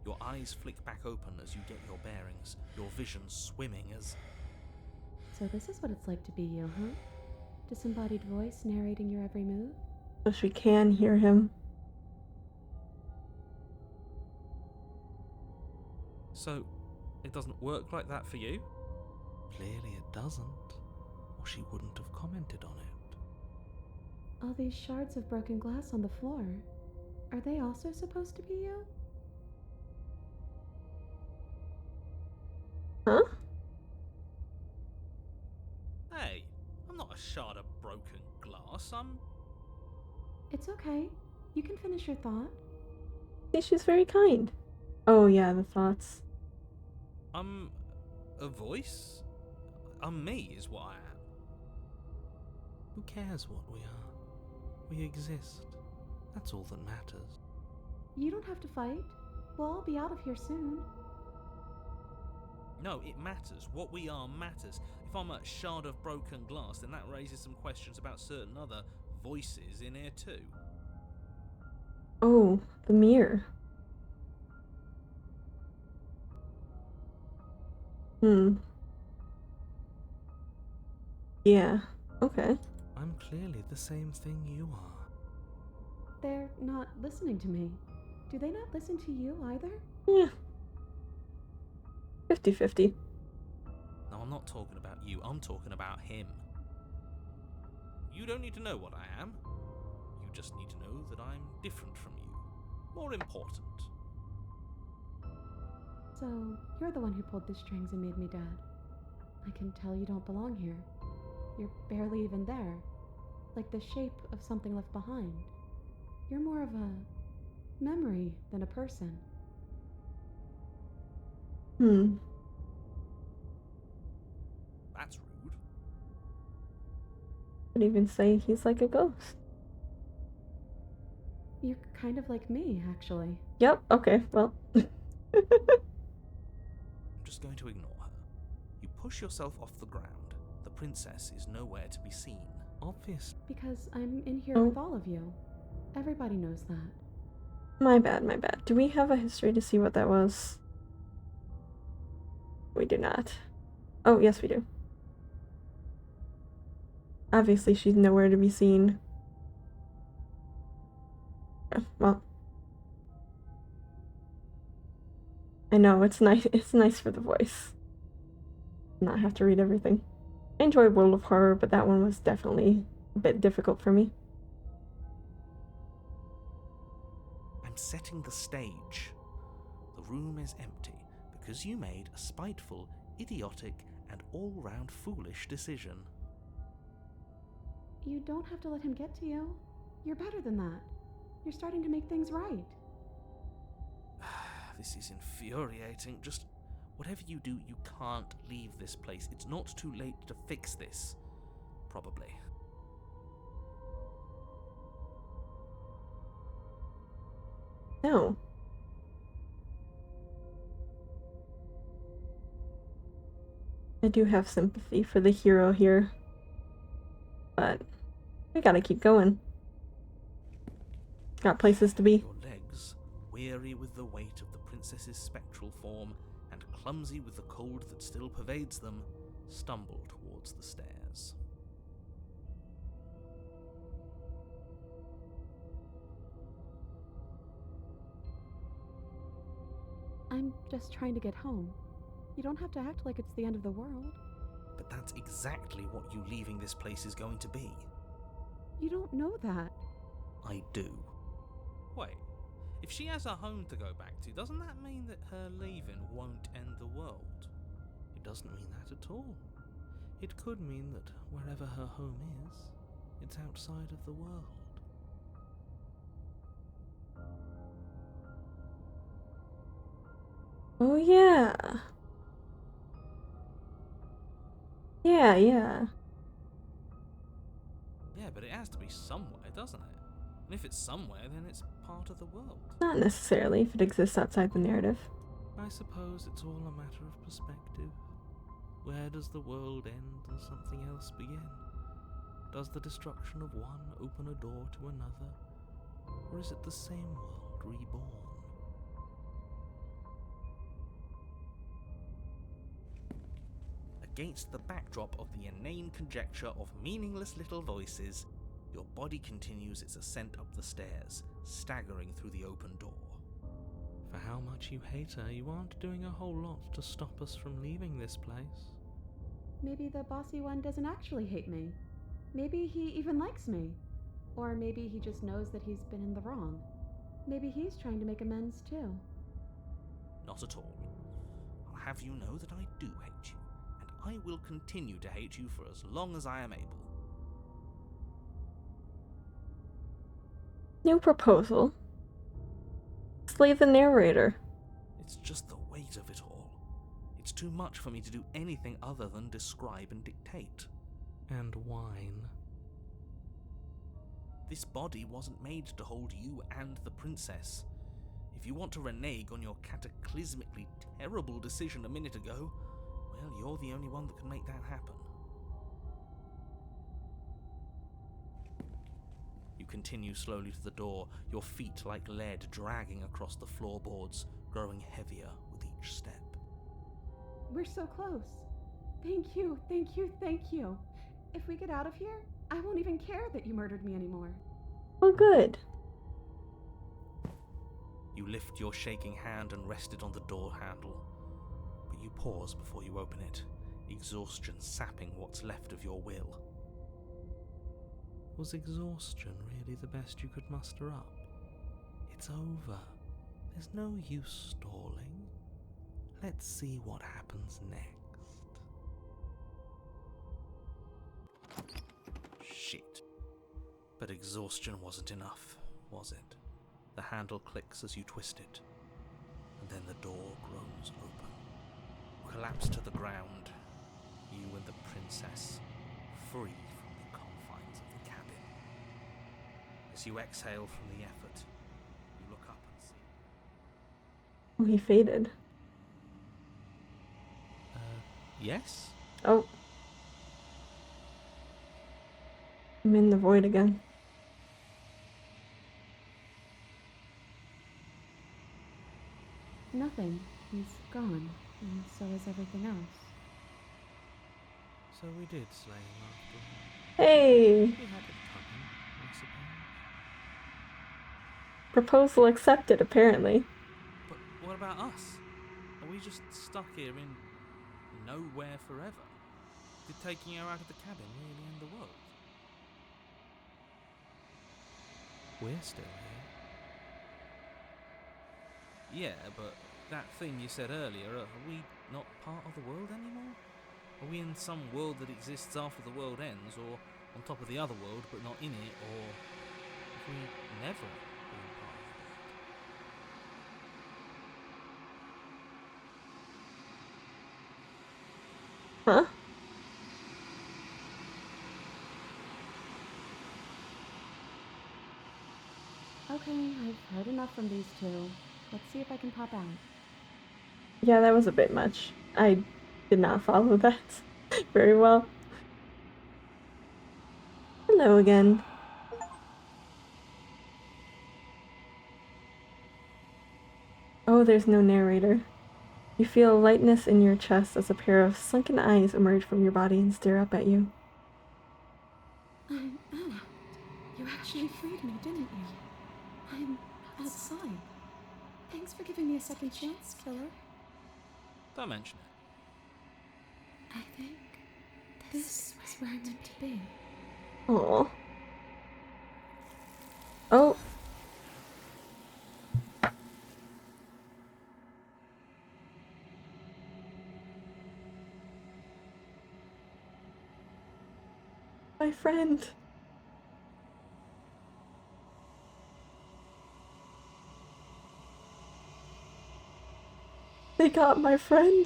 Your eyes flick back open as you get your bearings, your vision swimming as... So this is what it's like to be you, huh? Disembodied voice narrating your every move? Wish we can hear him. So, it doesn't work like that for you? Clearly it doesn't, or she wouldn't have commented on it. All these shards of broken glass on the floor. Are they also supposed to be you? Huh? Hey, I'm not a shard of broken glass. It's okay. You can finish your thought. See, she's very kind. Oh yeah, the thoughts. I'm a voice? I'm me, is what I am. Who cares what we are? We exist. That's all that matters. You don't have to fight. We'll all be out of here soon. No, it matters. What we are matters. If I'm a shard of broken glass, then that raises some questions about certain other voices in here too. Oh, the mirror. Yeah, okay. I'm clearly the same thing you are. They're not listening to me. Do they not listen to you either? Yeah. 50-50. No, I'm not talking about you. I'm talking about him. You don't need to know what I am. You just need to know that I'm different from you. More important. So, you're the one who pulled the strings and made me dead. I can tell you don't belong here. You're barely even there. Like the shape of something left behind. You're more of a memory than a person. That's rude. Could even say he's like a ghost. You're kind of like me, actually. Yep, okay, well. I'm just going to ignore her. You push yourself off the ground. The princess is nowhere to be seen. Obvious. Because I'm in here Oh. with all of you. Everybody knows that. My bad, my bad. Do we have a history to see what that was? We do not. Oh, yes we do. Obviously she's nowhere to be seen. Well. I know, it's nice for the voice. Not have to read everything. I enjoy World of Horror, but that one was definitely a bit difficult for me. I'm setting the stage. The room is empty because you made a spiteful, idiotic, and all-round foolish decision. You don't have to let him get to you. You're better than that. You're starting to make things right. This is infuriating. Just whatever you do, you can't leave this place. It's not too late to fix this. Probably. No. I do have sympathy for the hero here. But we gotta keep going. Got places to be. Your legs, weary with the weight of the princess's spectral form and clumsy with the cold that still pervades them, stumble towards the stairs. I'm just trying to get home. You don't have to act like it's the end of the world. But that's exactly what you leaving this place is going to be. You don't know that. I do. Wait, if she has a home to go back to, doesn't that mean that her leaving won't end the world? It doesn't mean that at all. It could mean that wherever her home is, it's outside of the world. Oh yeah. Yeah. Yeah, but it has to be somewhere, doesn't it? And if it's somewhere, then it's part of the world. Not necessarily if it exists outside the narrative. I suppose it's all a matter of perspective. Where does the world end and something else begin? Does the destruction of one open a door to another? Or is it the same world reborn? Against the backdrop of the inane conjecture of meaningless little voices, your body continues its ascent up the stairs, staggering through the open door. For how much you hate her, you aren't doing a whole lot to stop us from leaving this place. Maybe the bossy one doesn't actually hate me. Maybe he even likes me. Or maybe he just knows that he's been in the wrong. Maybe he's trying to make amends too. Not at all. I'll have you know that I do hate you, and I will continue to hate you for as long as I am able. New proposal. Slay the narrator. It's just the weight of it all. It's too much for me to do anything other than describe and dictate. And whine. This body wasn't made to hold you and the princess. If you want to renege on your cataclysmically terrible decision a minute ago, well, you're the only one that can make that happen. You continue slowly to the door, your feet like lead dragging across the floorboards, growing heavier with each step. We're so close. Thank you, thank you, thank you. If we get out of here, I won't even care that you murdered me anymore. Oh, good. You lift your shaking hand and rest it on the door handle, but you pause before you open it, exhaustion sapping what's left of your will. Was exhaustion really the best you could muster up? It's over. There's no use stalling. Let's see what happens next. Shit. But exhaustion wasn't enough, was it? The handle clicks as you twist it, and then the door groans open. You collapse to the ground, you and the princess, free from the confines of the cabin. As you exhale from the effort, you look up and see... Oh, he faded. Yes? Oh. I'm in the void again. Nothing. He's gone, and so is everything else. So we did slay him after all. Hey! We had it coming, I suppose. Proposal accepted, apparently. But what about us? Are we just stuck here in nowhere forever? Did taking her out of the cabin really end the world? We're still here. Yeah, but that thing you said earlier, are we not part of the world anymore? Are we in some world that exists after the world ends, or on top of the other world but not in it, or have we never been part of it? Huh? Okay, I've heard enough from these two. Let's see if I can pop out. Yeah, that was a bit much. I did not follow that very well. Hello again. Oh, there's no narrator. You feel lightness in your chest as a pair of sunken eyes emerge from your body and stare up at you. I'm out. You actually freed me, didn't you? I'm outside. Thanks for giving me a second chance, killer. Don't mention it. I think this is where I'm meant to be. Aww. Oh. My friend. They got my friend.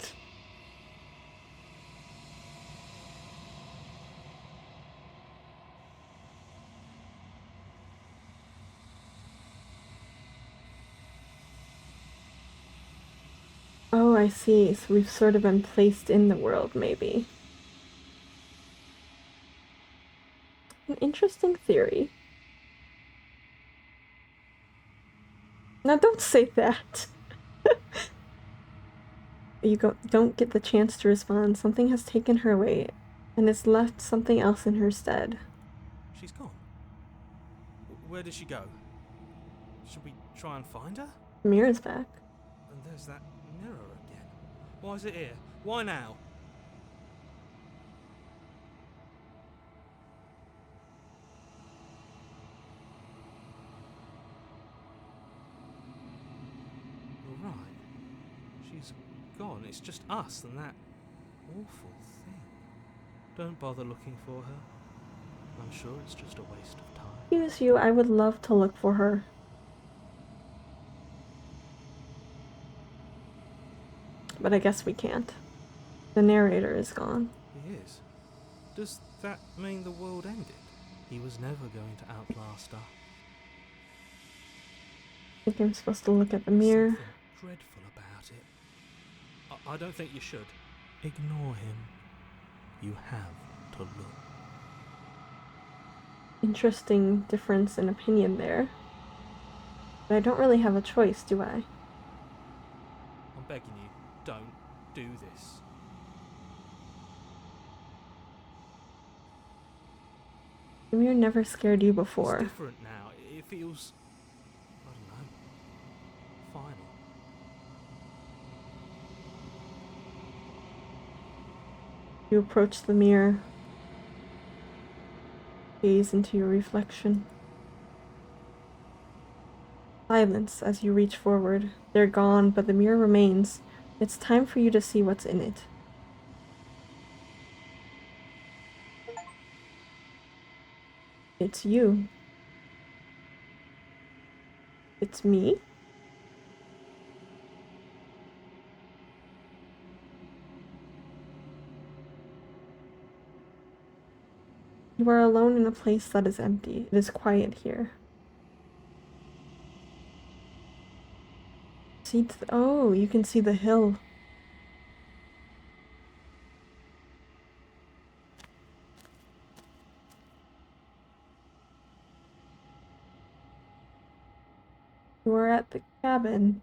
Oh, I see. So we've sort of been placed in the world, maybe. An interesting theory. Now don't say that. Don't get the chance to respond. Something has taken her away, and it's left something else in her stead. She's gone. Where did she go? Should we try and find her? Mira's back. And there's that mirror again. Why is it here? Why now? she's gone. It's just us and that awful thing. Don't bother looking for her. I'm sure it's just a waste of time. Excuse you, I would love to look for her. But I guess we can't. The narrator is gone. He is. Does that mean the world ended? He was never going to outlast us. I think I'm supposed to look at the mirror. Something dreadful about it. I don't think you should. Ignore him. You have to look. Interesting difference in opinion there. But I don't really have a choice, do I? I'm begging you, don't do this. The mirror never scared you It's before. different now. It feels, I don't know, final. You approach the mirror. Gaze into your reflection. Silence as you reach forward. They're gone, but the mirror remains. It's time for you to see what's in it. It's you. It's me. You are alone in a place that is empty. It is quiet here. Oh, you can see the hill. You are at the cabin.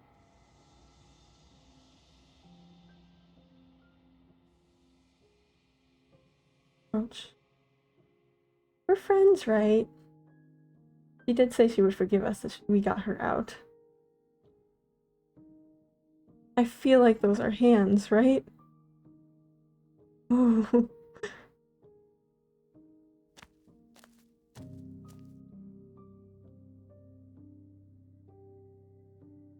Ouch. We're friends, right? She did say she would forgive us if we got her out. I feel like those are hands, right? Oh.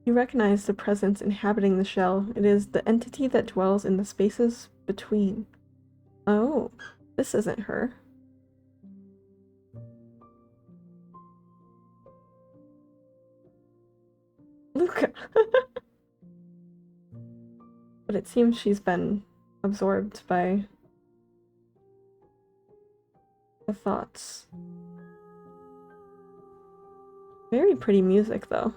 You recognize the presence inhabiting the shell. It is the entity that dwells in the spaces between. Oh, this isn't her. Luca. But it seems she's been absorbed by the thoughts. Very pretty music, though.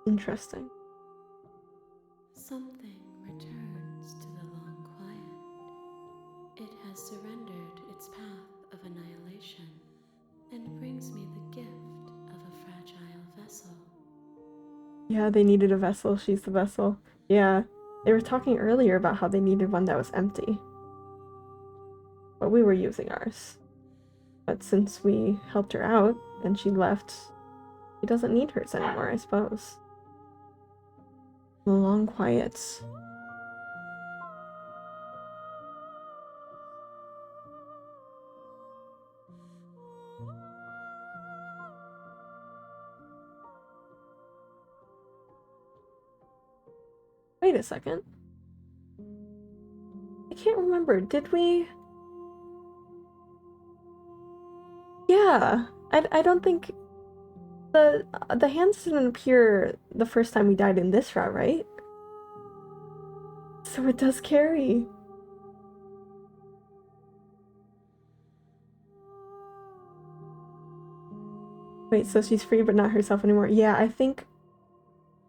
Interesting. Something returns to the long quiet. It has surrendered its path of annihilation and brings me the gift of a fragile vessel. Yeah, they needed a vessel. She's the vessel. Yeah, they were talking earlier about how they needed one that was empty. But we were using ours. But since we helped her out and she left, she doesn't need hers anymore, I suppose. The long quiets. Wait a second. I can't remember. Did we? Yeah. I don't think the hands didn't appear the first time we died in this route, right? So it does carry. Wait, so she's free but not herself anymore. Yeah, I think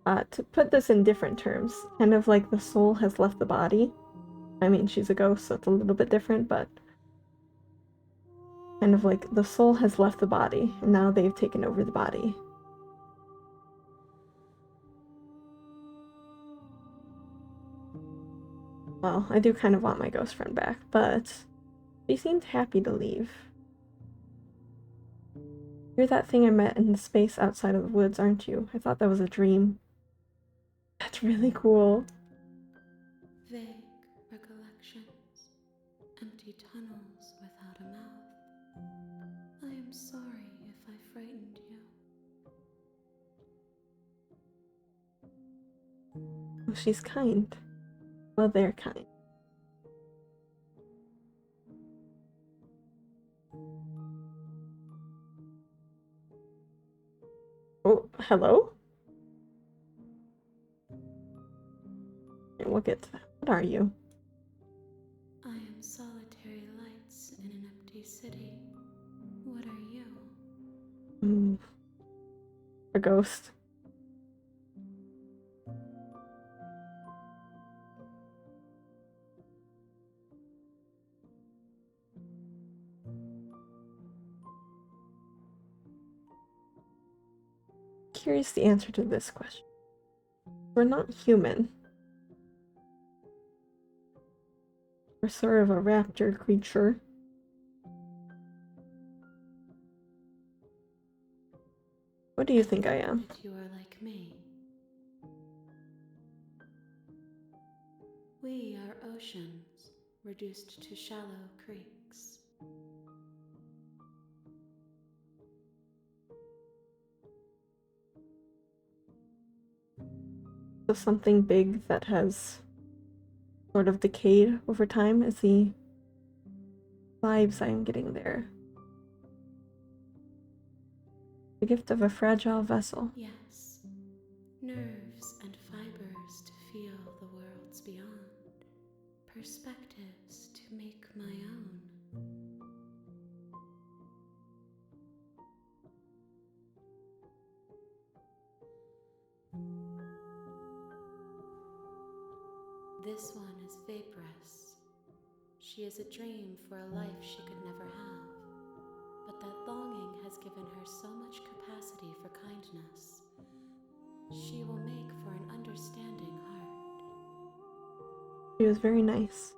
to put this in different terms, kind of like the soul has left the body. I mean, she's a ghost, so it's a little bit different, but kind of like the soul has left the body, and now they've taken over the body. Well, I do kind of want my ghost friend back, but she seemed happy to leave. You're that thing I met in the space outside of the woods, aren't you? I thought that was a dream. That's really cool. Vague recollections, empty tunnels without a mouth. I am sorry if if I frightened you. Oh, she's kind. Well, they're kind. Oh, hello? Okay, we'll get to that. What are you? I am solitary lights in an empty city. What are you? A ghost. Curious the answer to this question. We're not human. We're sort of a raptor creature. What do you think I am? That you are like me. We are oceans, reduced to shallow creeks. So something big that has sort of decayed over time is the vibes I'm getting there. The gift of a fragile vessel. Yes, nerves and fibers to feel the worlds beyond, perspectives to make my own. This one is vaporous. She is a dream for a life she could never have, but that longing has given her so much capacity for kindness. She will make for an understanding heart. She was very nice.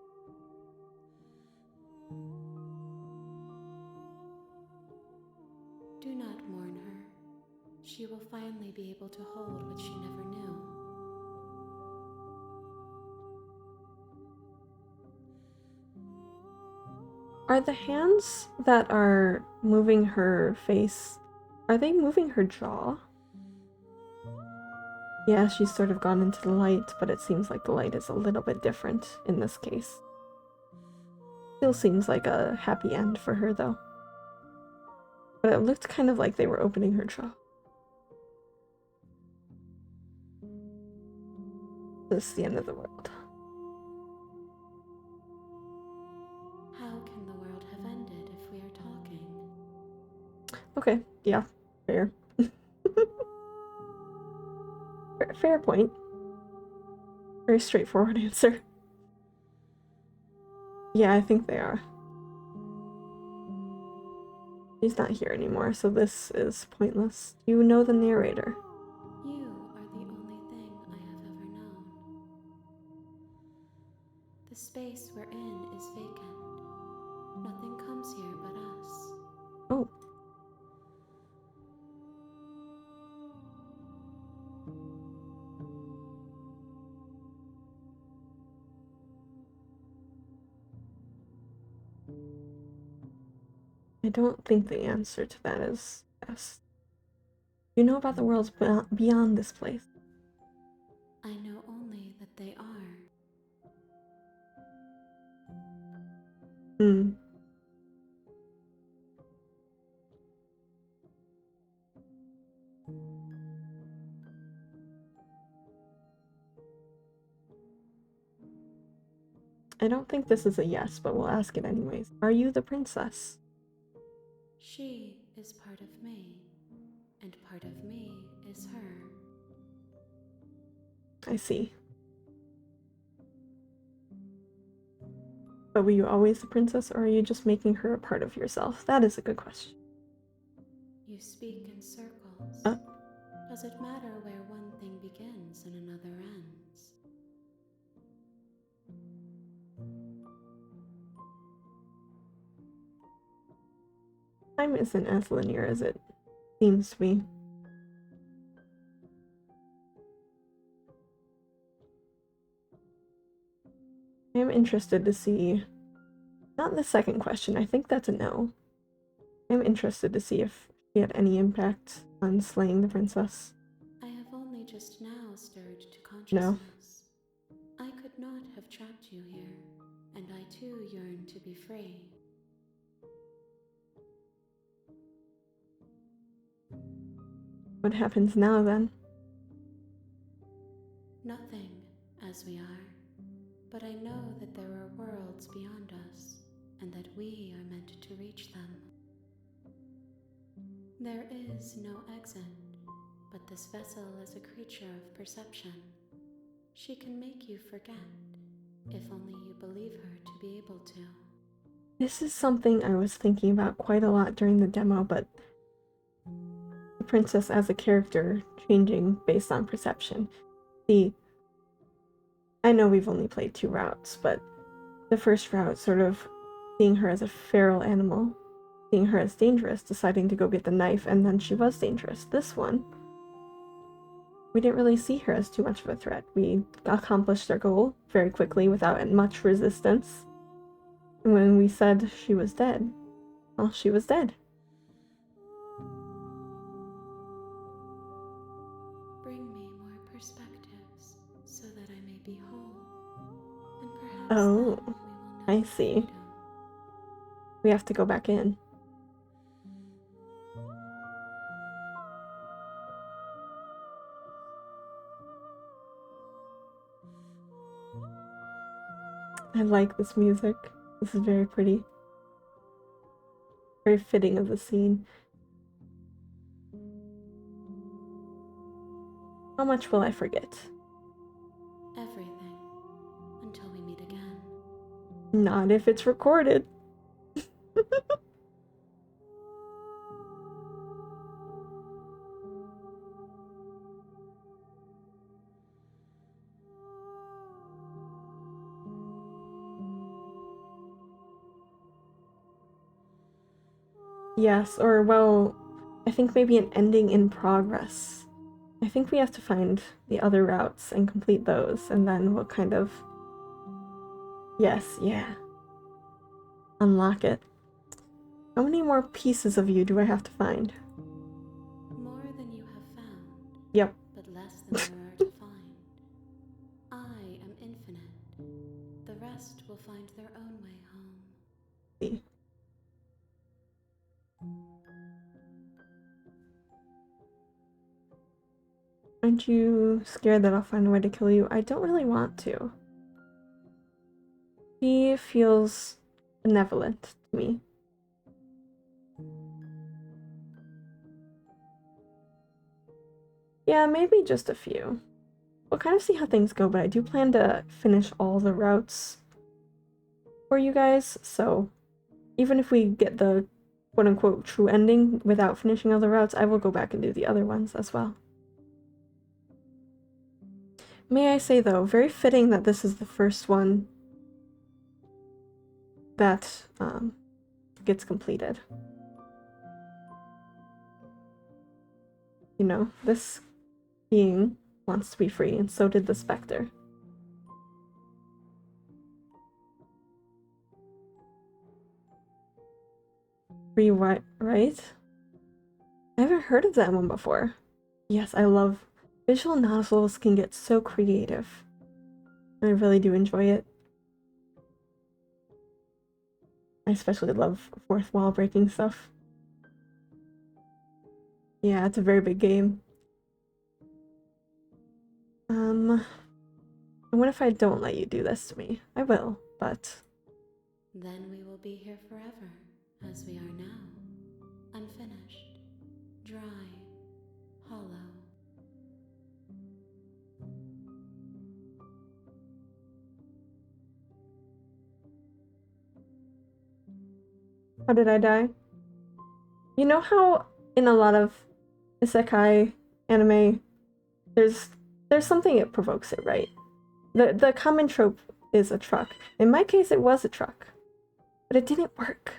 Do not mourn her. She will finally be able to hold what she never knew. Are the hands that are moving her face, are they moving her jaw? Yeah, she's sort of gone into the light, but it seems like the light is a little bit different in this case. Still seems like a happy end for her, though. But it looked kind of like they were opening her jaw. This is the end of the world. How can the world have ended if we are talking? Okay, yeah, fair. Fair point. Very straightforward answer. Yeah, I think they are. She's not here anymore, so this is pointless. You know the narrator. You are the only thing I have ever known. The space we're in is vacant. Nothing comes here but us. Oh. I don't think the answer to that is yes. You know about the worlds beyond this place. I know only that they are. I don't think this is a yes, but we'll ask it anyways. Are you the princess? She is part of me, and part of me is her. I see. But were you always the princess, or are you just making her a part of yourself? That is a good question. You speak in circles. Does it matter where one thing begins and another ends? Time isn't as linear as it seems to be. I am interested to see, not the second question, I think that's a no. I'm interested to see if he had any impact on slaying the princess. I have only just now stirred to No. consciousness. I could not have trapped you here, and I too yearn to be free. What happens now then? Nothing, as we are, but I know that there are worlds beyond us, and that we are meant to reach them. There is no exit, but this vessel is a creature of perception. She can make you forget, if only you believe her to be able to. This is something I was thinking about quite a lot during the demo, but the princess as a character changing based on perception. See, I know we've only played 2 routes, but the first route, sort of seeing her as a feral animal, seeing her as dangerous, deciding to go get the knife, and then she was dangerous. This one, we didn't really see her as too much of a threat. We accomplished our goal very quickly without much resistance. And when we said she was dead, well, she was dead. Bring me more perspectives, so that I may be whole, and perhaps Oh, then we will know I see. freedom. We have to go back in. I like this music. This is very pretty. Very fitting of the scene. How much will I forget? Everything, until we meet again. Not if it's recorded. Yes, or well, I think maybe an ending in progress. I think we have to find the other routes and complete those, and then we'll kind of... Yes, yeah. Unlock it. How many more pieces of you do I have to find? More than you have found. Yep. But less than there are to find. I am infinite. The rest will find their own way home. See. Aren't you scared that I'll find a way to kill you? I don't really want to. He feels benevolent to me. Yeah, maybe just a few. We'll kind of see how things go, but I do plan to finish all the routes for you guys, so even if we get the quote-unquote true ending without finishing all the routes, I will go back and do the other ones as well. May I say, though, very fitting that this is the first one that gets completed. You know, this being wants to be free, and so did the Spectre. Free what, right? I haven't heard of that one before. Yes, I love visual novels can get so creative. I really do enjoy it. I especially love fourth wall breaking stuff. Yeah, it's a very big game. What if I don't let you do this to me? I will, but... Then we will be here forever, as we are now. Unfinished, dry, hollow. How did I die? You know how in a lot of isekai anime, there's something that provokes it, right? The common trope is a truck. In my case, it was a truck, but it didn't work.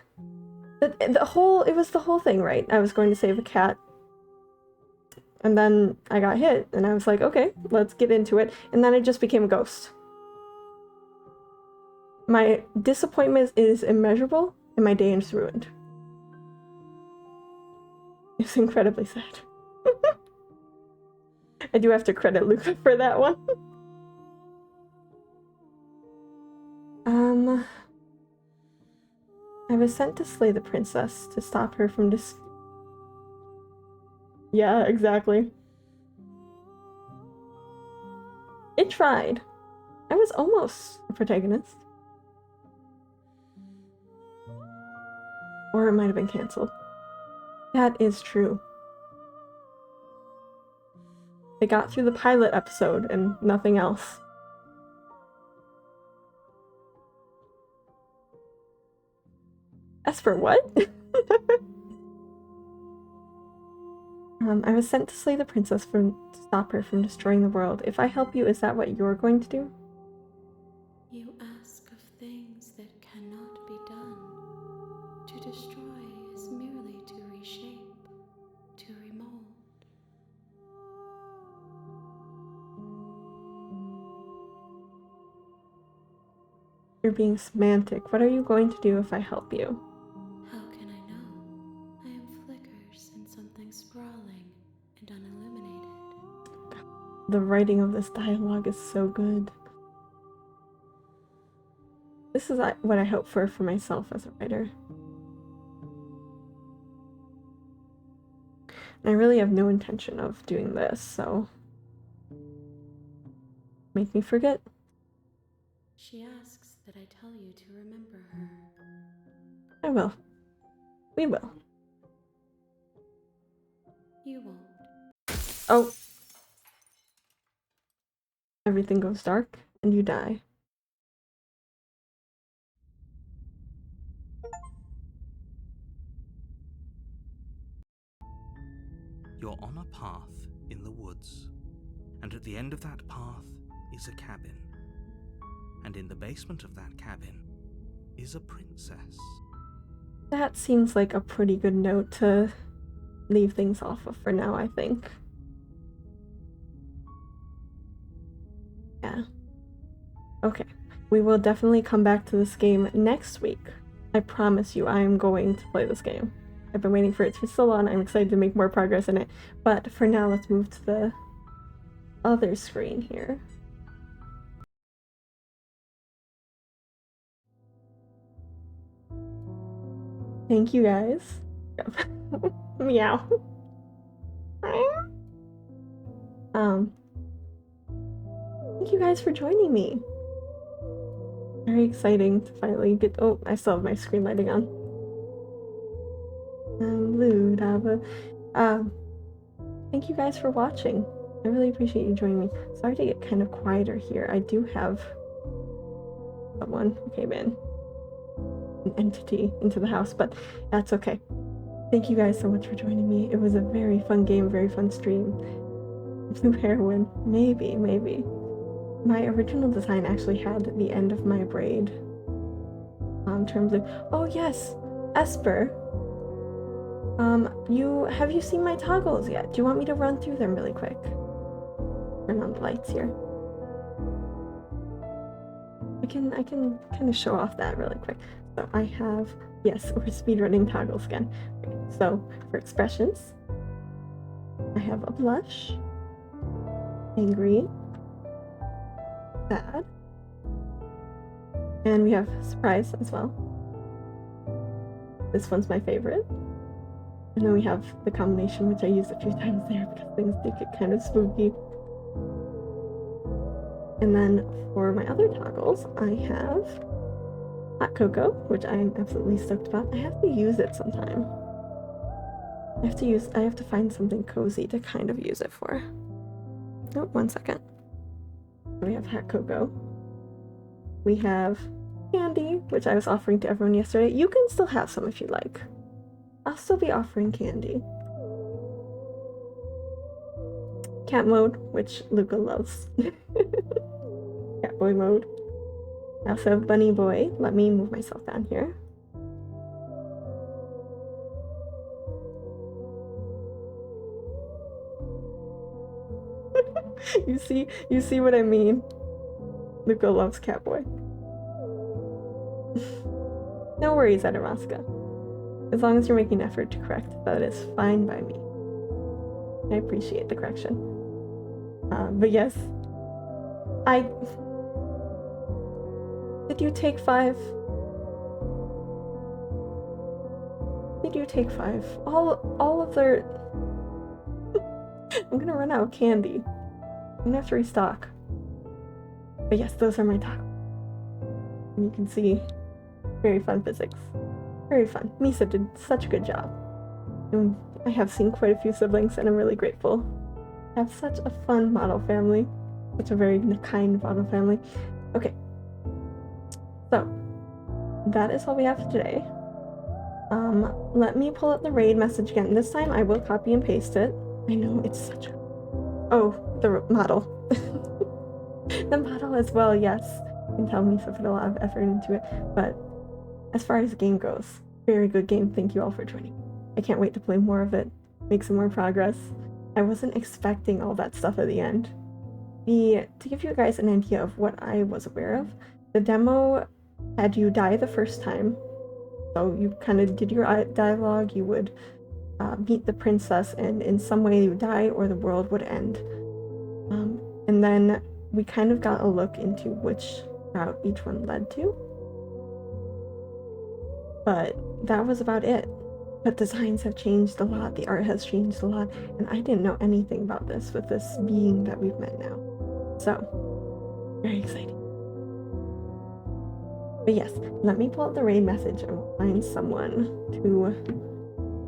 It was the whole thing, right? I was going to save a cat, and then I got hit, and I was like, okay, let's get into it, and then I just became a ghost. My disappointment is immeasurable, and my day is ruined. It's incredibly sad. I do have to credit Luca for that one. I was sent to slay the princess to stop her from Yeah, exactly. It tried. I was almost a protagonist. Or it might have been cancelled. That is true. They got through the pilot episode and nothing else. Esper, what? I was sent to slay the princess to stop her from destroying the world. If I help you, is that what you're going to do? You ask of things that cannot be done. To destroy is merely to reshape, to remold. You're being semantic. What are you going to do if I help you? How can I know? I am flickers in something sprawling and unilluminated. The writing of this dialogue is so good. This is what I hope for myself as a writer. And I really have no intention of doing this, so make me forget. She asks that I tell you to remember her. I will. We will. You won't. Oh. Everything goes dark, and you die. You're on a path in the woods, and at the end of that path is a cabin. And in the basement of that cabin is a princess. That seems like a pretty good note to leave things off of for now, I think. Yeah. Okay. We will definitely come back to this game next week. I promise you I am going to play this game. I've been waiting for it for so long. I'm excited to make more progress in it. But for now, let's move to the other screen here. Thank you guys. Meow. Thank you guys for joining me. Very exciting to finally get. Oh, I still have my screen lighting on. Blue Dava. Thank you guys for watching. I really appreciate you joining me. Sorry to get kind of quieter here. I do have someone who came in, an entity into the house, but that's okay. Thank you guys so much for joining me. It was a very fun game, very fun stream. Blue heroine, maybe. My original design actually had the end of my braid turned blue. Oh yes, Esper. Have you seen my toggles yet? Do you want me to run through them really quick? Turn on the lights here. I can kind of show off that really quick. So I have, yes, we're speedrunning toggles again. Okay, so for expressions, I have a blush, angry, sad, and we have surprise as well. This one's my favorite. And then we have the combination, which I used a few times there because things did get kind of spooky. And then for my other toggles, I have hot cocoa, which I'm absolutely stoked about. I have to use it sometime. I have to find something cozy to kind of use it for. Oh, 1 second. We have hot cocoa. We have candy, which I was offering to everyone yesterday. You can still have some if you like. I'll still be offering candy. Cat mode, which Luca loves. Cat boy mode. I also have bunny boy. Let me move myself down here. You see what I mean? Luca loves Catboy. No worries, Edamaska. As long as you're making an effort to correct, that is fine by me. I appreciate the correction. But yes, Did you take 5? Did you take 5? All of their... I'm gonna run out of candy. I'm gonna have to restock. But yes, those are my tacos. And you can see, very fun physics. Very fun. Misa did such a good job. And I have seen quite a few siblings, and I'm really grateful. I have such a fun model family. Such a very kind model family. Okay. So, that is all we have for today. Let me pull up the raid message again. This time I will copy and paste it. I know, it's such a... Oh, the model. The model as well, yes. You can tell Misa put a lot of effort into it. But as far as the game goes, very good game. Thank you all for joining. I can't wait to play more of it, make some more progress. I wasn't expecting all that stuff at the end. To give you guys an idea of what I was aware of, the demo had you die the first time. So you kind of did your dialogue, you would meet the princess, and in some way you would die or the world would end. And then we kind of got a look into which route each one led to. But that was about it. But designs have changed a lot, the art has changed a lot, and I didn't know anything about this with this being that we've met now. So, very exciting. But yes, let me pull out the raid message and find someone to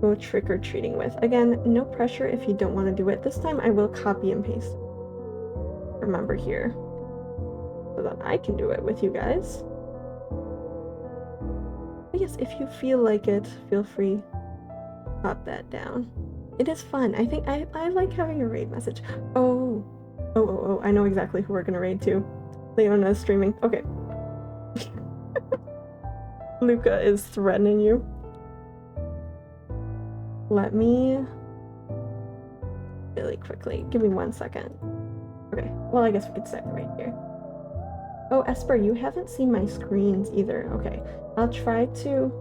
go trick-or-treating with. Again, no pressure if you don't want to do it. This time I will copy and paste. Remember here. So that I can do it with you guys. But yes, if you feel like it, feel free. Pop that down. It is fun. I think I like having a raid message. Oh, I know exactly who we're gonna raid to. Leona is streaming. Okay. Luca is threatening you. Let me really quickly. Give me 1 second. Okay. Well, I guess we could set right here. Oh, Esper, you haven't seen my screens either. Okay. I'll try to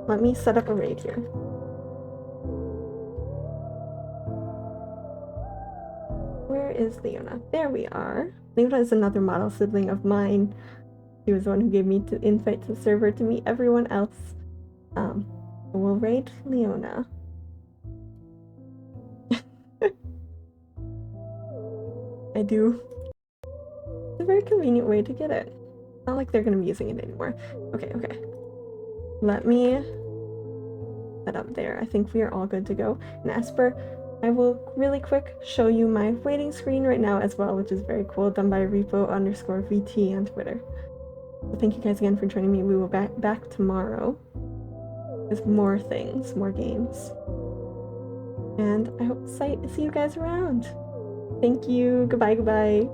let me set up a raid here. Where is Leona? There we are. Leona is another model sibling of mine. She was the one who gave me the invite to the server to meet everyone else. We'll raid Leona. I do. It's a very convenient way to get it. Not like they're gonna be using it anymore. Okay. Let me set up there. I think we are all good to go. And Esper, I will really quick show you my waiting screen right now as well, which is very cool, done by repo_VT on Twitter. So thank you guys again for joining me. We will be back tomorrow with more things, more games. And I hope to see you guys around. Thank you. Goodbye.